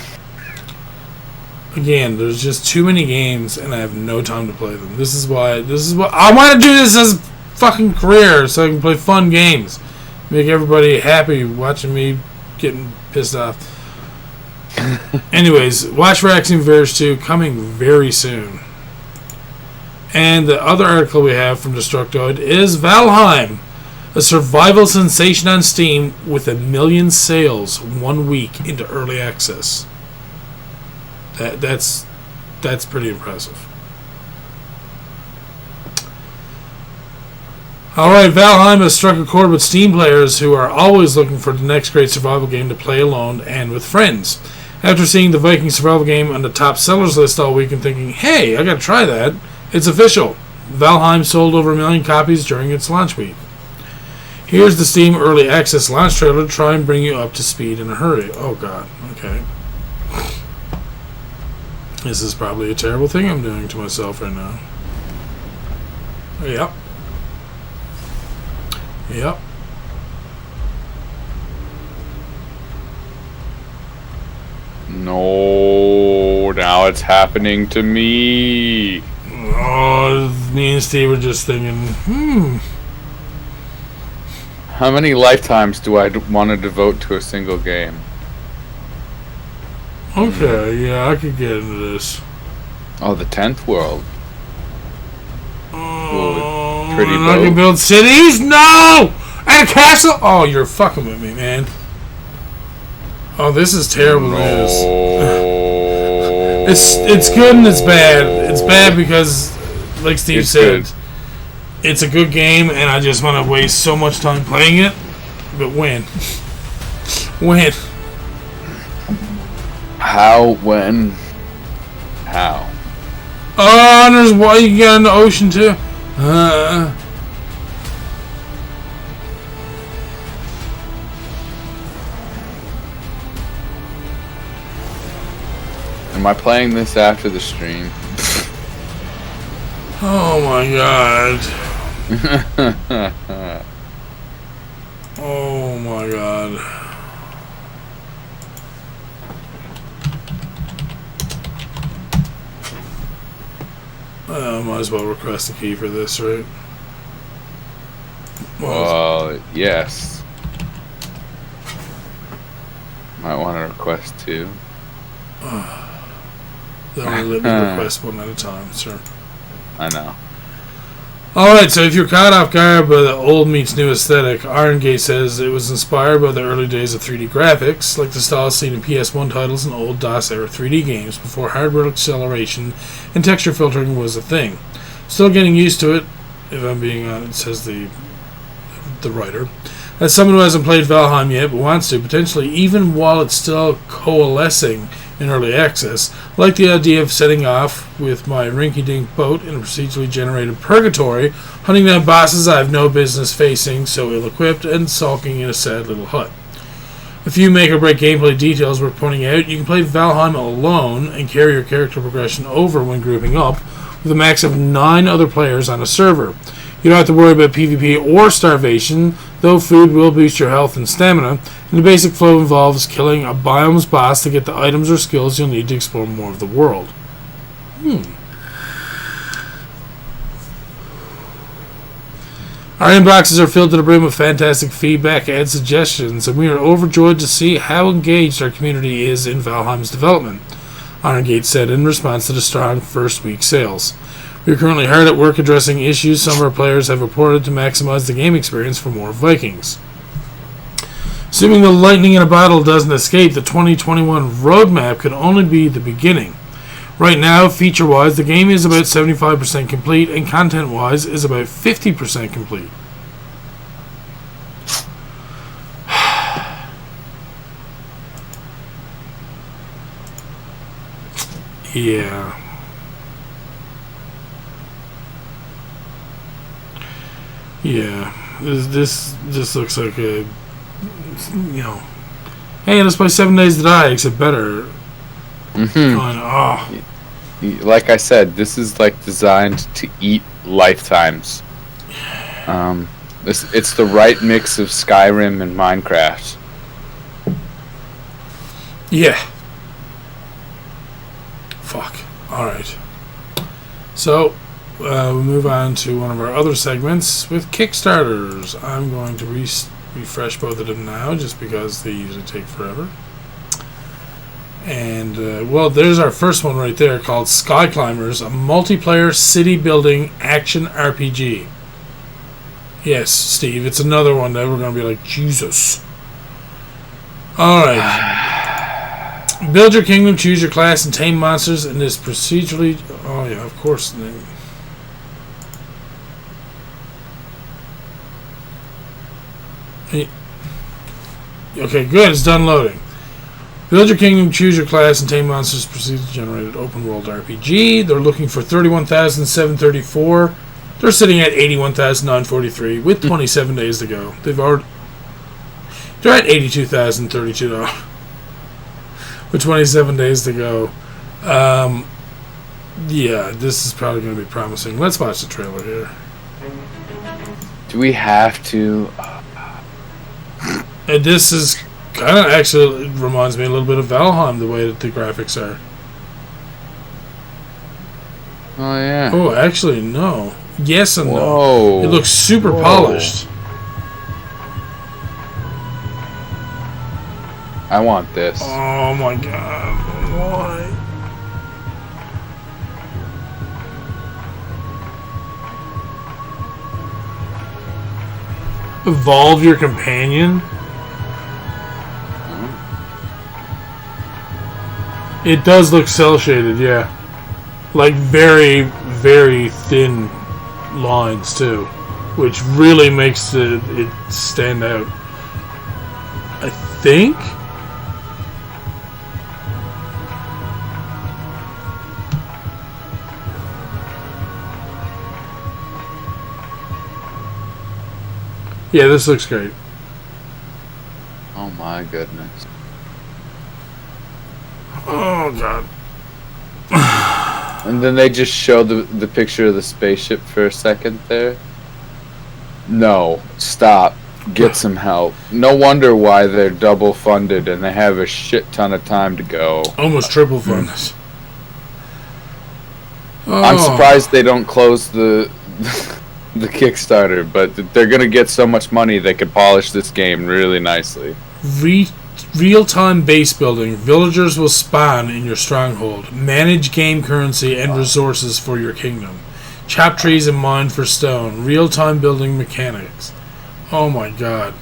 Again, there's just too many games, and I have no time to play them. This is what I want to do. This as a fucking career, so I can play fun games, make everybody happy watching me getting pissed off. Anyways, watch for Axiom Verge 2 coming very soon. And the other article we have from Destructoid is Valheim, a survival sensation on Steam with 1 million sales 1 week into early access. That's pretty impressive. Alright, Valheim has struck a chord with Steam players who are always looking for the next great survival game to play alone and with friends. After seeing the Viking survival game on the top sellers list all week and thinking, hey, I gotta try that, it's official. Valheim sold over 1 million copies during its launch week. Here's the Steam Early Access launch trailer to try and bring you up to speed in a hurry. Oh god, okay. This is probably a terrible thing I'm doing to myself right now. Yep. No, now it's happening to me. Oh, me and Steve were just thinking, How many lifetimes do I want to devote to a single game? Okay, yeah, I could get into this. Oh, the 10th world. Pretty and I boat. can build cities? No! And a castle? Oh, you're fucking with me, man. Oh, this is terrible news. It's good and it's bad. It's bad because, like Steve said, good. It's a good game and I just want to waste so much time playing it. But when? When? How? When? How? Oh, and there's why you can get in the ocean too. Am I playing this after the stream? Oh my god. Oh my god. Might as well request a key for this, right? Well, yes. Might want to request two. They only let me request one at a time, sir. I know. Alright, so if you're caught off guard by the old meets new aesthetic, Irongate says it was inspired by the early days of 3D graphics, like the style seen in PS1 titles and old DOS-era 3D games before hardware acceleration and texture filtering was a thing. Still getting used to it, if I'm being honest, says the writer. As someone who hasn't played Valheim yet, but wants to, potentially, even while it's still coalescing in early access, I like the idea of setting off with my rinky-dink boat in a procedurally generated purgatory, hunting down bosses I have no business facing, so ill-equipped, and sulking in a sad little hut. A few make-or-break gameplay details worth pointing out. You can play Valheim alone and carry your character progression over when grouping up, with a max of 9 other players on a server. You don't have to worry about PvP or starvation, though food will boost your health and stamina, and the basic flow involves killing a biome's boss to get the items or skills you'll need to explore more of the world. Our inboxes are filled to the brim with fantastic feedback and suggestions, and we are overjoyed to see how engaged our community is in Valheim's development, Irongate said in response to the strong first week sales. We are currently hard at work addressing issues some of our players have reported to maximize the game experience for more Vikings. Assuming the lightning in a bottle doesn't escape, the 2021 roadmap could only be the beginning. Right now, feature-wise, the game is about 75% complete, and content-wise is about 50% complete. Yeah. Yeah. This looks like a, hey, let's play 7 Days to Die, except better. Like I said, this is like designed to eat lifetimes. It's the right mix of Skyrim and Minecraft. Yeah. Fuck. Alright. So, we move on to one of our other segments with Kickstarters. I'm going to refresh both of them now, just because they usually take forever. And, well, there's our first one right there called Skyclimbers, a multiplayer city-building action RPG. Yes, Steve, it's another one that we're going to be like, Jesus. Alright. Build your kingdom, choose your class, and tame monsters in this procedurally... Oh, yeah, of course. Okay, good, it's done loading. Build your kingdom, choose your class, and tame monsters. Procedurally generated open world RPG. They're looking for 31,734. They're sitting at 81,943 with 27 days to go. They're at 82,032 though, with 27 days to go. Yeah, this is probably going to be promising. Let's watch the trailer here. Do we have to? And this is kind of actually reminds me a little bit of Valheim, the way that the graphics are. Oh, yeah. Oh, actually, no. Yes and Whoa. no. It looks super polished. I want this. Oh my god. Why? Evolve your companion? It does look cel-shaded, yeah. Like very, very thin lines too, which really makes it stand out. I think? Yeah, this looks great. Oh my goodness. Oh god. And then they just show the picture of the spaceship for a second there. No, stop. Get some help. No wonder why they're double funded and they have a shit ton of time to go. Almost triple funded. I'm surprised they don't close the Kickstarter, but they're gonna get so much money they could polish this game really nicely. Real-time base building. Villagers will spawn in your stronghold. Manage game currency and resources for your kingdom. Chop trees and mine for stone. Real-time building mechanics. Oh my god.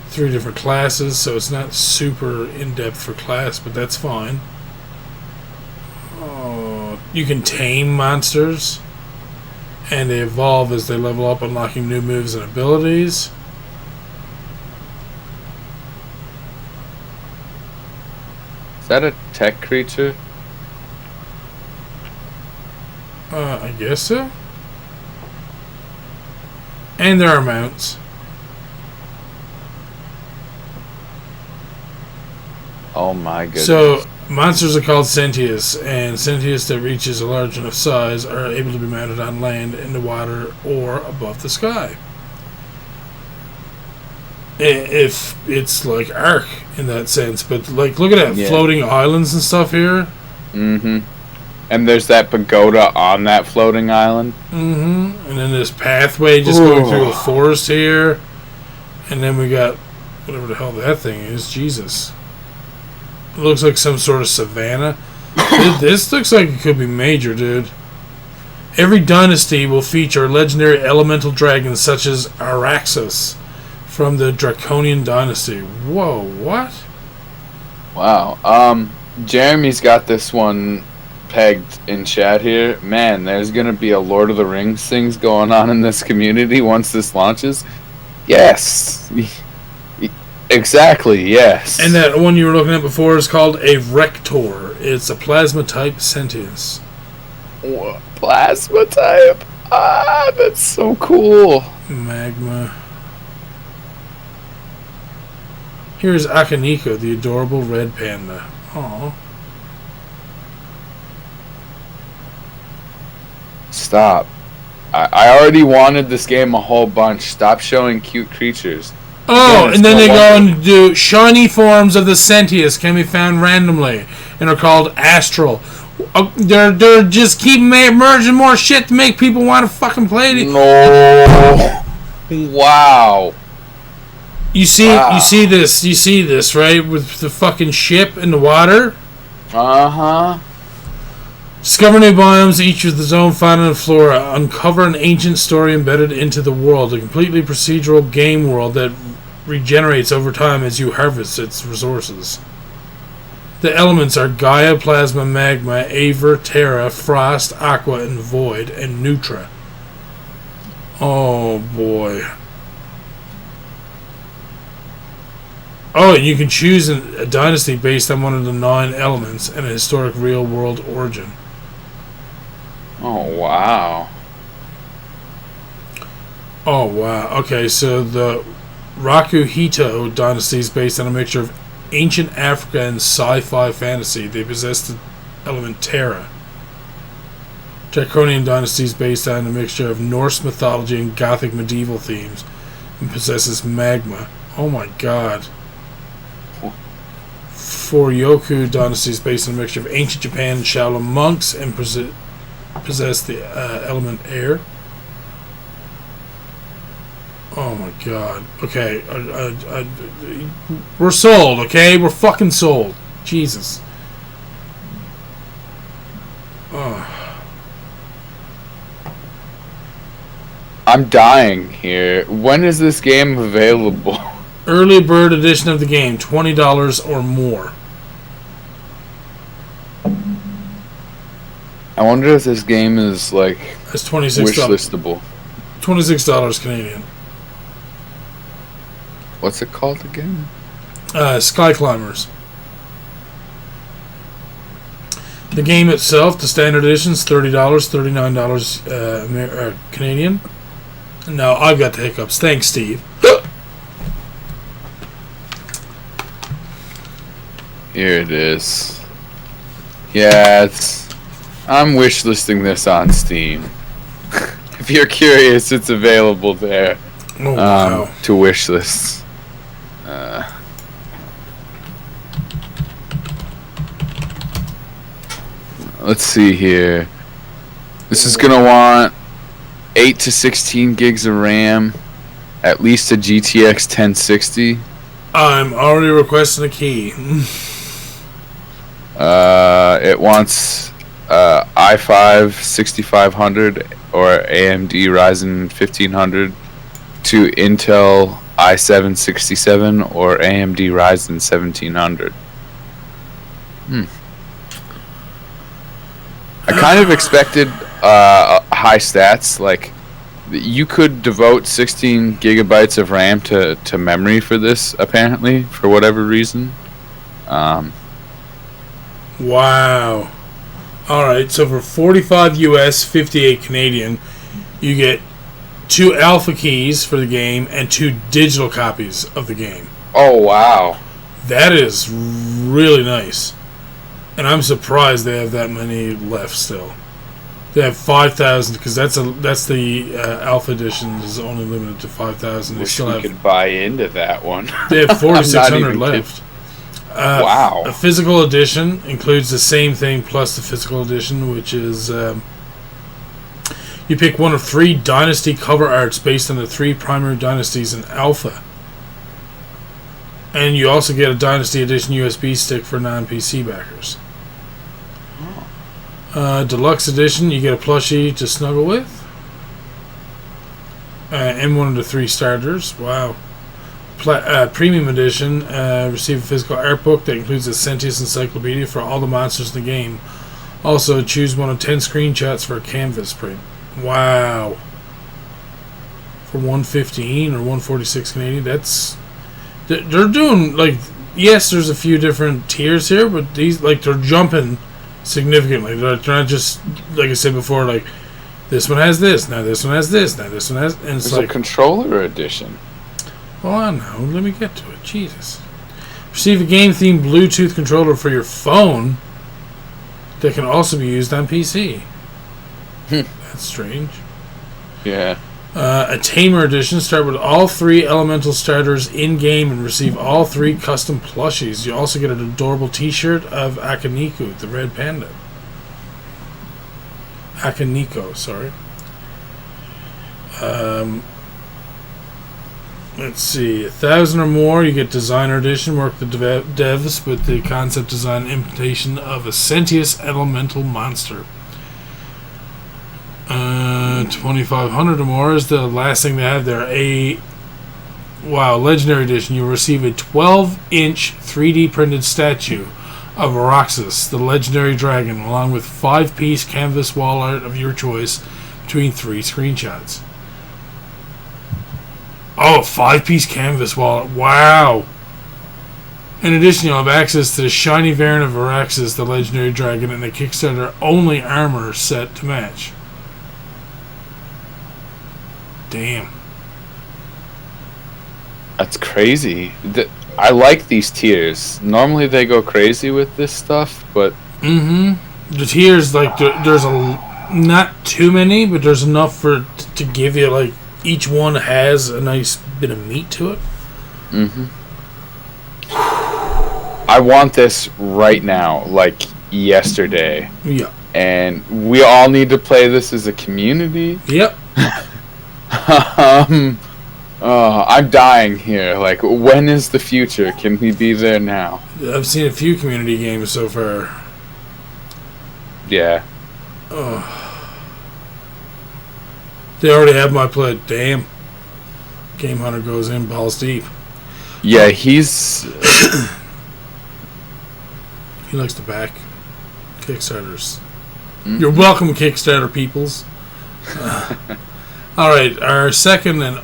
3 different classes, so it's not super in-depth for class, but that's fine. Oh, you can tame monsters, and they evolve as they level up, unlocking new moves and abilities. Is that a tech creature? I guess so. And there are mounts. Oh my goodness. So, monsters are called Sentius, and Sentius that reaches a large enough size are able to be mounted on land, in the water, or above the sky. If it's like Ark in that sense, but like, look at that, yeah. Floating islands and stuff here. Mm-hmm. And there's that pagoda on that floating island. Mm-hmm. And then this pathway just going through a forest here. And then we got whatever the hell that thing is. Jesus. It looks like some sort of savanna. This looks like it could be major, dude. Every dynasty will feature legendary elemental dragons such as Araxos from the Draconian dynasty. Whoa, what? Wow. Jeremy's got this one pegged in chat here. Man, there's gonna be a Lord of the Rings things going on in this community once this launches. Yes. Exactly, yes. And that one you were looking at before is called a Rector. It's a plasma type sentience. What? Plasma type? Ah, that's so cool. Magma. Here's Akaniko, the adorable red panda. Aww. Stop. I already wanted this game a whole bunch. Stop showing cute creatures. Oh, Again, and then no they go wonder. and do shiny forms of the Sentius can be found randomly and are called astral. They're just keep merging more shit to make people want to fucking play it. No. Wow. You see this, right? With the fucking ship in the water. Uh-huh. Discover new biomes, each with its own fauna and flora. Uncover an ancient story embedded into the world. A completely procedural game world that regenerates over time as you harvest its resources. The elements are Gaia, Plasma, Magma, Aver, Terra, Frost, Aqua, and Void, and Nutra. Oh boy. Oh, and you can choose a dynasty based on one of the 9 elements and a historic real-world origin. Oh, wow. Oh, wow. Okay, so the Rakuhito dynasty is based on a mixture of ancient Africa and sci-fi fantasy. They possess the element Terra. Draconian dynasty is based on a mixture of Norse mythology and Gothic medieval themes. and possesses magma. Oh my god. 4 Yoku dynasties based on a mixture of ancient Japan and Shaolin monks and possess the element air. Oh my god. Okay. We're sold, okay? We're fucking sold. Jesus. Oh. I'm dying here. When is this game available? Early bird edition of the game, $20 or more. I wonder if this game is like That's $26. wish listable. $26 Canadian. What's it called again? Skyclimbers. The game itself, the standard edition, is $30, $39 Canadian. Now I've got the hiccups. Thanks, Steve. Here it is. Yeah, I'm wishlisting this on Steam. If you're curious, it's available there. Oh, wow. To wishlist. Let's see here. This is gonna want 8 to 16 gigs of RAM, at least a GTX 1060. I'm already requesting a key. It wants i5 6500 or AMD Ryzen 1500 to Intel i7 67 or AMD Ryzen 1700. I kind of expected high stats. Like, you could devote 16 gigabytes of RAM to memory for this, apparently, for whatever reason. Wow. Alright, so for 45 US, 58 Canadian, you get 2 alpha keys for the game and 2 digital copies of the game. Oh, wow. That is really nice. And I'm surprised they have that many left still. They have 5,000 because that's the alpha edition is only limited to 5,000. They Wish still we have could buy into that one. They have 4,600 left. Wow. A physical edition includes the same thing plus the physical edition, which is you pick one of 3 Dynasty cover arts based on the 3 primary dynasties in Alpha. And you also get a Dynasty Edition USB stick for non-PC backers. Deluxe Edition, you get a plushie to snuggle with. And one of the 3 starters. Wow. Premium Edition, receive a physical art book that includes a Sentius encyclopedia for all the monsters in the game. Also, choose one of 10 screenshots for a canvas print. Wow. For $115 or $146 Canadian, that's... They're doing, like... Yes, there's a few different tiers here, but these, like, they're jumping significantly. They're not just, like I said before, like, this one has this, now this one has this, now this one has... And it's There's like, a controller edition. Hold on now, let me get to it. Jesus. Receive a game-themed Bluetooth controller for your phone that can also be used on PC. That's strange. Yeah. A Tamer Edition. Start with all 3 elemental starters in-game and receive all 3 custom plushies. You also get an adorable t-shirt of Akaniku, the red panda. Akaniko, sorry. Let's see, 1,000 or more, you get Designer Edition. Work the devs with the concept design and implementation of a Sentius elemental monster. 2,500 or more is the last thing they have there. Legendary Edition. You'll receive a 12-inch 3D printed statue of Roxas, the legendary dragon, along with 5-piece canvas wall art of your choice between 3 screenshots. Oh, 5-piece canvas wallet. Wow. In addition, you'll have access to the shiny variant of Araxis, the legendary dragon, and the Kickstarter only armor set to match. Damn. That's crazy. I like these tiers. Normally they go crazy with this stuff, but... The tiers, like, there's not too many, but there's enough to give you, like, each one has a nice bit of meat to it. Mm-hmm. I want this right now, like yesterday. Yeah. And we all need to play this as a community. Yep. I'm dying here. Like, when is the future? Can we be there now? I've seen a few community games so far. Yeah. They already have my play. Damn. Game Hunter goes in balls deep. Yeah, he's... He likes to back Kickstarters. Mm-hmm. You're welcome, Kickstarter peoples. Alright, our second and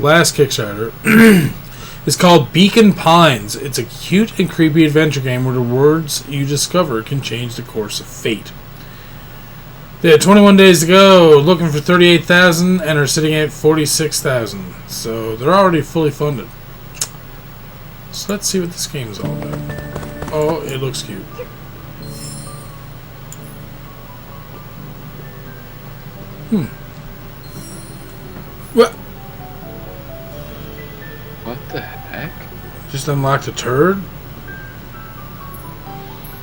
last Kickstarter is called Beacon Pines. It's a cute and creepy adventure game where the words you discover can change the course of fate. They had 21 days to go, looking for 38,000 and are sitting at 46,000. So they're already fully funded. So let's see what this game is all about. Oh, it looks cute. What the heck? Just unlocked a turd?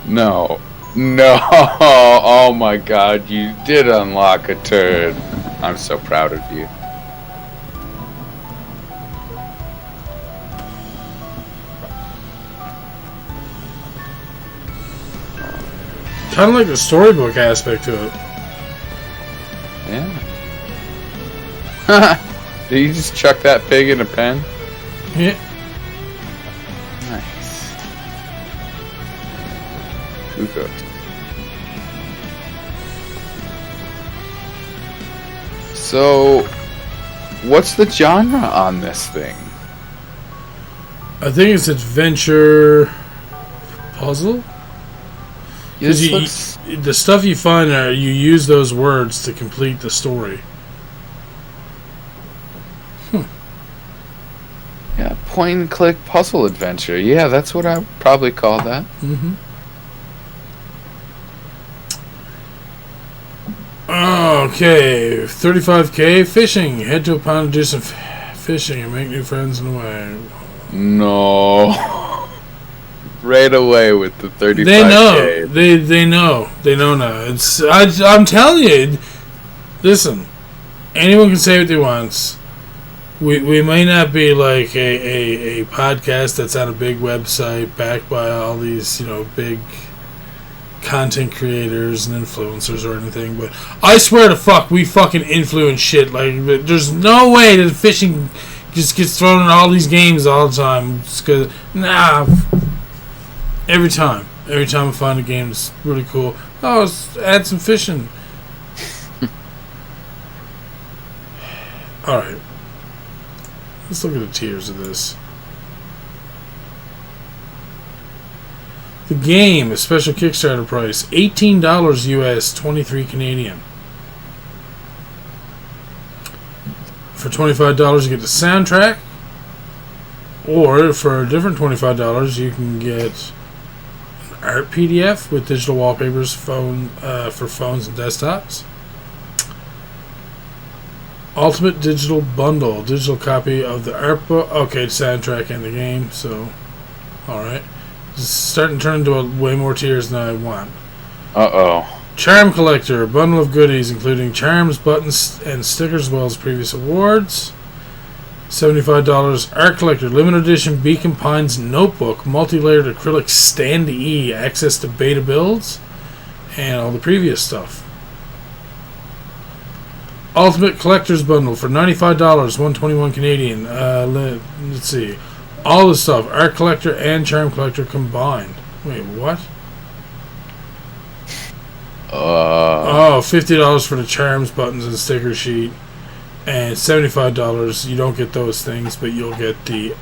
No. Oh my god, you did unlock a turd. I'm so proud of you. Kind of like the storybook aspect to it. Yeah. Did you just chuck that pig in a pen? Yeah. Nice. Who goes? So, what's the genre on this thing? I think it's adventure puzzle. Because the stuff you find there, you use those words to complete the story. Yeah, point-and-click puzzle adventure. Yeah, that's what I would probably call that. Mm-hmm. Okay, 35K fishing. Head to a pond to do some fishing and make new friends on the way. No. Right away with the 35K. They know. They know. They know now. I'm telling you. Listen, anyone can say what they want. We may not be like a podcast that's on a big website backed by all these, big content creators and influencers or anything, but I swear to fuck, we fucking influence shit. Like, there's no way that fishing just gets thrown in all these games all the time. Every time I find a game that's really cool, let's add some fishing. Alright. Let's look at the tiers of this. The game, a special Kickstarter price, $18 US, 23 Canadian. For $25 you get the soundtrack, or for a different $25 you can get an art PDF with digital wallpapers for phones and desktops. Ultimate Digital Bundle, digital copy of the art book. Okay, soundtrack and the game, so alright. It's starting to turn into way more tiers than I want. Uh-oh. Charm Collector, bundle of goodies including charms, buttons, and stickers as well as previous awards. $75. Art Collector, limited edition Beacon Pines notebook, multi-layered acrylic standee, access to beta builds, and all the previous stuff. Ultimate Collector's Bundle for $95, $121 Canadian. Let's see. All the stuff, Art Collector and Charm Collector combined. Wait, what? $50 for the charms, buttons, and sticker sheet, and $75. You don't get those things, but you'll get the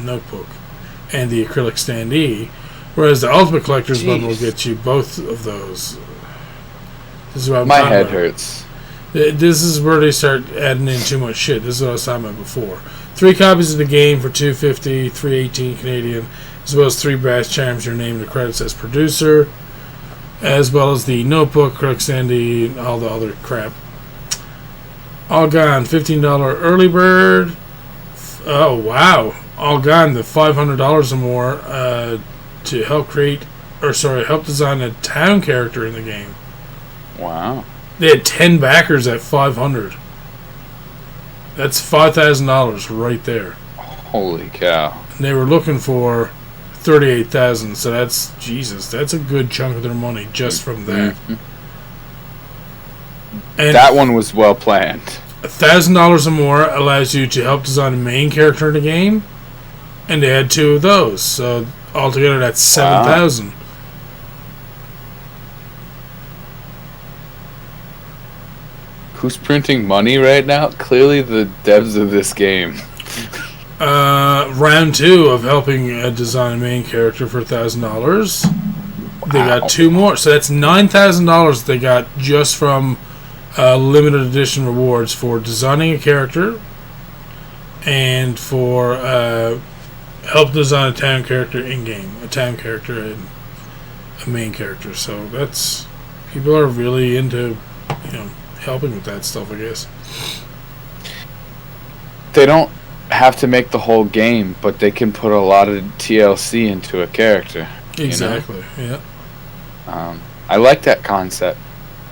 notebook and the acrylic standee. Whereas the Ultimate Collector's Bundle will get you both of those. This is what my head hurts. This is where they start adding in too much shit. This is what I was talking about before. 3 copies of the game for $250, $318 Canadian, as well as 3 brass charms. Your name and the credits as producer, as well as the notebook, acrylic standee, and all the other crap. All gone. $15 early bird. Oh, wow. All gone. The $500 or more to help help design a town character in the game. Wow. They had 10 backers at $500. That's $5,000 right there. Holy cow. And they were looking for $38,000, so that's a good chunk of their money just from that. Mm-hmm. And that one was well planned. $1,000 or more allows you to help design a main character in the game, and they had 2 of those, so altogether that's $7,000. Who's printing money right now? Clearly the devs of this game. Round 2 of helping design a main character for $1,000. They got 2 more, so that's $9,000 they got just from limited edition rewards for designing a character and for help design a town character in game, a town character and a main character. So that's, people are really into, helping with that stuff, I guess. They don't have to make the whole game, but they can put a lot of TLC into a character. Exactly. Yeah. I like that concept,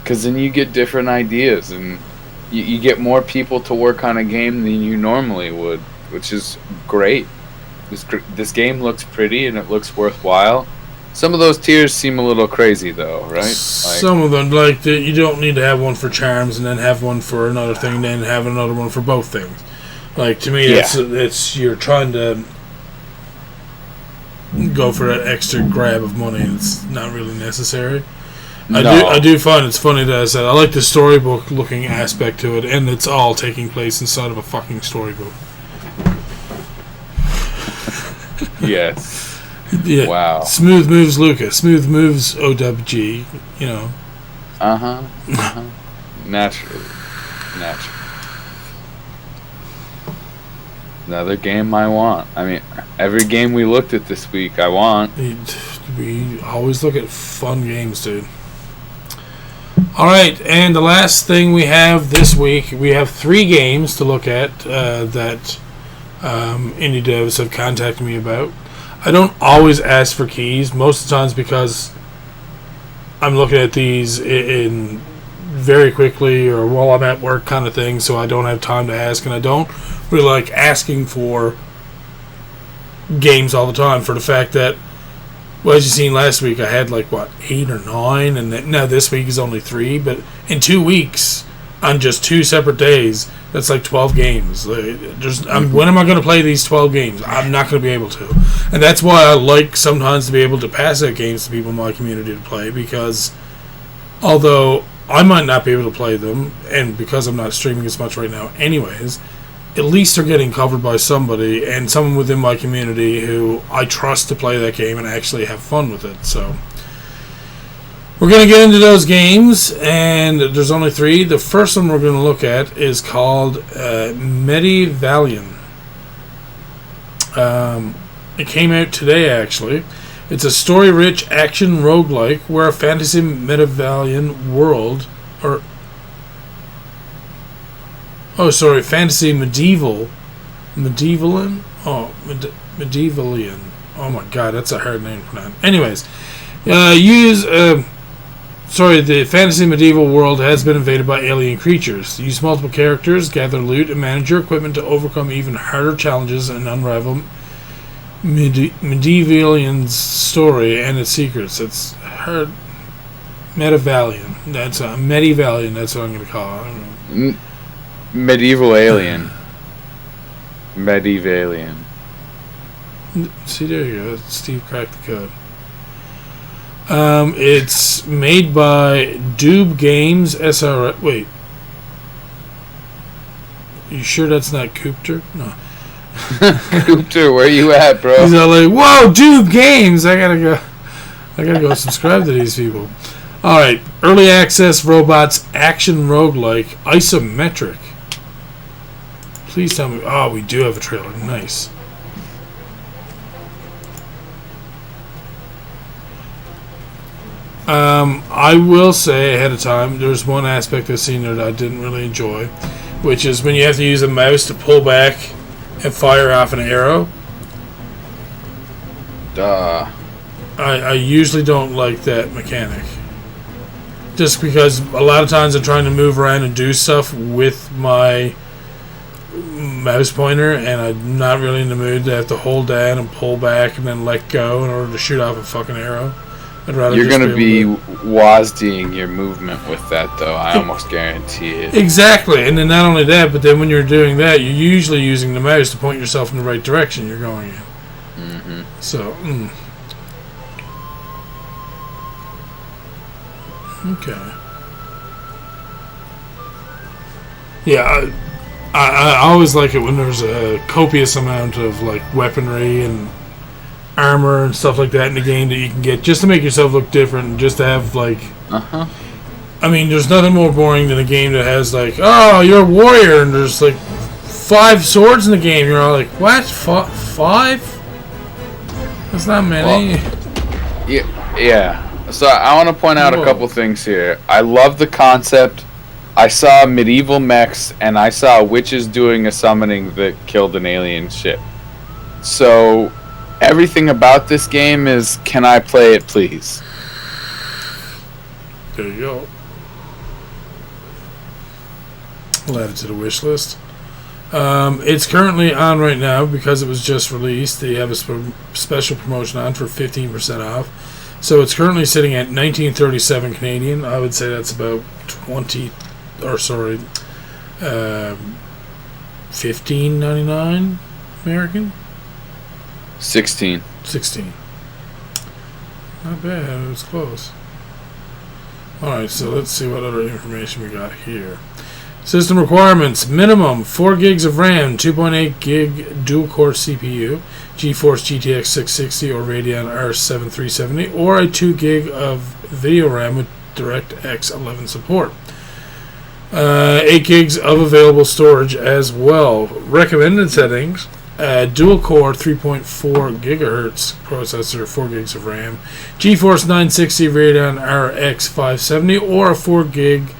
because then you get different ideas and you get more people to work on a game than you normally would, which is great. This game looks pretty and it looks worthwhile. Some of those tiers seem a little crazy, though, right? Some of them, you don't need to have one for charms and then have one for another thing, and then have another one for both things. To me, it's you're trying to go for that extra grab of money, and it's not really necessary. No. I do find it's funny that I said I like the storybook looking aspect to it, and it's all taking place inside of a fucking storybook. Yes. Yeah. Wow. Smooth moves Lucas. Smooth moves OWG. Naturally. Another game I want. I mean, every game we looked at this week, I want. We always look at fun games, dude. Alright, and the last thing we have this week, we have 3 games to look at that indie devs have contacted me about. I don't always ask for keys, most of the times because I'm looking at these in very quickly or while I'm at work kind of thing, so I don't have time to ask, and I don't really like asking for games all the time for the fact that, well, as you seen last week, I had 8 or 9, and now this week is only 3, but in 2 weeks, on just 2 separate days, that's 12 games. When am I going to play these 12 games? I'm not going to be able to. And that's why I like sometimes to be able to pass out games to people in my community to play, because although I might not be able to play them, and because I'm not streaming as much right now anyways, at least they're getting covered by somebody, and someone within my community who I trust to play that game and actually have fun with it. So we're going to get into those games, and there's only 3. The first one we're going to look at is called Medievalien. It came out today, actually. It's a story-rich action roguelike where a fantasy Medievalien world, fantasy Medievalien? Medievalien. Oh my god, that's a hard name to pronounce. Anyways, the fantasy medieval world has been invaded by alien creatures. Use multiple characters, gather loot, and manage your equipment to overcome even harder challenges and unravel Medievalion's story and its secrets. It's hard. Medievalien. That's Medievalien. That's what I'm going to call it. Medieval alien. Medievalien. See, there you go. Steve cracked the code. It's made by Doob Games SR. Wait. You sure that's not Coopter? No. Coopter, where you at, bro? He's all like, whoa, Doob Games! I gotta go subscribe to these people. Alright. Early access robots action roguelike isometric. Please tell me. Oh, we do have a trailer. Nice. I will say ahead of time, there's one aspect I've seen that I didn't really enjoy. which is when you have to use a mouse to pull back and fire off an arrow. Duh. I usually don't like that mechanic. Just because a lot of times I'm trying to move around and do stuff with my mouse pointer, and I'm not really in the mood to have to hold down and pull back and then let go in order to shoot off a fucking arrow. I'd rather You're just going to be WASDing your movement with that, though. I almost guarantee it. Exactly, and then not only that, but then when you're doing that, you're usually using the mouse to point yourself in the right direction you're going in. Mm-hmm. So, okay. Yeah, I always like it when there's a copious amount of like weaponry and armor and stuff like that in the game that you can get just to make yourself look different and just to have like I mean, there's nothing more boring than a game that has like, oh, you're a warrior and there's like 5 swords in the game. You're all like, what? 5? That's not many. Well, yeah. So I want to point out a couple things here. I love the concept. I saw medieval mechs, and I saw witches doing a summoning that killed an alien ship. So everything about this game is, can I play it, please? There you go. I'll add it to the wish list. It's currently on right now because it was just released. They have a special promotion on for 15% off. So it's currently sitting at 1937 Canadian. I would say that's about $15.99 American. 16. Not bad. It was close. Alright, so let's see what other information we got here. System requirements: minimum 4 gigs of RAM, 2.8 gig dual-core CPU, GeForce GTX 660 or Radeon R7 370, or a 2 gig of video RAM with DirectX 11 support. 8 gigs of available storage as well. Recommended settings: dual-core 3.4 gigahertz processor, 4 gigs of RAM, GeForce 960 Radeon RX 570, or a 4 gig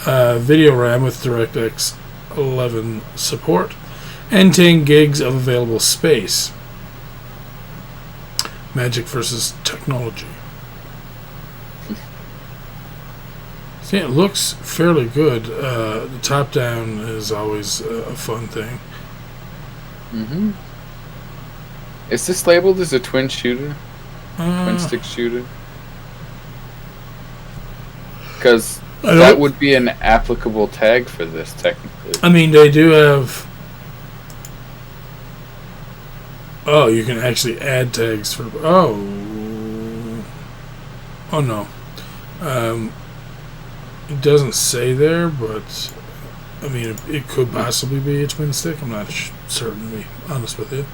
video RAM with DirectX 11 support, and 10 gigs of available space. Magic versus technology. See, it looks fairly good. The top down is always a fun thing. Mm-hmm. Is this labeled as a twin shooter? Twin stick shooter? Because that would be an applicable tag for this, technically. I mean, they do have... Oh, you can actually add tags for... Oh no. It doesn't say there, but... I mean, it could possibly be a twin stick. I'm not certain, to be honest with you.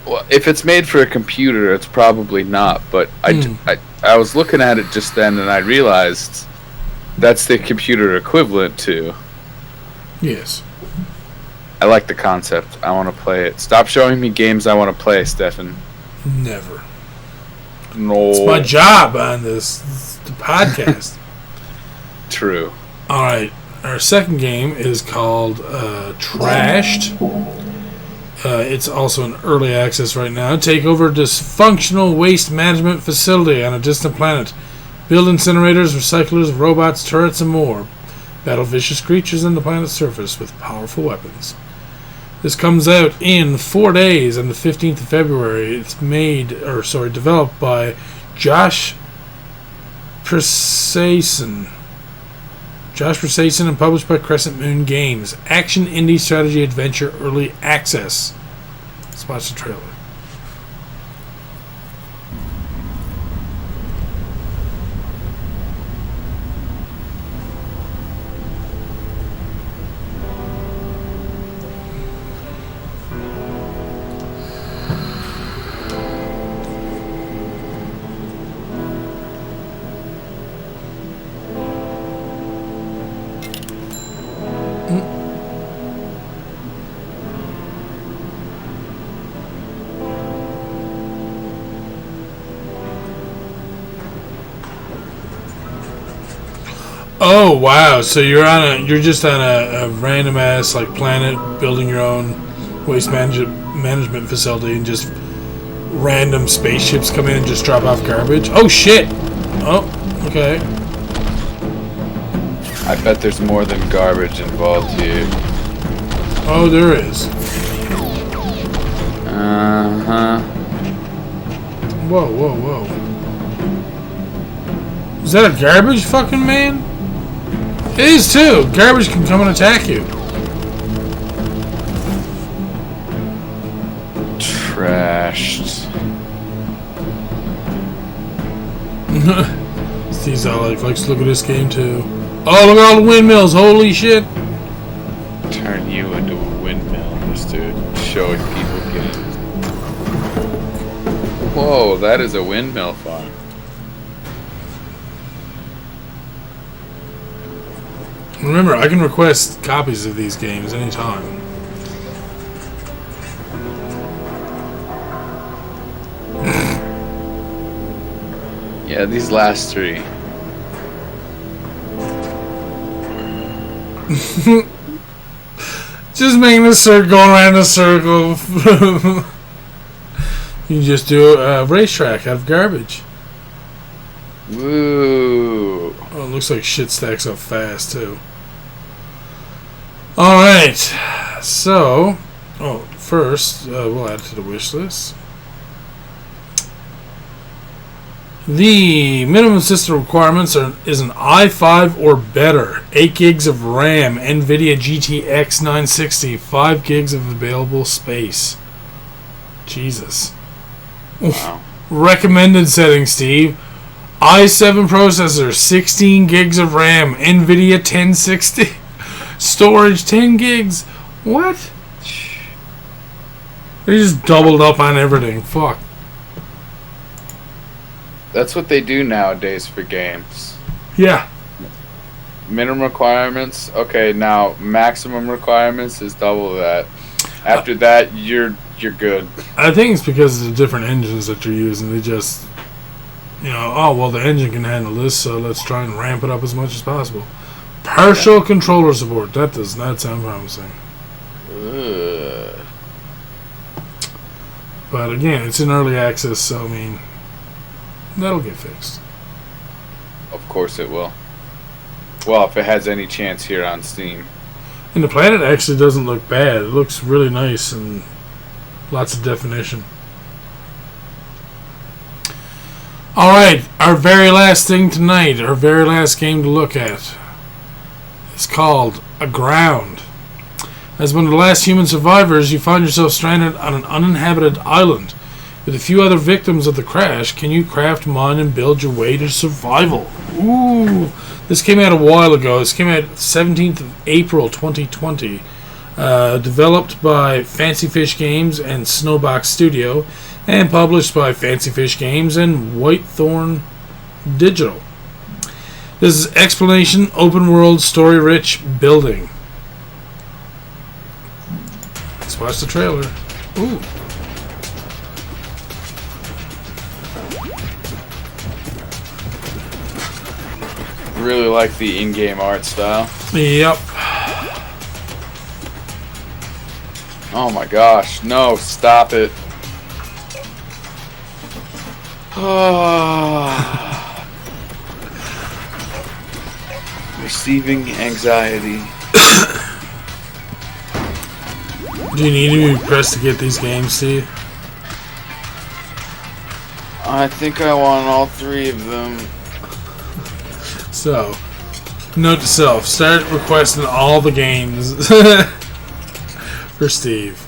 Well, if it's made for a computer, it's probably not. But I was looking at it just then, and I realized that's the computer equivalent to. Yes. I like the concept. I want to play it. Stop showing me games I want to play, Stefan. Never. No. It's my job on the podcast. True. All right. Our second game is called Trashed. It's also in early access right now. Take over a dysfunctional waste management facility on a distant planet. Build incinerators, recyclers, robots, turrets, and more. Battle vicious creatures on the planet's surface with powerful weapons. This comes out in 4 days on the 15th of February. It's developed by Josh Presason and published by Crescent Moon Games. Action indie strategy adventure early access. Let's watch the trailer. wow! So you're just on a random ass like planet, building your own waste management facility, and just random spaceships come in and just drop off garbage. Oh shit! Oh, okay. I bet there's more than garbage involved here. Oh, there is. Whoa, whoa, whoa. Is that a garbage fucking man? It is too. Garbage can come and attack you. Trashed. Steve's all like, let's look at this game too. Oh, look at all the windmills. Holy shit. Turn you into a windmill, just to show people games. Whoa, that is a windmill farm. Remember, I can request copies of these games anytime. Yeah, these last three. Just making the circle, going around the circle. You can just do a racetrack out of garbage. Woo! Oh, it looks like shit stacks up fast, too. Alright, so, first, we'll add it to the wish list. The minimum system requirements is an i5 or better, 8 gigs of RAM, NVIDIA GTX 960, 5 gigs of available space. Jesus. Wow. Recommended settings, Steve. i7 processor, 16 gigs of RAM, NVIDIA 1060, storage 10 gigs. What? They just doubled up on everything. Fuck. That's what they do nowadays for games. Yeah. Minimum requirements, okay, now maximum requirements is double that. After that, you're good. I think it's because of the different engines that you're using. They just, oh, well, the engine can handle this, so let's try and ramp it up as much as possible. Partial controller support. That does not sound promising. Ugh. But again, it's in early access, so I mean, that'll get fixed. Of course it will. Well, if it has any chance here on Steam. And the planet actually doesn't look bad. It looks really nice and lots of definition. Alright, our very last thing tonight, our very last game to look at, is called Aground. As one of the last human survivors, you find yourself stranded on an uninhabited island. With a few other victims of the crash, can you craft, mine, and build your way to survival? Ooh! This came out a while ago. This came out 17th of April 2020. Developed by Fancy Fish Games and Snowbox Studio, and published by Fancy Fish Games and Whitethorn Digital. This is explanation, open world, story-rich building. Let's watch the trailer. Ooh. Really like the in-game art style. Yep. Oh my gosh, no, stop it. Receiving anxiety. Do you need to be pressed to get these games, Steve? I think I want all three of them. So, note to self, start requesting all the games for Steve.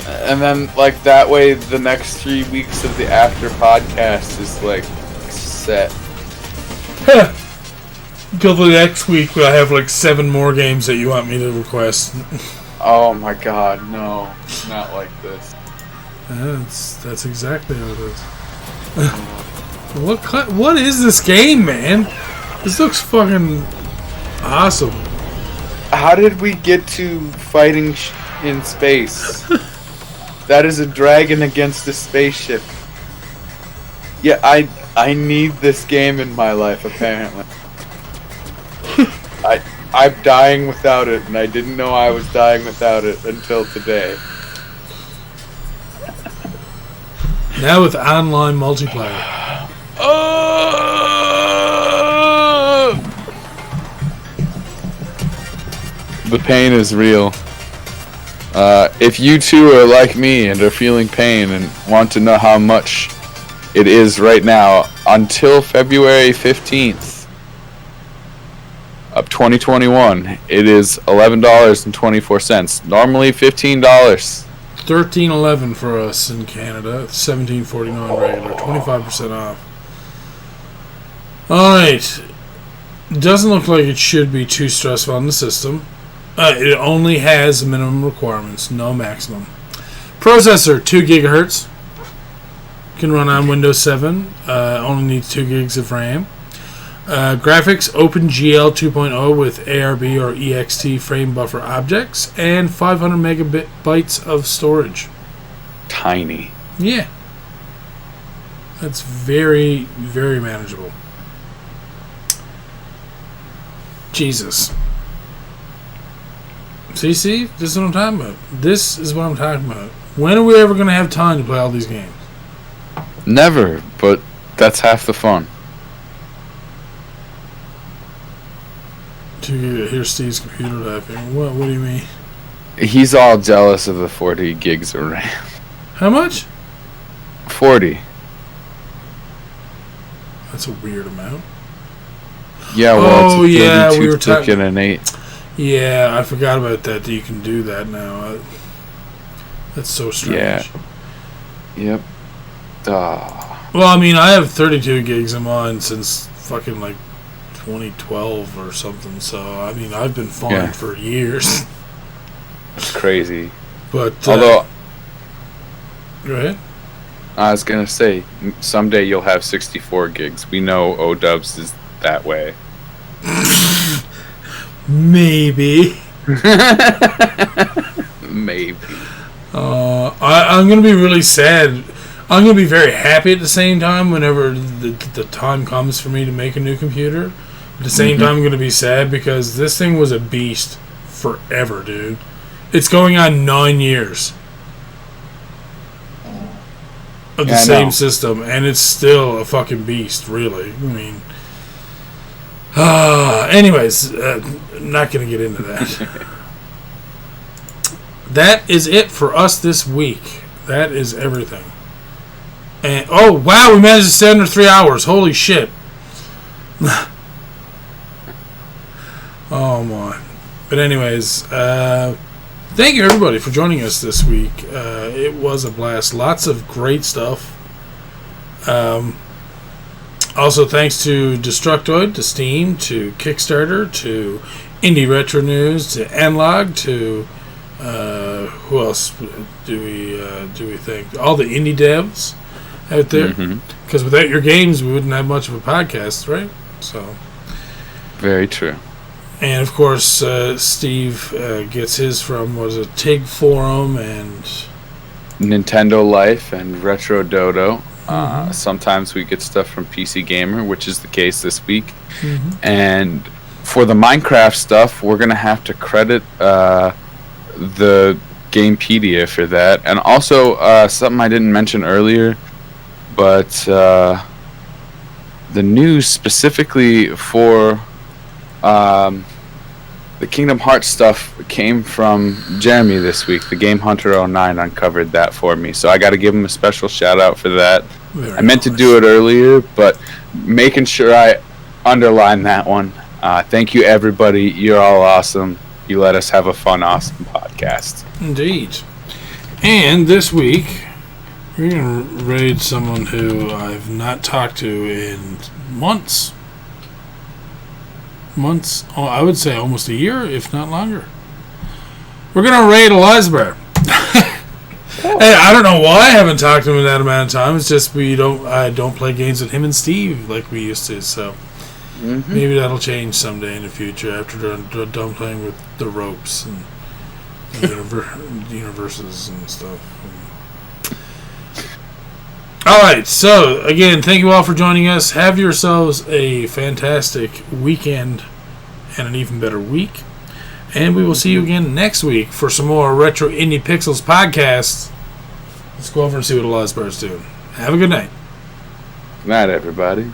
And then, like, that way the next 3 weeks of the after podcast is, like, set. Until the next week, we'll have like 7 more games that you want me to request. Oh my god, no. Not like this. That's exactly how it is. What is this game, man? This looks fucking awesome. How did we get to fighting in space? That is a dragon against a spaceship. Yeah, I need this game in my life, apparently. I'm dying without it, and I didn't know I was dying without it until today. Now with online multiplayer. The pain is real. If you too are like me and are feeling pain and want to know how much it is right now, until February 15th of 2021, it is $11.24. Normally $15. $13.11 for us in Canada. $17.49 regular. 25% off. Alright. Doesn't look like it should be too stressful on the system. It only has minimum requirements, no maximum. Processor, 2 gigahertz. Can run on Windows 7. Only needs 2 gigs of RAM. Graphics, OpenGL 2.0 with ARB or EXT frame buffer objects. And 500 megabytes of storage. Tiny. Yeah. That's very, very manageable. Jesus. See, this is what I'm talking about. This is what I'm talking about. When are we ever going to have time to play all these games? Never, but that's half the fun. Here's Steve's computer laughing. What do you mean? He's all jealous of the 40 gigs of RAM. How much? 40. That's a weird amount. Yeah, well, it's a 32 we were stick and an 8. Yeah, I forgot about that you can do that now. That's so strange. Yeah. Yep. Well, I mean, I have 32 gigs of mine since fucking like 2012 or something, so I mean, I've been fine for years. That's crazy. But although, go ahead. I was gonna say, someday you'll have 64 gigs. We know O-Dubs is that way. Maybe. Maybe. I'm going to be really sad. I'm going to be very happy at the same time whenever the time comes for me to make a new computer. At the same time, I'm going to be sad because this thing was a beast forever, dude. It's going on 9 years of the same system, and it's still a fucking beast, really. I mean... anyways, not going to get into that. That is it for us this week. That is everything. And oh wow, we managed to stay under 3 hours. Holy shit! Oh my. But anyways, thank you everybody for joining us this week. It was a blast. Lots of great stuff. Also, thanks to Destructoid, to Steam, to Kickstarter, to Indie Retro News, to Analogue, to who else do we thank? All the indie devs out there. Because without your games, we wouldn't have much of a podcast, right? So, very true. And of course, Steve gets his from TIG Forum and Nintendo Life and Retro Dodo. Sometimes we get stuff from PC Gamer, which is the case this week. And for the Minecraft stuff, we're going to have to credit the Gamepedia for that. And also, something I didn't mention earlier, but the news specifically for the Kingdom Hearts stuff came from Jeremy this week. The Game Hunter 09 uncovered that for me. So I got to give him a special shout out for that. I meant to do it earlier, but making sure I underline that one. Thank you, everybody. You're all awesome. You let us have a fun, awesome podcast. Indeed. And this week, we're going to raid someone who I've not talked to in months. I would say almost a year, if not longer. We're going to raid Elizibar. Hey, I don't know why I haven't talked to him in that amount of time. It's just I don't play games with him and Steve like we used to, so maybe that'll change someday in the future after they're done playing with the ropes and universes and stuff. Alright, so again, thank you all for joining us. Have yourselves a fantastic weekend, and an even better week. And we will see you again next week for some more Retro Indie Pixels podcasts. Let's go over and see what Elizibar's doing. Have a good night. Good night, everybody.